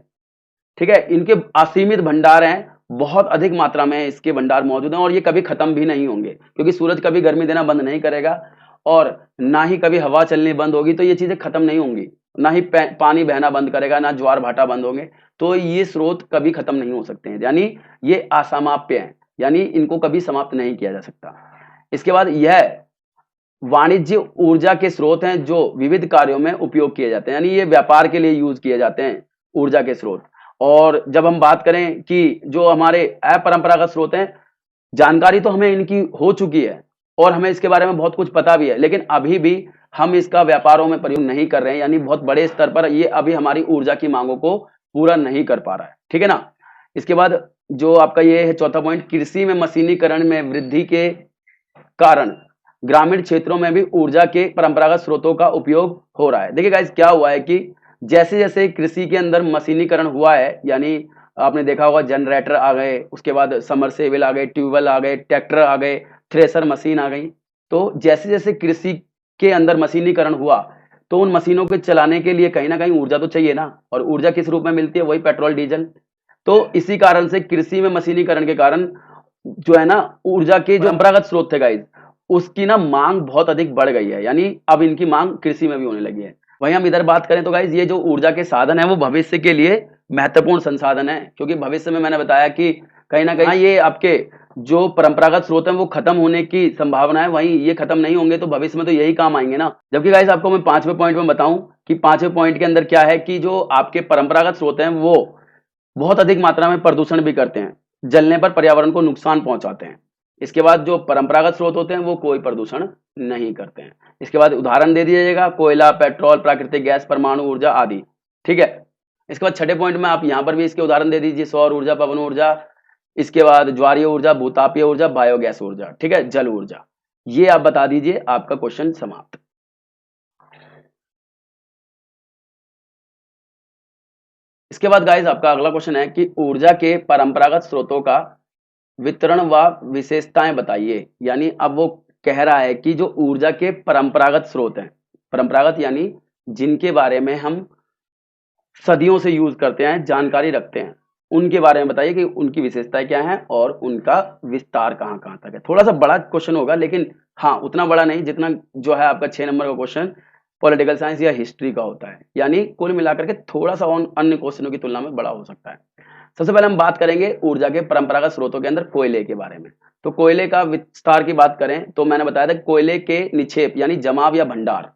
ठीक है, इनके असीमित भंडार हैं, बहुत अधिक मात्रा में इसके भंडार मौजूद हैं और ये कभी खत्म भी नहीं होंगे, क्योंकि सूरज कभी गर्मी देना बंद नहीं करेगा और ना ही कभी हवा चलनी बंद होगी, तो ये चीजें खत्म नहीं होंगी। ना ही पानी बहना बंद करेगा, ना ज्वार भाटा बंद होंगे, तो ये स्रोत कभी खत्म नहीं हो सकते हैं, यानी ये असामाप्य हैं, यानी इनको कभी समाप्त नहीं किया जा सकता। इसके बाद यह वाणिज्य ऊर्जा के स्रोत हैं जो विविध कार्यों में उपयोग किए जाते हैं, यानी ये व्यापार के लिए यूज किए जाते हैं ऊर्जा के स्रोत। और जब हम बात करें कि जो हमारे अपरंपरागत स्रोत हैं, जानकारी तो हमें इनकी हो चुकी है और हमें इसके बारे में बहुत कुछ पता भी है, लेकिन अभी भी हम इसका व्यापारों में प्रयोग नहीं कर रहे हैं, यानी बहुत बड़े स्तर पर ये अभी हमारी ऊर्जा की मांगों को पूरा नहीं कर पा रहा है। ठीक है ना। इसके बाद जो आपका ये है चौथा पॉइंट, कृषि में मशीनीकरण में वृद्धि के कारण ग्रामीण क्षेत्रों में भी ऊर्जा के परंपरागत स्रोतों का उपयोग हो रहा है। देखिए गाइस, क्या हुआ है कि जैसे जैसे कृषि के अंदर मशीनीकरण हुआ है, यानी आपने देखा होगा जनरेटर आ गए, उसके बाद समरसेबल आ गए, ट्यूबवेल आ गए, ट्रैक्टर आ गए, थ्रेसर मशीन आ गई। तो जैसे जैसे कृषि के अंदर मशीनीकरण हुआ, तो उन मशीनों को चलाने के लिए कहीं ना कहीं ऊर्जा तो चाहिए ना, और ऊर्जा किस रूप में मिलती है, वही पेट्रोल डीजल। तो इसी कारण से कृषि में मशीनीकरण के कारण जो है ना ऊर्जा के जो परंपरागत स्रोत थे गाइस, उसकी ना मांग बहुत अधिक बढ़ गई है, यानी अब इनकी मांग कृषि में भी होने लगी है। वहीं हम इधर बात करें तो गाइस, ये जो ऊर्जा के साधन है वो भविष्य के लिए महत्वपूर्ण संसाधन है, क्योंकि भविष्य में मैंने बताया कि कहीं ना कहीं ये आपके जो परंपरागत स्रोत हैं वो खत्म होने की संभावना है, वहीं ये खत्म नहीं होंगे तो भविष्य में तो यही काम आएंगे ना। जबकि गाइस आपको मैं पांचवें पॉइंट में बताऊं कि पांचवें पॉइंट के अंदर क्या है कि जो आपके परंपरागत स्रोत हैं वो बहुत अधिक मात्रा में प्रदूषण भी करते हैं, जलने पर पर्यावरण को नुकसान पहुंचाते हैं। इसके बाद जो परंपरागत स्रोत होते हैं वो कोई प्रदूषण नहीं करते हैं। इसके बाद उदाहरण दे दीजिएगा, कोयला, पेट्रोल, प्राकृतिक गैस, परमाणु ऊर्जा आदि। ठीक है, इसके बाद छठे पॉइंट में आप यहाँ पर भी इसके उदाहरण दे दीजिए, सौर ऊर्जा, पवन ऊर्जा, इसके बाद ज्वारीय ऊर्जा, भूतापीय ऊर्जा, बायोगैस ऊर्जा। ठीक है, जल ऊर्जा। ये आप बता दीजिए, आपका क्वेश्चन समाप्त। इसके बाद गाइस आपका अगला क्वेश्चन है कि ऊर्जा के परंपरागत स्रोतों का वितरण व विशेषताएं बताइए। यानी अब वो कह रहा है कि जो ऊर्जा के परंपरागत स्रोत हैं, परंपरागत यानी जिनके बारे में हम सदियों से यूज करते हैं, जानकारी रखते हैं, उनके बारे में बताइए कि उनकी विशेषताएं क्या हैं और उनका विस्तार कहाँ कहाँ तक है। थोड़ा सा बड़ा क्वेश्चन होगा, लेकिन हाँ उतना बड़ा नहीं जितना जो है आपका 6 नंबर का क्वेश्चन पॉलिटिकल साइंस या हिस्ट्री का होता है, यानी कुल मिलाकर के थोड़ा सा अन्य क्वेश्चनों की तुलना में बड़ा हो सकता है। सबसे पहले हम बात करेंगे ऊर्जा के परंपरागत स्रोतों के अंदर कोयले के बारे में। तो कोयले का विस्तार की बात करें तो मैंने बताया था कोयले के निक्षेप यानी जमाव या भंडार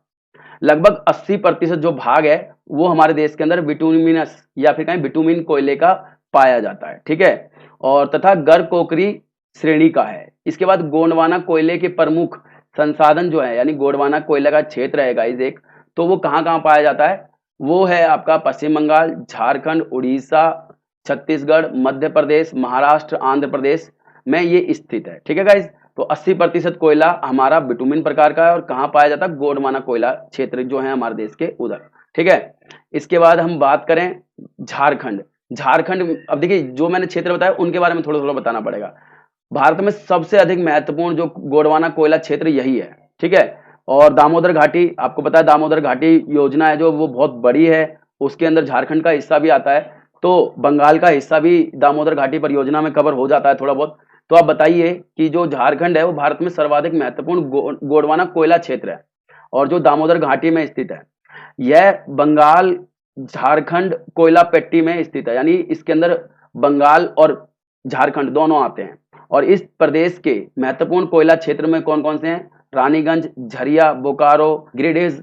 लगभग 80% जो भाग है वो हमारे देश के अंदर बिटुमिनस या फिर कहीं बिटुमिन कोयले का पाया जाता है। ठीक है, और तथा गर कोकरी श्रेणी का है। इसके बाद गोंडवाना कोयले के प्रमुख संसाधन जो है, यानी गोंडवाना कोयला का क्षेत्र है गाइस एक, तो वो कहाँ कहाँ पाया जाता है? वो है आपका पश्चिम बंगाल, झारखंड, उड़ीसा, छत्तीसगढ़, मध्य प्रदेश, महाराष्ट्र, आंध्र प्रदेश में ये स्थित है। ठीक है गाइज, तो 80% कोयला हमारा बिटुमिन प्रकार का है और कहाँ पाया जाता है? गोंडवाना कोयला क्षेत्र जो है हमारे देश के उधर। ठीक है, इसके बाद हम बात करें झारखंड। झारखंड, अब देखिए जो मैंने क्षेत्र बताया उनके बारे में थोड़ा थोड़ा बताना पड़ेगा। भारत में सबसे अधिक महत्वपूर्ण जो गोंडवाना कोयला क्षेत्र यही है। ठीक है, और दामोदर घाटी, आपको पता है दामोदर घाटी योजना है जो वो बहुत बड़ी है, उसके अंदर झारखंड का हिस्सा भी आता है, तो बंगाल का हिस्सा भी दामोदर घाटी परियोजना में कवर हो जाता है थोड़ा बहुत। तो आप बताइए कि जो झारखंड है वो भारत में सर्वाधिक महत्वपूर्ण गोंडवाना कोयला क्षेत्र है और जो दामोदर घाटी में स्थित है, यह बंगाल झारखंड कोयला पेट्टी में स्थित है, यानी इसके अंदर बंगाल और झारखंड दोनों आते हैं। और इस प्रदेश के महत्वपूर्ण कोयला क्षेत्र में कौन कौन से हैं? रानीगंज, झरिया, बोकारो, गिरिडीह,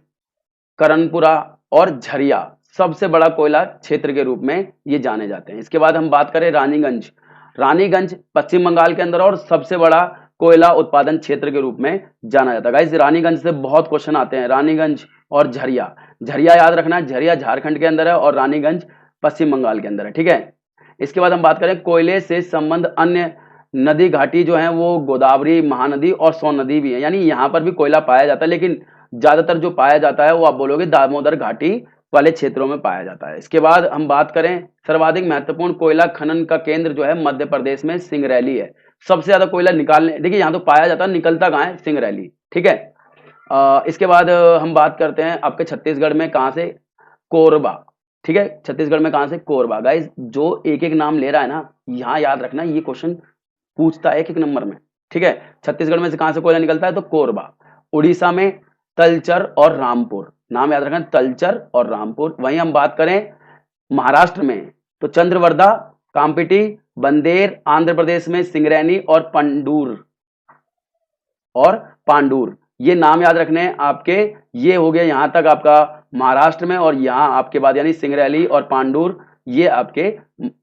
करनपुरा और झरिया सबसे बड़ा कोयला क्षेत्र के रूप में ये जाने जाते हैं। इसके बाद हम बात करें रानीगंज। रानीगंज पश्चिम बंगाल के अंदर और सबसे बड़ा कोयला उत्पादन क्षेत्र के रूप में जाना जाता है। गाइस रानीगंज से बहुत क्वेश्चन आते हैं, रानीगंज और झरिया। झरिया याद रखना है, झरिया झारखंड के अंदर है और रानीगंज पश्चिम बंगाल के अंदर है। ठीक है, इसके बाद हम बात करें कोयले से संबंध अन्य नदी घाटी जो है वो गोदावरी, महानदी और सोन नदी भी है, यानी यहाँ पर भी कोयला पाया जाता है, लेकिन ज्यादातर जो पाया जाता है वो आप बोलोगे दामोदर घाटी वाले क्षेत्रों में पाया जाता है। इसके बाद हम बात करें सर्वाधिक महत्वपूर्ण कोयला खनन का केंद्र जो है मध्य प्रदेश में सिंगरैली है। सबसे ज्यादा कोयला निकालने, देखिए यहाँ तो पाया जाता है, निकलता कहाँ है? सिंगरैली। ठीक है, इसके बाद हम बात करते हैं आपके छत्तीसगढ़ में कहाँ से? कोरबा। ठीक है, छत्तीसगढ़ में कहाँ से? कोरबा। गाइज जो एक एक नाम ले रहा है ना, यहाँ याद रखना ये क्वेश्चन पूछता है एक एक नंबर में। ठीक है, छत्तीसगढ़ में से कहां से कोयला निकलता है? तो कोरबा। उड़ीसा में तलचर और रामपुर, नाम याद रखना, तलचर और रामपुर। वहीं हम बात करें महाराष्ट्र में तो चंद्रवर्धा, कामपिटी, बंदेर, आंध्र प्रदेश में सिंगरैनी और पांडुर, ये नाम याद रखने हैं आपके। ये हो गया यहां तक आपका महाराष्ट्र में, और यहां आपके बाद यानी सिंगरैली और पांडुर ये आपके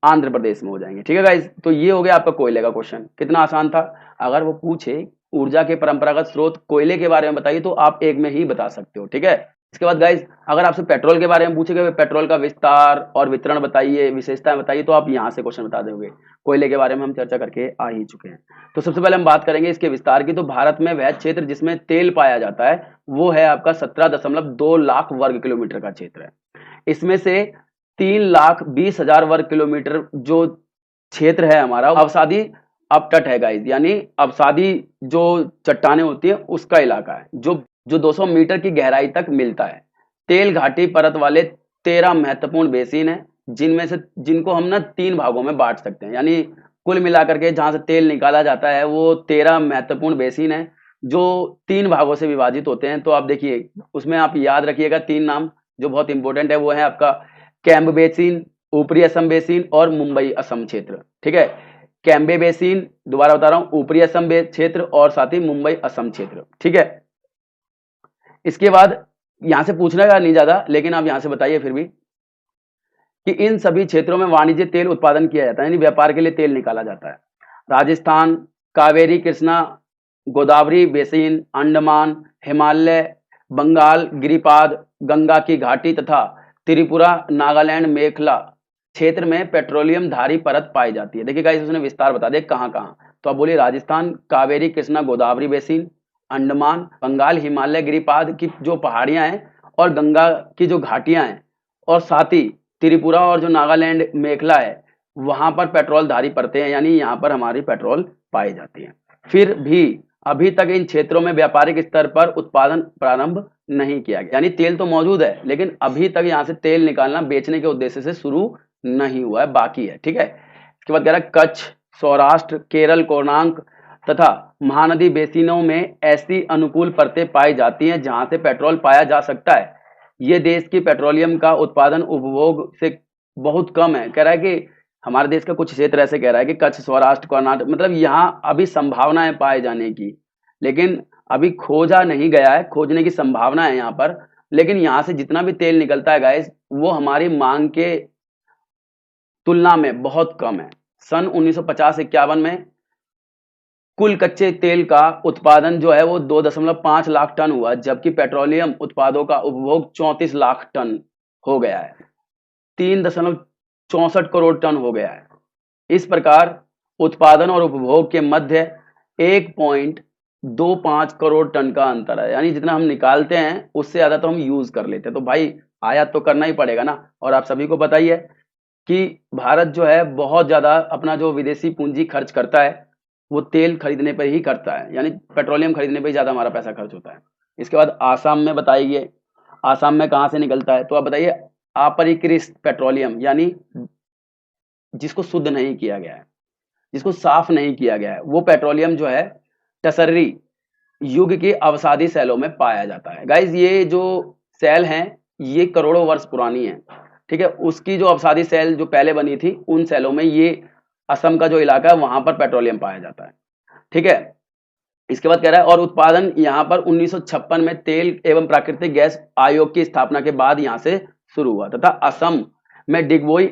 आंध्र प्रदेश में हो जाएंगे। ठीक है गाइज, तो ये हो गया आपका कोयले का क्वेश्चन। कितना आसान था। अगर वो पूछे ऊर्जा के परंपरागत स्रोत कोयले के बारे में बताइए तो आप एक में ही बता सकते हो। ठीक है, इसके बाद गाइज अगर आपसे पेट्रोल के बारे में पूछेगा, पेट्रोल का विस्तार और वितरण बताइए, विशेषताएं बताइए, तो आप यहाँ से क्वेश्चन बता दोगे। कोयले के बारे में हम चर्चा करके आ ही चुके हैं। तो सबसे पहले हम बात करेंगे इसके विस्तार की। तो भारत में वह क्षेत्र जिसमें तेल पाया जाता है वो है आपका 17.2 लाख वर्ग किलोमीटर का क्षेत्र है। इसमें से 3,20,000 वर्ग किलोमीटर जो क्षेत्र है हमारा अवसादी अपतट है गाइज, यानी अवसादी जो चट्टाने होती है उसका इलाका है, जो 200 मीटर की गहराई तक मिलता है। तेल घाटी परत वाले 13 महत्वपूर्ण बेसिन है, जिनको हम ना 3 भागों में बांट सकते हैं, यानी कुल मिलाकर के जहां से तेल निकाला जाता है वो 13 महत्वपूर्ण बेसिन है जो 3 भागों से विभाजित होते हैं। तो आप देखिए उसमें आप याद रखिएगा 3 नाम जो बहुत इंपॉर्टेंट है, वो है आपका कैम्ब बेसिन, ऊपरी असम बेसिन और मुंबई असम क्षेत्र। ठीक है, कैम्बे बेसिन, दोबारा बता रहा हूं, ऊपरी असम क्षेत्र और साथ ही मुंबई असम क्षेत्र। ठीक है, इसके बाद यहां से पूछना का नहीं ज्यादा, लेकिन आप यहां से बताइए फिर भी कि इन सभी क्षेत्रों में वाणिज्य तेल उत्पादन किया जाता है, यानी व्यापार के लिए तेल निकाला जाता है। राजस्थान, कावेरी, कृष्णा, गोदावरी बेसिन, अंडमान, हिमालय, बंगाल, गिरिपाद, गंगा की घाटी तथा त्रिपुरा, नागालैंड, मेखला क्षेत्र में पेट्रोलियम धारी परत पाई जाती है। देखिए गाइस उसने विस्तार बता दिया कहाँ कहाँ। तो आप बोलिए राजस्थान, कावेरी, कृष्णा, गोदावरी बेसिन, अंडमान, बंगाल, हिमालय, गिरिपाद की जो पहाड़ियां हैं और गंगा की जो घाटियां हैं, और साथ ही त्रिपुरा और जो नागालैंड मेखला है वहां पर पेट्रोल धारी परतें हैं, यानी यहाँ पर हमारी पेट्रोल पाई जाती है। फिर भी अभी तक इन क्षेत्रों में व्यापारिक स्तर पर उत्पादन प्रारंभ नहीं किया गया, यानी तेल तो मौजूद है लेकिन अभी तक यहाँ से तेल निकालना बेचने के उद्देश्य से शुरू नहीं हुआ है, बाकी है। ठीक है, इसके बाद कह रहा है कच्छ, सौराष्ट्र, केरल, कोणार्क तथा महानदी बेसिनों में ऐसी अनुकूल परतें पाई जाती हैं जहां से पेट्रोल पाया जा सकता है। ये देश की पेट्रोलियम का उत्पादन उपभोग से बहुत कम है। कह रहा है कि हमारे देश का कुछ क्षेत्र ऐसे कह रहा है कि कच्छ, सौराष्ट्र, कर्नाटक, मतलब यहाँ अभी संभावनाएं पाए जाने की, लेकिन अभी खोजा नहीं गया है, खोजने की संभावना है यहाँ पर। लेकिन यहाँ से जितना भी तेल निकलता है गाइस वो हमारी मांग के तुलना में बहुत कम है। सन 1950-51 में कुल कच्चे तेल का उत्पादन जो है वो 2.5 लाख टन हुआ, जबकि पेट्रोलियम उत्पादों का उपभोग 34 लाख टन हो गया है, 3.64 करोड़ टन हो गया है। इस प्रकार उत्पादन और उपभोग के मध्य 1.25 करोड़ टन का अंतर है, यानी जितना हम निकालते हैं उससे ज्यादा तो हम यूज कर लेते हैं। तो भाई आयात तो करना ही पड़ेगा ना। और आप सभी को पता ही है कि भारत जो है बहुत ज्यादा अपना जो विदेशी पूंजी खर्च करता है वो तेल खरीदने पर ही करता है, यानी पेट्रोलियम खरीदने पर ही ज्यादा हमारा पैसा खर्च होता है। इसके बाद आसाम में बताइए, आसाम में कहाँ से निकलता है, तो आप बताइए। अपरिष्कृत पेट्रोलियम, यानी जिसको शुद्ध नहीं किया गया है, जिसको साफ नहीं किया गया है, वो पेट्रोलियम जो है टसर्री युग के अवसादी सेलों में पाया जाता है। गाइज ये जो सेल हैं ये करोड़ों वर्ष पुरानी है, ठीक है। उसकी जो अवसादी सेल जो पहले बनी थी उन सेलों में ये असम का जो इलाका है वहां पर पेट्रोलियम पाया जाता है, ठीक है। इसके बाद कह रहा है और उत्पादन यहाँ पर 1956 में तेल एवं प्राकृतिक गैस आयोग की स्थापना के बाद यहाँ से शुरू हुआ तथा असम में डिगबोई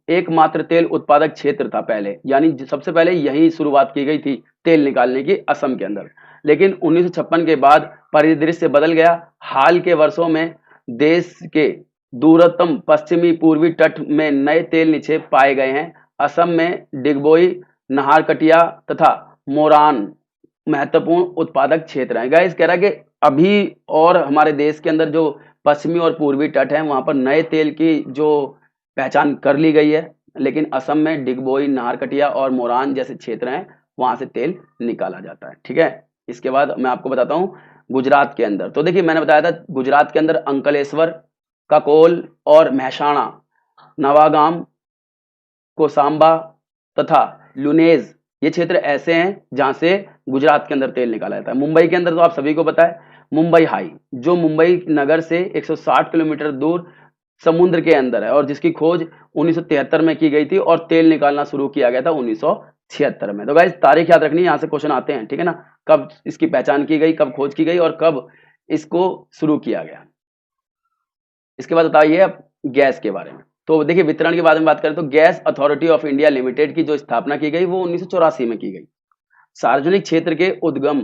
एकमात्र तेल उत्पादक क्षेत्र था पहले, यानी सबसे पहले यही शुरुआत की गई थी तेल निकालने की असम के अंदर। लेकिन 1956 के बाद परिदृश्य बदल गया। हाल के वर्षों में देश के दूरतम पश्चिमी पूर्वी तट में नए तेल निक्षेप पाए गए हैं। असम में डिगबोई, नाहरकटिया तथा मोरान महत्वपूर्ण उत्पादक क्षेत्र है। गाइस कह रहा है कि अभी और हमारे देश के अंदर जो पश्चिमी और पूर्वी तट है वहां पर नए तेल की जो पहचान कर ली गई है, लेकिन असम में डिगबोई, नाहरकटिया और मोरान जैसे क्षेत्र हैं वहां से तेल निकाला जाता है, ठीक है। इसके बाद मैं आपको बताता हूँ गुजरात के अंदर। तो देखिए मैंने बताया था गुजरात के अंदर अंकलेश्वर, ककोल और महसाणा, नवागाम, कोसांबा तथा लुनेज ये क्षेत्र ऐसे हैं जहां से गुजरात के अंदर तेल निकाला जाता है। मुंबई के अंदर तो आप सभी को पता है मुंबई हाई, जो मुंबई नगर से 160 किलोमीटर दूर समुद्र के अंदर है और जिसकी खोज 1973 में की गई थी और तेल निकालना शुरू किया गया था 1976 में। तो गाइस तारीख याद रखनी, यहाँ से क्वेश्चन आते हैं, ठीक है ना। कब इसकी पहचान की गई, कब खोज की गई और कब इसको शुरू किया गया। इसके बाद बताइए अब गैस के बारे में। तो देखिए वितरण के बारे में बात करें तो gas authority of India limited की जो स्थापना की गई वो 1984 में की गई। सार्वजनिक क्षेत्र के उद्गम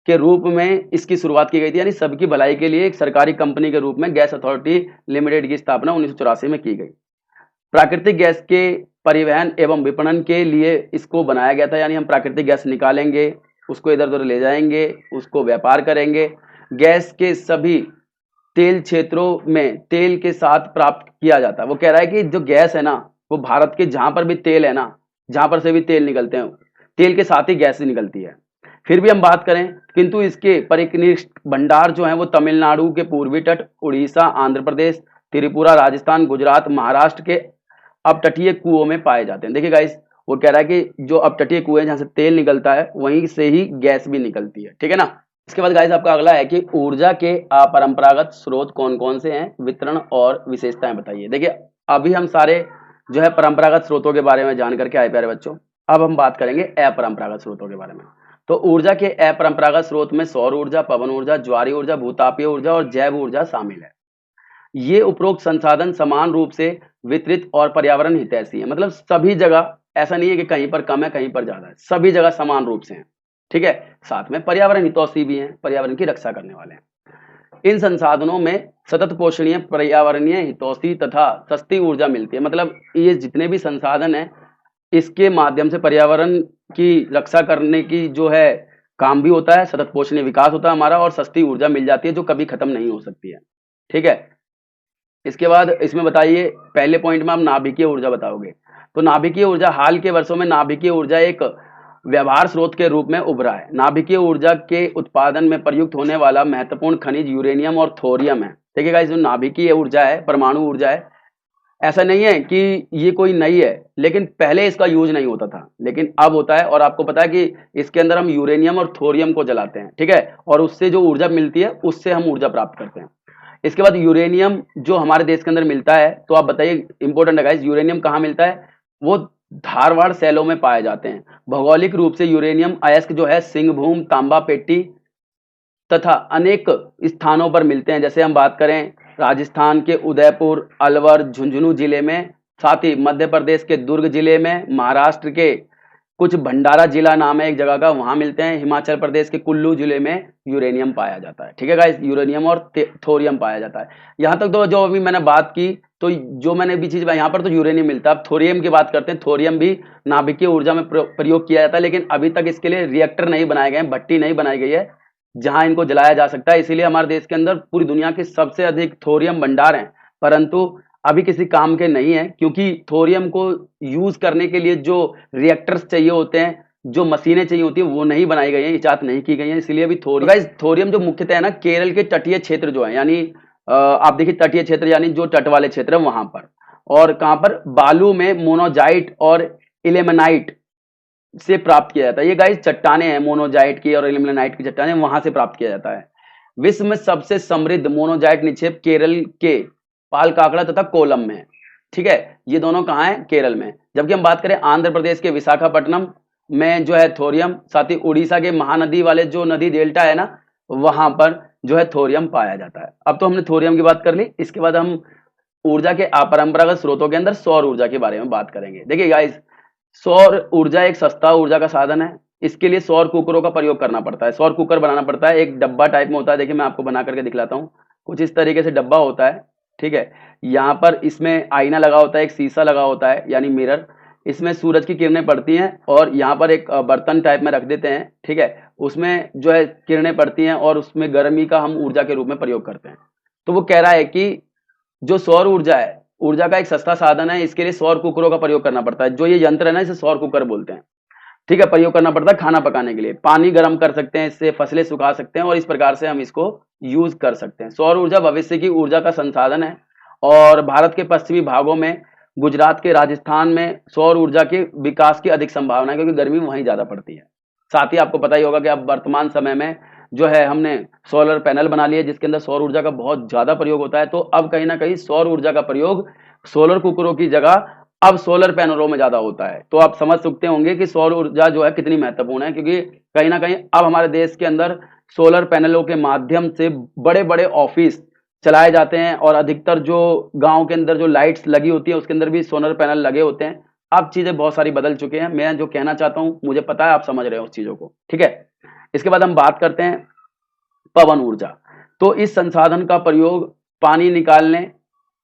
के रूप में इसकी शुरुआत की गई थी, यानी सबकी भलाई के लिए एक सरकारी कंपनी के रूप में गैस अथॉरिटी लिमिटेड की स्थापना 1984 में की गई। प्राकृतिक गैस के परिवहन एवं विपणन के लिए इसको बनाया गया था, यानी हम प्राकृतिक गैस निकालेंगे, उसको इधर उधर ले जाएंगे, उसको व्यापार करेंगे। गैस के सभी तेल क्षेत्रों में तेल के साथ प्राप्त किया जाता है। वो कह रहा है कि जो गैस है ना वो भारत के जहां पर भी तेल है ना, जहां पर से भी तेल निकलते हैं तेल के साथ ही गैस निकलती है। फिर भी हम बात करें किंतु इसके परिनिष्ठ भंडार जो है वो तमिलनाडु के पूर्वी तट, उड़ीसा, आंध्र प्रदेश, त्रिपुरा, राजस्थान, गुजरात, महाराष्ट्र के अपतटीय कुओं में पाए जाते हैं। देखिए गाइस वो कह रहा है कि जो अपतटीय कुएं जहां से तेल निकलता है वहीं से ही गैस भी निकलती है, ठीक है ना। इसके बाद गाइस आपका अगला है कि ऊर्जा के अपरंपरागत स्रोत कौन कौन से हैं, वितरण और विशेषताएं बताइए। देखिए अभी हम सारे जो है परंपरागत स्रोतों के बारे में जान करके आए प्यारे बच्चों। अब हम बात करेंगे अपरंपरागत स्रोतों के बारे में। तो ऊर्जा के अपरंपरागत स्रोत में सौर ऊर्जा, पवन ऊर्जा, ज्वारीय ऊर्जा, भूतापीय ऊर्जा और जैव ऊर्जा शामिल है। ये उपरोक्त संसाधन समान रूप से वितरित और पर्यावरण हितैषी है, मतलब सभी जगह ऐसा नहीं है कि कहीं पर कम है कहीं पर ज्यादा है, सभी जगह समान रूप से है, ठीक है। साथ में पर्यावरण हितैषी भी हैं, पर्यावरण की रक्षा करने वाले हैं। इन संसाधनों में सतत पोषणीय, पर्यावरणीय हितैषी तथा सस्ती ऊर्जा मिलती है। मतलब ये जितने भी संसाधन है इसके माध्यम से पर्यावरण की रक्षा करने की जो है काम भी होता है, सतत पोषणीय विकास होता है हमारा और सस्ती ऊर्जा मिल जाती है जो कभी खत्म नहीं हो सकती है, ठीक है। इसके बाद इसमें बताइए पहले पॉइंट में आप नाभिकीय ऊर्जा बताओगे। तो नाभिकीय ऊर्जा हाल के वर्षों में नाभिकीय ऊर्जा एक व्यवहार स्रोत के रूप में उभरा है। नाभिकीय ऊर्जा के उत्पादन में प्रयुक्त होने वाला महत्वपूर्ण खनिज यूरेनियम और थोरियम है। देखिएगा जो नाभिकीय ऊर्जा है, परमाणु ऊर्जा है, ऐसा नहीं है कि ये कोई नई है, लेकिन पहले इसका यूज नहीं होता था लेकिन अब होता है। और आपको पता है कि इसके अंदर हम यूरेनियम और थोरियम को जलाते हैं, ठीक है, और उससे जो ऊर्जा मिलती है उससे हम ऊर्जा प्राप्त करते हैं। इसके बाद यूरेनियम जो हमारे देश के अंदर मिलता है, तो आप बताइए इंपॉर्टेंट है गाइस, यूरेनियम कहाँ मिलता है? वो धारवाड़ सेलों में पाए जाते हैं। भौगोलिक रूप से यूरेनियम अयस्क जो है सिंहभूम, तांबा पेटी तथा अनेक स्थानों पर मिलते हैं। जैसे हम बात करें राजस्थान के उदयपुर, अलवर, झुंझुनू जिले में, साथ ही मध्य प्रदेश के दुर्ग जिले में, महाराष्ट्र के कुछ भंडारा जिला नाम है एक जगह का, वहां मिलते हैं। हिमाचल प्रदेश के कुल्लू जिले में यूरेनियम पाया जाता है। ठीक है गाइस, यूरेनियम और थोरियम पाया जाता है। यहाँ तक तो जो अभी मैंने बात की, तो जो मैंने भी चीज यहाँ पर तो यूरेनियम मिलता है। अब थोरियम की बात करते हैं। थोरियम भी नाभिकीय ऊर्जा में प्रयोग किया जाता है, लेकिन अभी तक इसके लिए रिएक्टर नहीं बनाए गए, भट्टी नहीं बनाई गई है जहां इनको जलाया जा सकता है। इसीलिए हमारे देश के अंदर पूरी दुनिया के सबसे अधिक थोरियम भंडार हैं, परंतु अभी किसी काम के नहीं है, क्योंकि थोरियम को यूज करने के लिए जो रिएक्टर्स चाहिए होते हैं, जो मशीनें चाहिए होती हैं, वो नहीं बनाई गई हैं, इजाद नहीं की गई हैं। इसलिए अभी थोरियम जो मुख्यतः है ना, केरल के तटीय क्षेत्र जो है, यानी आप देखिए तटीय क्षेत्र यानी जो तट वाले क्षेत्र है वहां पर, और कहां पर, बालू में मोनोजाइट और इलेमेनाइट से प्राप्त किया जाता है। ये गाइस चट्टाने हैं, मोनोजाइट की और इल्मेनाइट की चट्टाने, वहां से प्राप्त किया जाता है। विश्व में सबसे समृद्ध मोनोजाइट निक्षेप केरल के पाल काकड़ा तथा कोलम में है। ठीक है, ये दोनों कहाँ है, केरल में। जबकि हम बात करें आंध्र प्रदेश के विशाखापट्टनम में जो है थोरियम, साथ ही उड़ीसा के महानदी वाले जो नदी डेल्टा है ना, वहां पर जो है थोरियम पाया जाता है। अब तो हमने थोरियम की बात कर ली, इसके बाद हम ऊर्जा के अपरंपरागत स्रोतों के अंदर सौर ऊर्जा के बारे में बात करेंगे। देखिए गाइस, सौर ऊर्जा एक सस्ता ऊर्जा का साधन है। इसके लिए सौर कुकरों का प्रयोग करना पड़ता है, सौर कुकर बनाना पड़ता है। एक डब्बा टाइप में होता है, देखिए मैं आपको बना करके दिखलाता हूँ। कुछ इस तरीके से डब्बा होता है। ठीक है, यहाँ पर इसमें आईना लगा होता है, एक शीशा लगा होता है यानी मिरर। इसमें सूरज की किरणें पड़ती हैं और यहाँ पर एक बर्तन टाइप में रख देते हैं। ठीक है, उसमें जो है किरणें पड़ती हैं और उसमें गर्मी का हम ऊर्जा के रूप में प्रयोग करते हैं। तो वो कह रहा है कि जो सौर ऊर्जा है, ऊर्जा का एक सस्ता साधन है। इसके लिए सौर कुकरों का प्रयोग करना पड़ता है। जो ये यंत्र है ना, इसे सौर कुकर बोलते हैं। ठीक है, प्रयोग करना पड़ता है खाना पकाने के लिए। पानी गर्म कर सकते हैं इससे, फसलें सुखा सकते हैं, और इस प्रकार से हम इसको यूज कर सकते हैं। सौर ऊर्जा भविष्य की ऊर्जा का संसाधन है, और भारत के पश्चिमी भागों में, गुजरात के, राजस्थान में सौर ऊर्जा के विकास की अधिक संभावना है, क्योंकि गर्मी वहीं ज्यादा पड़ती है। साथ ही आपको पता ही होगा कि अब वर्तमान समय में जो है हमने सोलर पैनल बना लिए, जिसके अंदर सौर ऊर्जा का बहुत ज्यादा प्रयोग होता है। तो अब कहीं ना कहीं सौर ऊर्जा का प्रयोग सोलर कुकरों की जगह अब सोलर पैनलों में ज्यादा होता है। तो आप समझ सकते होंगे कि सौर ऊर्जा जो है कितनी महत्वपूर्ण है, क्योंकि कहीं ना कहीं अब हमारे देश के अंदर सोलर पैनलों के माध्यम से बड़े बड़े ऑफिस चलाए जाते हैं, और अधिकतर जो गांव के अंदर जो लाइट्स लगी होती है उसके अंदर भी सोलर पैनल लगे होते हैं। अब चीजें बहुत सारी बदल चुके हैं। मैं जो कहना चाहता हूं, मुझे पता है आप समझ रहे हो उस चीजों को। ठीक है, इसके बाद हम बात करते हैं पवन ऊर्जा। तो इस संसाधन का प्रयोग पानी निकालने,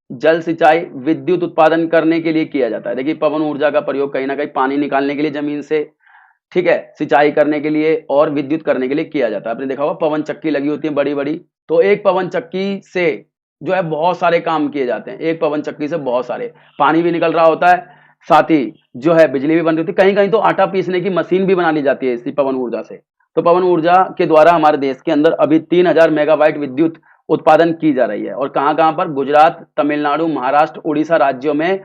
जल सिंचाई, विद्युत उत्पादन करने के लिए किया जाता है। देखिए, पवन ऊर्जा का प्रयोग कहीं ना कहीं पानी निकालने के लिए जमीन से, ठीक है, सिंचाई करने के लिए और विद्युत करने के लिए किया जाता है। आपने देखा होगा पवन चक्की लगी होती है बड़ी बड़ी, तो एक पवन चक्की से जो है बहुत सारे काम किए जाते हैं। एक पवन चक्की से बहुत सारे, पानी भी निकल रहा होता है, साथ ही जो है बिजली भी बन रही होती है। कहीं कहीं तो आटा पीसने की मशीन भी बना ली जाती है इसी पवन ऊर्जा से। तो पवन ऊर्जा के द्वारा हमारे देश के अंदर अभी 3000 मेगावाट विद्युत उत्पादन की जा रही है। और कहां कहां पर, गुजरात, तमिलनाडु, महाराष्ट्र, उड़ीसा राज्यों में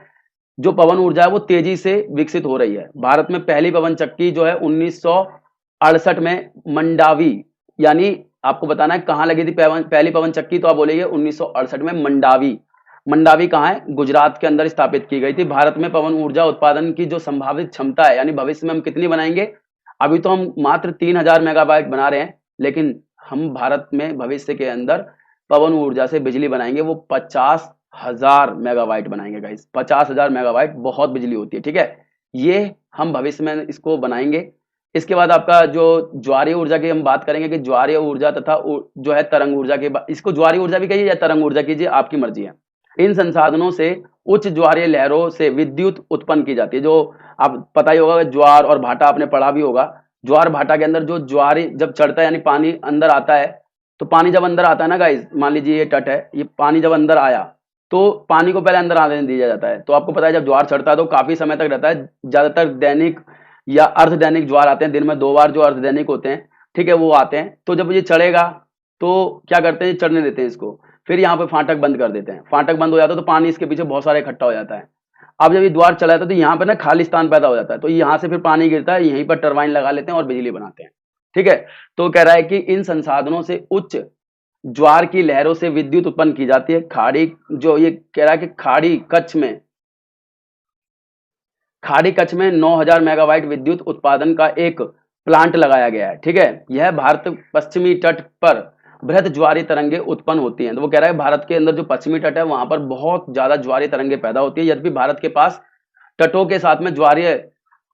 जो पवन ऊर्जा है वो तेजी से विकसित हो रही है। भारत में पहली पवन चक्की जो है 1968 में मंडावी, यानी आपको बताना है कहाँ लगी थी पहली पवन चक्की, तो आप बोलेंगे 1968 में मंडावी। मंडावी कहाँ है, गुजरात के अंदर स्थापित की गई थी। भारत में पवन ऊर्जा उत्पादन की जो संभावित क्षमता है, यानी भविष्य में हम कितनी बनाएंगे, अभी तो हम मात्र 3000 मेगावाट बना रहे हैं, लेकिन हम भारत में भविष्य के अंदर पवन ऊर्जा से बिजली बनाएंगे वो 50,000 मेगावाट बनाएंगे गाइस। 50,000 मेगावाट बहुत बिजली होती है। ठीक है, ये हम भविष्य में इसको बनाएंगे। इसके बाद आपका जो ज्वारीय ऊर्जा की हम बात करेंगे कि ज्वारीय ऊर्जा तथा जो है तरंग ऊर्जा के, इसको ज्वारीय ऊर्जा भी कहिए या तरंग ऊर्जा कीजिए, आपकी मर्जी है। इन संसाधनों से उच्च ज्वारीय लहरों से विद्युत उत्पन्न की जाती है। जो आप पता ही होगा, ज्वार और भाटा आपने पढ़ा भी होगा। ज्वार भाटा के अंदर जो ज्वारी जब चढ़ता है, यानी पानी अंदर आता है, तो पानी जब अंदर आता है ना गाइस, मान लीजिए ये तट है, ये पानी जब अंदर आया तो पानी को पहले अंदर आने दिया जाता है। तो आपको पता है जब ज्वार चढ़ता है तो काफी समय तक रहता है। ज्यादातर दैनिक या अर्धदैनिक ज्वार आते हैं, दिन में 2 बार जो अर्धदैनिक होते हैं, ठीक है, वो आते हैं। तो जब ये चढ़ेगा तो क्या करते हैं, चढ़ने देते हैं इसको, फिर यहाँ पे फाटक बंद कर देते हैं। फाटक बंद हो जाता है तो पानी इसके पीछे बहुत सारा इकट्ठा हो जाता है। अब जब ये द्वार चला जाता है तो यहाँ पे ना खाली स्थान पैदा हो जाता है, तो यहाँ से फिर पानी गिरता है, यहीं पर टरबाइन लगा लेते हैं और बिजली बनाते हैं। ठीक है, तो कह रहा है कि इन संसाधनों से उच्च ज्वार की लहरों से विद्युत उत्पन्न की जाती है। खाड़ी, जो ये कह रहा है कि खाड़ी कच्छ में 9000 मेगावाट विद्युत उत्पादन का एक प्लांट लगाया गया है। ठीक है, यह भारत पश्चिमी तट पर बृहद ज्वारीय तरंगे उत्पन्न होती हैं। तो वो कह रहा है भारत के अंदर जो पश्चिमी तट है वहां पर बहुत ज्यादा ज्वारीय तरंगे पैदा होती है। यद्यपि भारत के पास तटों के साथ में ज्वारीय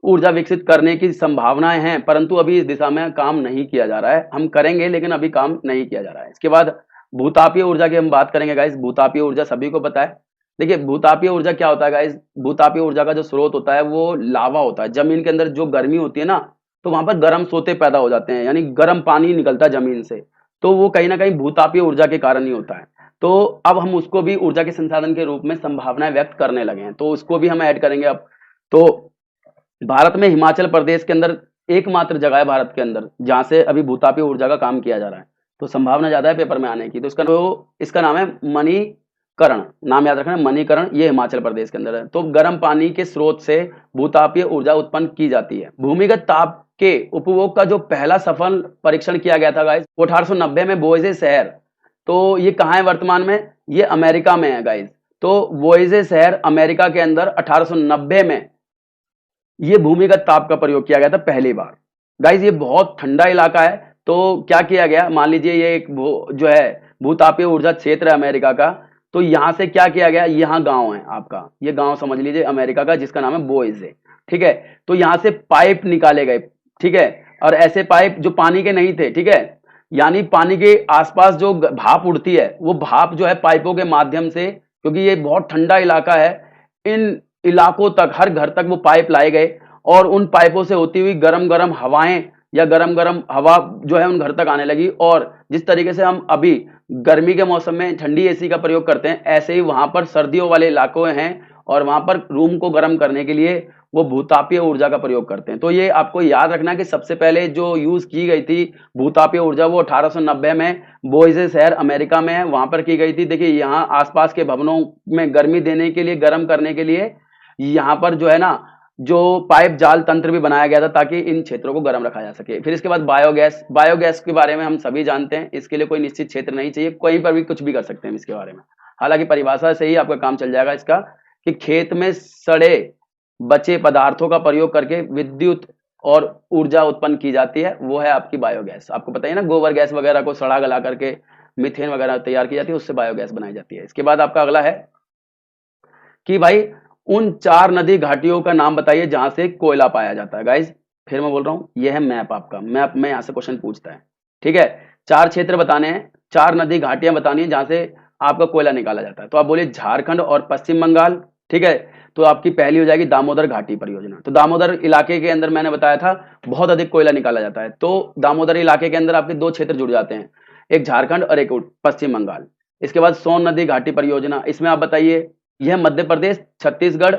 ऊर्जा विकसित करने की संभावनाएं हैं, परंतु अभी इस दिशा में काम नहीं किया जा रहा है। हम करेंगे लेकिन अभी काम नहीं किया जा रहा है। इसके बाद भूतापीय ऊर्जा की हम बात करेंगे गाइस। भूतापीय ऊर्जा सभी को पता है। देखिए भूतापीय ऊर्जा क्या होता है गाइस, भूतापीय ऊर्जा का जो स्रोत होता है वो लावा होता है। जमीन के अंदर जो गर्मी होती है ना, तो वहां पर गर्म सोते पैदा हो जाते हैं, यानी गर्म पानी निकलता है जमीन से, तो वो कहीं ना कहीं भूतापीय ऊर्जा के कारण ही होता है। तो अब हम उसको भी ऊर्जा के संसाधन के रूप में संभावनाएं व्यक्त करने लगे हैं, तो उसको भी हम ऐड करेंगे अब। तो भारत में हिमाचल प्रदेश के अंदर एकमात्र जगह है भारत के अंदर जहां से अभी भूतापीय ऊर्जा का काम किया जा रहा है, तो संभावना ज्यादा है पेपर में आने की। तो इसका नाम है मणिकरण, नाम याद रखना, मणिकरण, ये हिमाचल प्रदेश के अंदर है। तो गर्म पानी के स्रोत से भूतापीय ऊर्जा उत्पन्न की जाती है। भूमिगत ताप के उपभोग का जो पहला सफल परीक्षण किया गया था गाइस, वो 1890 में बोइजे शहर, तो ये कहाँ है वर्तमान में, ये अमेरिका में है गाइस। तो बोइजे शहर अमेरिका के अंदर 1890 में ये भूमिगत ताप का प्रयोग किया गया था पहली बार। गाइस ये बहुत ठंडा इलाका है, तो क्या किया गया, मान लीजिए ये एक जो है भूतापीय ऊर्जा क्षेत्र है अमेरिका का, तो यहां से क्या किया गया, यहाँ गांव है आपका, ये गांव समझ लीजिए अमेरिका का जिसका नाम है बोइजे, ठीक है। तो यहां से पाइप निकाले गए, ठीक है, और ऐसे पाइप जो पानी के नहीं थे, ठीक है, यानी पानी के आसपास जो भाप उड़ती है वो भाप जो है पाइपों के माध्यम से, क्योंकि ये बहुत ठंडा इलाका है, इन इलाकों तक, हर घर तक वो पाइप लाए गए, और उन पाइपों से होती हुई गरम गरम हवाएं या गरम गरम हवा जो है उन घर तक आने लगी। और जिस तरीके से हम अभी गर्मी के मौसम में ठंडी एसी का प्रयोग करते हैं, ऐसे ही वहां पर सर्दियों वाले इलाकों हैं और वहां पर रूम को गर्म करने के लिए वो भूतापीय ऊर्जा का प्रयोग करते हैं। तो ये आपको याद रखना कि सबसे पहले जो यूज की गई थी भूतापीय ऊर्जा वो 1890 में बोइजे शहर अमेरिका में है, वहां पर की गई थी। देखिए यहाँ आसपास के भवनों में गर्मी देने के लिए, गर्म करने के लिए यहाँ पर जो है ना, जो पाइप जाल तंत्र भी बनाया गया था ताकि इन क्षेत्रों को गर्म रखा जा सके। फिर इसके बाद बायोगैस, बायोगैस के बारे में हम सभी जानते हैं, इसके लिए कोई निश्चित क्षेत्र नहीं चाहिए, कहीं पर भी कुछ भी कर सकते हैं इसके बारे में। हालांकि परिभाषा से ही आपका काम चल जाएगा इसका, कि खेत में सड़े बचे पदार्थों का प्रयोग करके विद्युत और ऊर्जा उत्पन्न की जाती है, वो है आपकी बायोगैस। आपको पता है ना, गोबर गैस वगैरह को सड़ा गला करके मीथेन वगैरह तैयार की जाती है, उससे बायोगैस बनाई जाती है। इसके बाद आपका अगला है कि भाई उन 4 नदी घाटियों का नाम बताइए जहां से कोयला पाया जाता है। गाइस फिर मैं बोल रहा हूं, यह है मैप, आपका मैप में यहां से क्वेश्चन पूछता है, ठीक है। 4 क्षेत्र बताने हैं, 4 नदी घाटियां बतानी है जहां से आपका कोयला निकाला जाता है। तो आप बोलिए झारखंड और पश्चिम बंगाल, ठीक है। तो आपकी पहली हो जाएगी दामोदर घाटी परियोजना। तो दामोदर इलाके के अंदर मैंने बताया था बहुत अधिक कोयला निकाला जाता है, तो दामोदर इलाके के अंदर आपके 2 क्षेत्र जुड़ जाते हैं, एक झारखंड और एक पश्चिम बंगाल। इसके बाद सोन नदी घाटी परियोजना, इसमें आप बताइए, यह मध्य प्रदेश, छत्तीसगढ़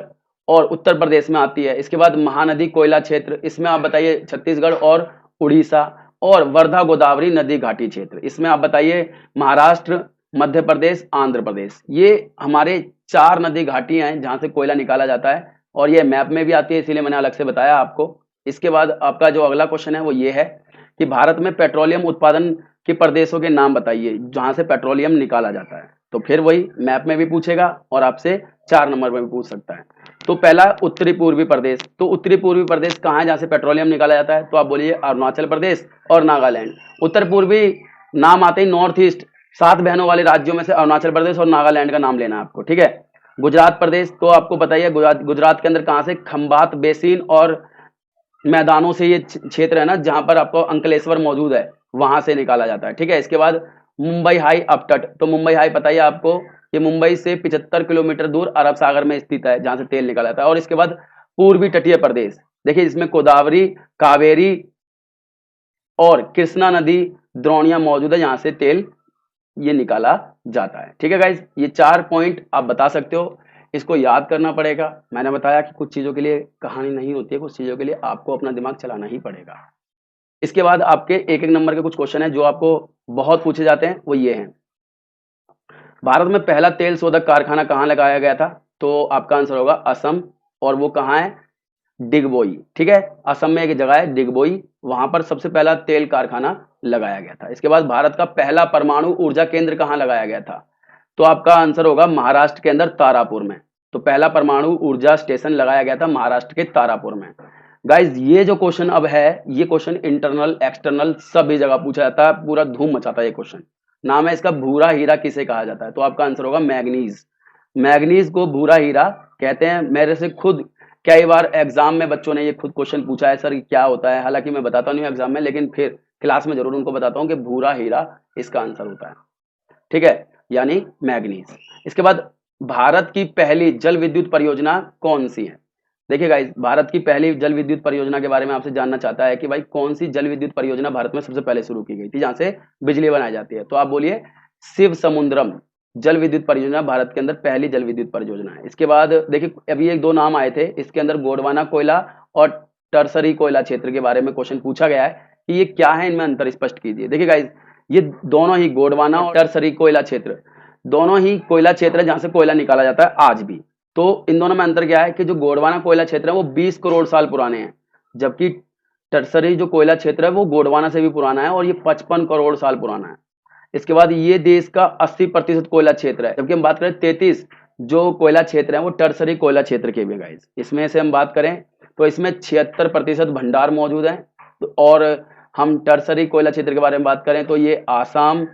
और उत्तर प्रदेश में आती है। इसके बाद महानदी कोयला क्षेत्र, इसमें आप बताइए छत्तीसगढ़ और उड़ीसा। और वर्धा गोदावरी नदी घाटी क्षेत्र, इसमें आप बताइए महाराष्ट्र, मध्य प्रदेश, आंध्र प्रदेश। ये हमारे 4 नदी घाटियां हैं जहां से कोयला निकाला जाता है, और ये मैप में भी आती है, इसीलिए मैंने अलग से बताया आपको। इसके बाद आपका जो अगला क्वेश्चन है वो ये है कि भारत में पेट्रोलियम उत्पादन के प्रदेशों के नाम बताइए जहां से पेट्रोलियम निकाला जाता है। तो फिर वही मैप में भी पूछेगा और आपसे 4 नंबर में भी पूछ सकता है। तो पहला उत्तरी पूर्वी प्रदेश, तो उत्तरी पूर्वी प्रदेश कहाँ है जहां से पेट्रोलियम निकाला जाता है, तो आप बोलिए अरुणाचल प्रदेश और नागालैंड। उत्तर पूर्वी नाम आते ही नॉर्थ ईस्ट, 7 बहनों वाले राज्यों में से अरुणाचल प्रदेश और नागालैंड का नाम लेना है आपको, ठीक है। गुजरात प्रदेश, तो आपको बताइए गुजरात के अंदर कहाँ से, खंबात बेसिन और मैदानों से ये क्षेत्र है ना जहां पर आपको अंकलेश्वर मौजूद है, वहां से निकाला जाता है, ठीक है। इसके बाद मुंबई हाई अपतट, तो मुंबई हाई बताइए आपको, ये मुंबई से 75 किलोमीटर दूर अरब सागर में स्थित है जहां से तेल निकाला जाता है। और इसके बाद पूर्वी तटीय प्रदेश, देखिए इसमें गोदावरी, कावेरी और कृष्णा नदी द्रोणियां मौजूद है जहां से तेल ये निकाला जाता है, ठीक है गाइज। ये 4 पॉइंट आप बता सकते हो, इसको याद करना पड़ेगा। मैंने बताया कि कुछ चीजों के लिए कहानी नहीं होती है, कुछ चीजों के लिए आपको अपना दिमाग चलाना ही पड़ेगा। इसके बाद आपके एक एक नंबर के कुछ क्वेश्चन है जो आपको बहुत पूछे जाते हैं, वो ये हैं, भारत में पहला तेल शोधक कारखाना कहाँ लगाया गया था, तो आपका आंसर होगा असम, और वो कहाँ है, डिगबोई, ठीक है। असम में एक जगह है डिगबोई, वहां पर सबसे पहला तेल कारखाना लगाया गया था। इसके बाद भारत का पहला परमाणु ऊर्जा केंद्र कहाँ लगाया गया था, तो आपका आंसर होगा महाराष्ट्र के अंदर तारापुर में। तो पहला परमाणु ऊर्जा स्टेशन लगाया गया था महाराष्ट्र के तारापुर में। गाइज ये जो क्वेश्चन अब है, ये क्वेश्चन इंटरनल एक्सटर्नल सभी जगह पूछा जाता है, पूरा धूम मचाता है ये क्वेश्चन। नाम है इसका भूरा हीरा किसे कहा जाता है, तो आपका आंसर होगा मैग्नीज। मैग्नीज को भूरा हीरा कहते हैं। मेरे से खुद कई बार एग्जाम में बच्चों ने ये खुद क्वेश्चन पूछा है, सर क्या होता है, हालांकि मैं बताता नहीं हूँ एग्जाम में, लेकिन फिर क्लास में जरूर उनको बताता हूँ कि भूरा हीरा इसका आंसर होता है, ठीक है, यानी मैग्नीज। इसके बाद भारत की पहली जल विद्युत परियोजना कौन सी है? देखिए गाइस, भारत की पहली जल विद्युत परियोजना के बारे में आपसे जानना चाहता है कि भाई कौन सी जल विद्युत परियोजना भारत में सबसे पहले शुरू की गई थी जहां से बिजली बनाई जाती है, तो आप बोलिए शिव समुद्रम जल विद्युत परियोजना भारत के अंदर पहली जल विद्युत परियोजना है। इसके बाद देखिए अभी एक दो नाम आए थे, इसके अंदर गोंडवाना कोयला और टर्सरी कोयला क्षेत्र के बारे में क्वेश्चन पूछा गया है कि ये क्या है, इनमें अंतर स्पष्ट कीजिए। देखिए गाइस, ये दोनों ही गोंडवाना और टर्सरी कोयला क्षेत्र दोनों ही कोयला क्षेत्र है जहां से कोयला निकाला जाता है आज भी। तो इन दोनों में अंतर क्या है कि जो गोंडवाना कोयला क्षेत्र है वो 20 करोड़ साल पुराने हैं, जबकि टर्सरी जो कोयला क्षेत्र है वो गोंडवाना से भी पुराना है और ये 55 करोड़ साल पुराना है। इसके बाद ये देश का 80% कोयला क्षेत्र है, जबकि हम बात करें 33 जो कोयला क्षेत्र है वो टर्सरी कोयला क्षेत्र के भी गाइस। इसमें से हम बात करें तो इसमें 76% भंडार मौजूद है, और हम टर्सरी कोयला क्षेत्र के बारे में बात करें तो ये आसाम,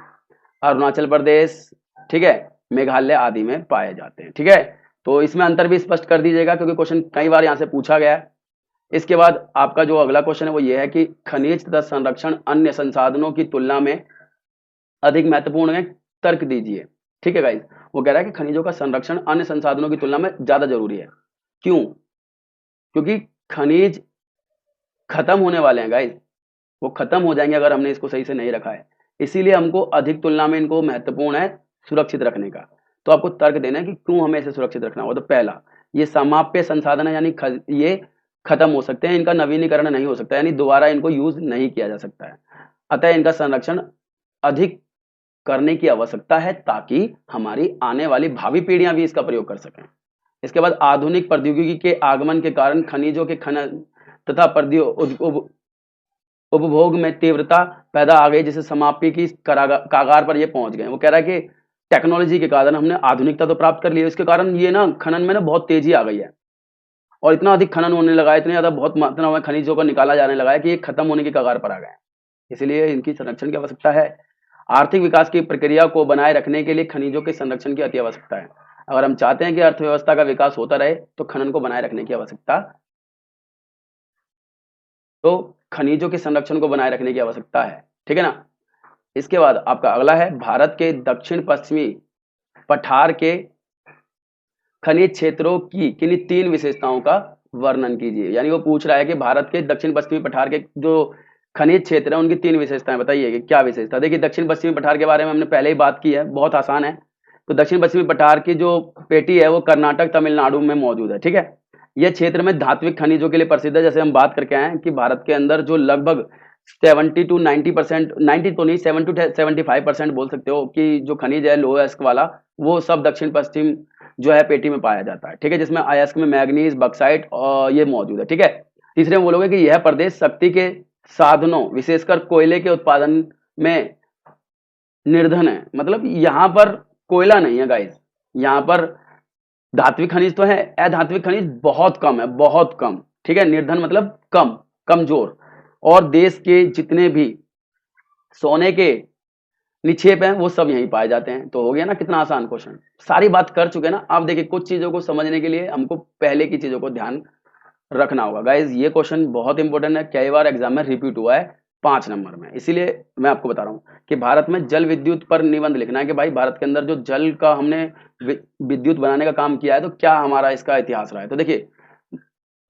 अरुणाचल प्रदेश, ठीक है, मेघालय आदि में पाए जाते हैं, ठीक है। तो इसमें अंतर भी स्पष्ट कर दीजिएगा क्योंकि क्वेश्चन कई बार यहाँ से पूछा गया है। इसके बाद आपका जो अगला क्वेश्चन है वो ये है कि खनिज तथा संरक्षण अन्य संसाधनों की तुलना में अधिक महत्वपूर्ण है, तर्क दीजिए, ठीक है गाइस। वो कह रहा है कि खनिजों का संरक्षण अन्य संसाधनों की तुलना में ज्यादा जरूरी है। क्यों? क्योंकि खनिज खत्म होने वाले हैं गाइस, वो खत्म हो जाएंगे अगर हमने इसको सही से नहीं रखा है, इसीलिए हमको अधिक तुलना में इनको महत्वपूर्ण है सुरक्षित रखने का। तो आपको तर्क देना है कि क्यों हमें इसे सुरक्षित रखना होगा। तो पहला, ये समाप्य संसाधन है, यानी ये खत्म हो सकते हैं, इनका नवीनीकरण नहीं हो सकता, यानी दोबारा इनको यूज नहीं किया जा सकता है, अतः इनका संरक्षण अधिक करने की आवश्यकता है ताकि हमारी आने वाली भावी पीढ़ियां भी इसका प्रयोग कर सकें। इसके बाद आधुनिक प्रौद्योगिकी के आगमन के कारण खनिजों के खनन तथा उपभोग में तीव्रता पैदा आ गई, जिससे समाप्ति की कागार पर ये पहुंच गए। वो कह रहा है कि टेक्नोलॉजी के कारण हमने आधुनिकता तो प्राप्त कर ली है, इसके कारण ये ना खनन में ना बहुत तेजी आ गई है और इतना अधिक खनन होने लगा है, इतने ज्यादा बहुत मात्रा में खनिजों का निकाला जाने लगा है कि ये खत्म होने की कगार पर आ गए हैं, इसलिए इनकी संरक्षण की आवश्यकता है। आर्थिक विकास की प्रक्रिया को बनाए रखने के लिए खनिजों के संरक्षण की अति आवश्यकता है। अगर हम चाहते हैं कि अर्थव्यवस्था का विकास होता रहे तो खनन को बनाए रखने की आवश्यकता, तो खनिजों के संरक्षण को बनाए रखने की आवश्यकता है, ठीक है ना। इसके बाद आपका अगला है भारत के दक्षिण पश्चिमी पठार के खनिज क्षेत्रों की किन्हीं 3 विशेषताओं का वर्णन कीजिए। यानी वो पूछ रहा है कि भारत के दक्षिण पश्चिमी पठार के जो खनिज क्षेत्र है उनकी 3 विशेषताएं बताइए कि क्या विशेषता। देखिए दक्षिण पश्चिमी पठार के बारे में हमने पहले ही बात की है, बहुत आसान है। तो दक्षिण पश्चिमी पठार की जो पेटी है वो कर्नाटक तमिलनाडु में मौजूद है, ठीक है। यह क्षेत्र में धात्विक खनिजों के लिए प्रसिद्ध है। जैसे हम बात करके आए हैं कि भारत के अंदर जो लगभग 70 to 90%, 90 तो नहीं 7 to 75% बोल सकते हो कि जो खनिज है लोह अयस्क वाला, वो सब दक्षिण पश्चिम जो है पेटी में पाया जाता है, ठीक है, जिसमें अयस्क में मैग्नीज, बक्साइट और ये मौजूद है, ठीक है। तीसरे में बोलोगे कि यह प्रदेश शक्ति के साधनों विशेषकर कोयले के उत्पादन में निर्धन है। मतलब यहाँ पर कोयला नहीं है गाइस, यहाँ पर धात्विक खनिज तो है, अधात्विक खनिज बहुत कम है, बहुत कम, ठीक है। निर्धन मतलब कम, कमजोर। और देश के जितने भी सोने के निक्षेप हैं वो सब यहीं पाए जाते हैं। तो हो गया ना कितना आसान क्वेश्चन, सारी बात कर चुके ना। आप देखिए कुछ चीजों को समझने के लिए हमको पहले की चीजों को ध्यान रखना होगा गाइज। ये क्वेश्चन बहुत इंपॉर्टेंट है, कई बार एग्जाम में रिपीट हुआ है 5 नंबर में, इसीलिए मैं आपको बता रहा हूँ कि भारत में जल विद्युत पर निबंध लिखना है कि भाई भारत के अंदर जो जल का हमने विद्युत बनाने का काम किया है तो क्या हमारा इसका इतिहास रहा है। तो देखिए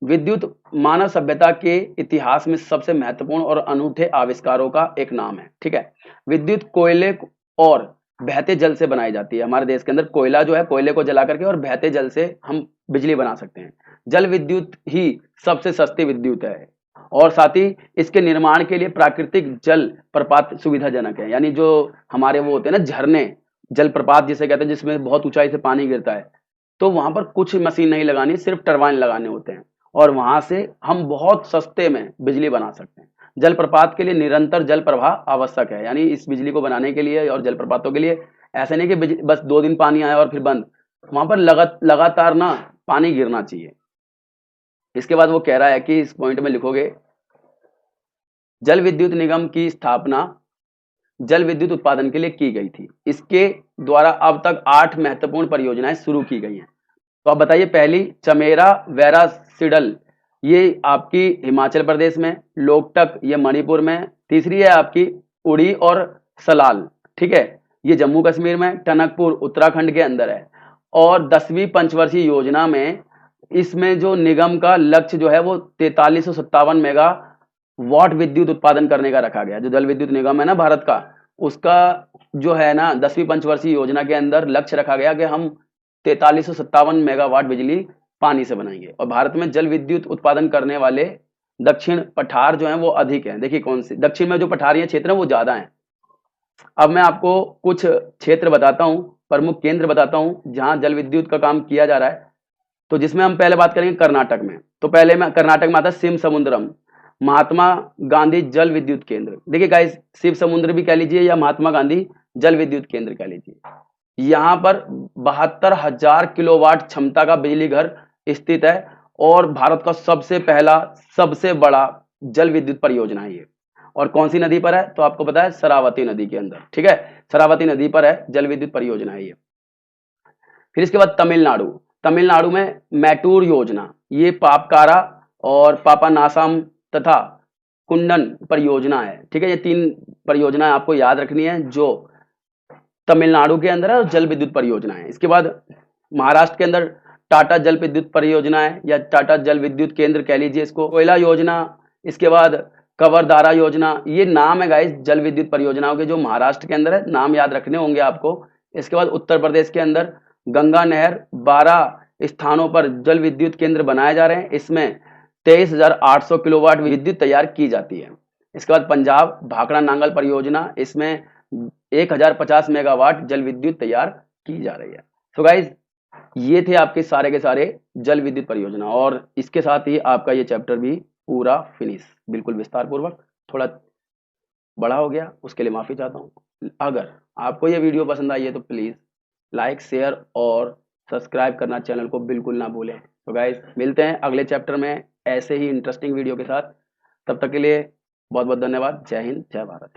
विद्युत मानव सभ्यता के इतिहास में सबसे महत्वपूर्ण और अनूठे आविष्कारों का एक नाम है, ठीक है। विद्युत कोयले और बहते जल से बनाई जाती है। हमारे देश के अंदर कोयला जो है, कोयले को जला करके और बहते जल से हम बिजली बना सकते हैं। जल विद्युत ही सबसे सस्ती विद्युत है और साथ ही इसके निर्माण के लिए प्राकृतिक जल प्रपात सुविधाजनक है। यानी जो हमारे वो होते हैं ना झरने, जल प्रपात जिसे कहते हैं, जिसमें बहुत ऊंचाई से पानी गिरता है, तो वहां पर कुछ मशीन नहीं लगानी, सिर्फ टरबाइन लगाने होते हैं और वहां से हम बहुत सस्ते में बिजली बना सकते हैं। जलप्रपात के लिए निरंतर जल प्रवाह आवश्यक है, यानी इस बिजली को बनाने के लिए और जलप्रपातों के लिए ऐसे नहीं कि बस 2 दिन पानी आया और फिर बंद, वहां पर लगातार ना पानी गिरना चाहिए। इसके बाद वो कह रहा है कि इस पॉइंट में लिखोगे जल विद्युत निगम की स्थापना जल विद्युत उत्पादन के लिए की गई थी। इसके द्वारा अब तक 8 महत्वपूर्ण परियोजनाएं शुरू की गई हैं। तो आप बताइए, पहली चमेरा वेरासिडल, ये आपकी हिमाचल प्रदेश में, लोकटक ये मणिपुर में, तीसरी है आपकी उड़ी और सलाल, ठीक है, ये जम्मू कश्मीर में, टनकपुर उत्तराखंड के अंदर है। और 10वीं पंचवर्षीय योजना में इसमें जो निगम का लक्ष्य जो है वो 4357 मेगा वाट विद्युत उत्पादन करने का रखा गया। जो जल विद्युत निगम है ना भारत का, उसका जो है ना 10वीं पंचवर्षीय योजना के अंदर लक्ष्य रखा गया कि हम 4357 मेगावाट बिजली पानी से बनाएंगे। और भारत में जल विद्युत उत्पादन करने वाले दक्षिण पठार जो हैं वो अधिक हैं। देखिए कौन से दक्षिण में जो पठारीय क्षेत्र है वो ज्यादा हैं। अब मैं आपको कुछ क्षेत्र बताता हूं, प्रमुख केंद्र बताता हूं जहां जल विद्युत का काम किया जा रहा है। तो जिसमें हम पहले बात करेंगे कर्नाटक में। तो पहले में कर्नाटक में आता है शिव समुद्रम, महात्मा गांधी जल विद्युत केंद्र। देखिए गाइस, शिव समुद्र भी कह लीजिए या महात्मा गांधी जल विद्युत केंद्र कह लीजिए। यहाँ पर 72,000 किलोवाट क्षमता का बिजली घर स्थित है और भारत का सबसे पहला सबसे बड़ा जल विद्युत परियोजना है ये। और कौन सी नदी पर है? तो आपको पता है शरावती नदी के अंदर, ठीक है, शरावती नदी पर है जल विद्युत परियोजना है ये। फिर इसके बाद तमिलनाडु, तमिलनाडु में मैटूर योजना, ये पापकारा और पापानासाम तथा कुंडन परियोजना है, ठीक है। ये 3 परियोजनाएं आपको याद रखनी है जो तमिलनाडु के अंदर है और जल विद्युत परियोजना है। इसके बाद महाराष्ट्र के अंदर टाटा जल विद्युत परियोजना है या टाटा जल विद्युत केंद्र कह लीजिए इसको, कोयला योजना, इसके बाद कवरधारा योजना। ये नाम है गाइस जल विद्युत परियोजनाओं के जो महाराष्ट्र के अंदर है, नाम याद रखने होंगे आपको। इसके बाद उत्तर प्रदेश के अंदर गंगा नहर 12 स्थानों पर जल विद्युत केंद्र बनाए जा रहे हैं। इसमें 23,800 किलोवाट विद्युत तैयार की जाती है। इसके बाद पंजाब भाखड़ा नांगल परियोजना, इसमें 1050 मेगावाट जल विद्युत तैयार की जा रही है। तो गाइज ये थे आपके सारे के सारे जल विद्युत परियोजना और इसके साथ ही आपका ये चैप्टर भी पूरा फिनिश, बिल्कुल विस्तार पूर्वक। थोड़ा बड़ा हो गया उसके लिए माफी चाहता हूँ। अगर आपको ये वीडियो पसंद आई है तो प्लीज लाइक शेयर और सब्सक्राइब करना चैनल को बिल्कुल ना भूलें। तो गाइज मिलते हैं अगले चैप्टर में ऐसे ही इंटरेस्टिंग वीडियो के साथ। तब तक के लिए बहुत बहुत धन्यवाद। जय हिंद, जय भारत।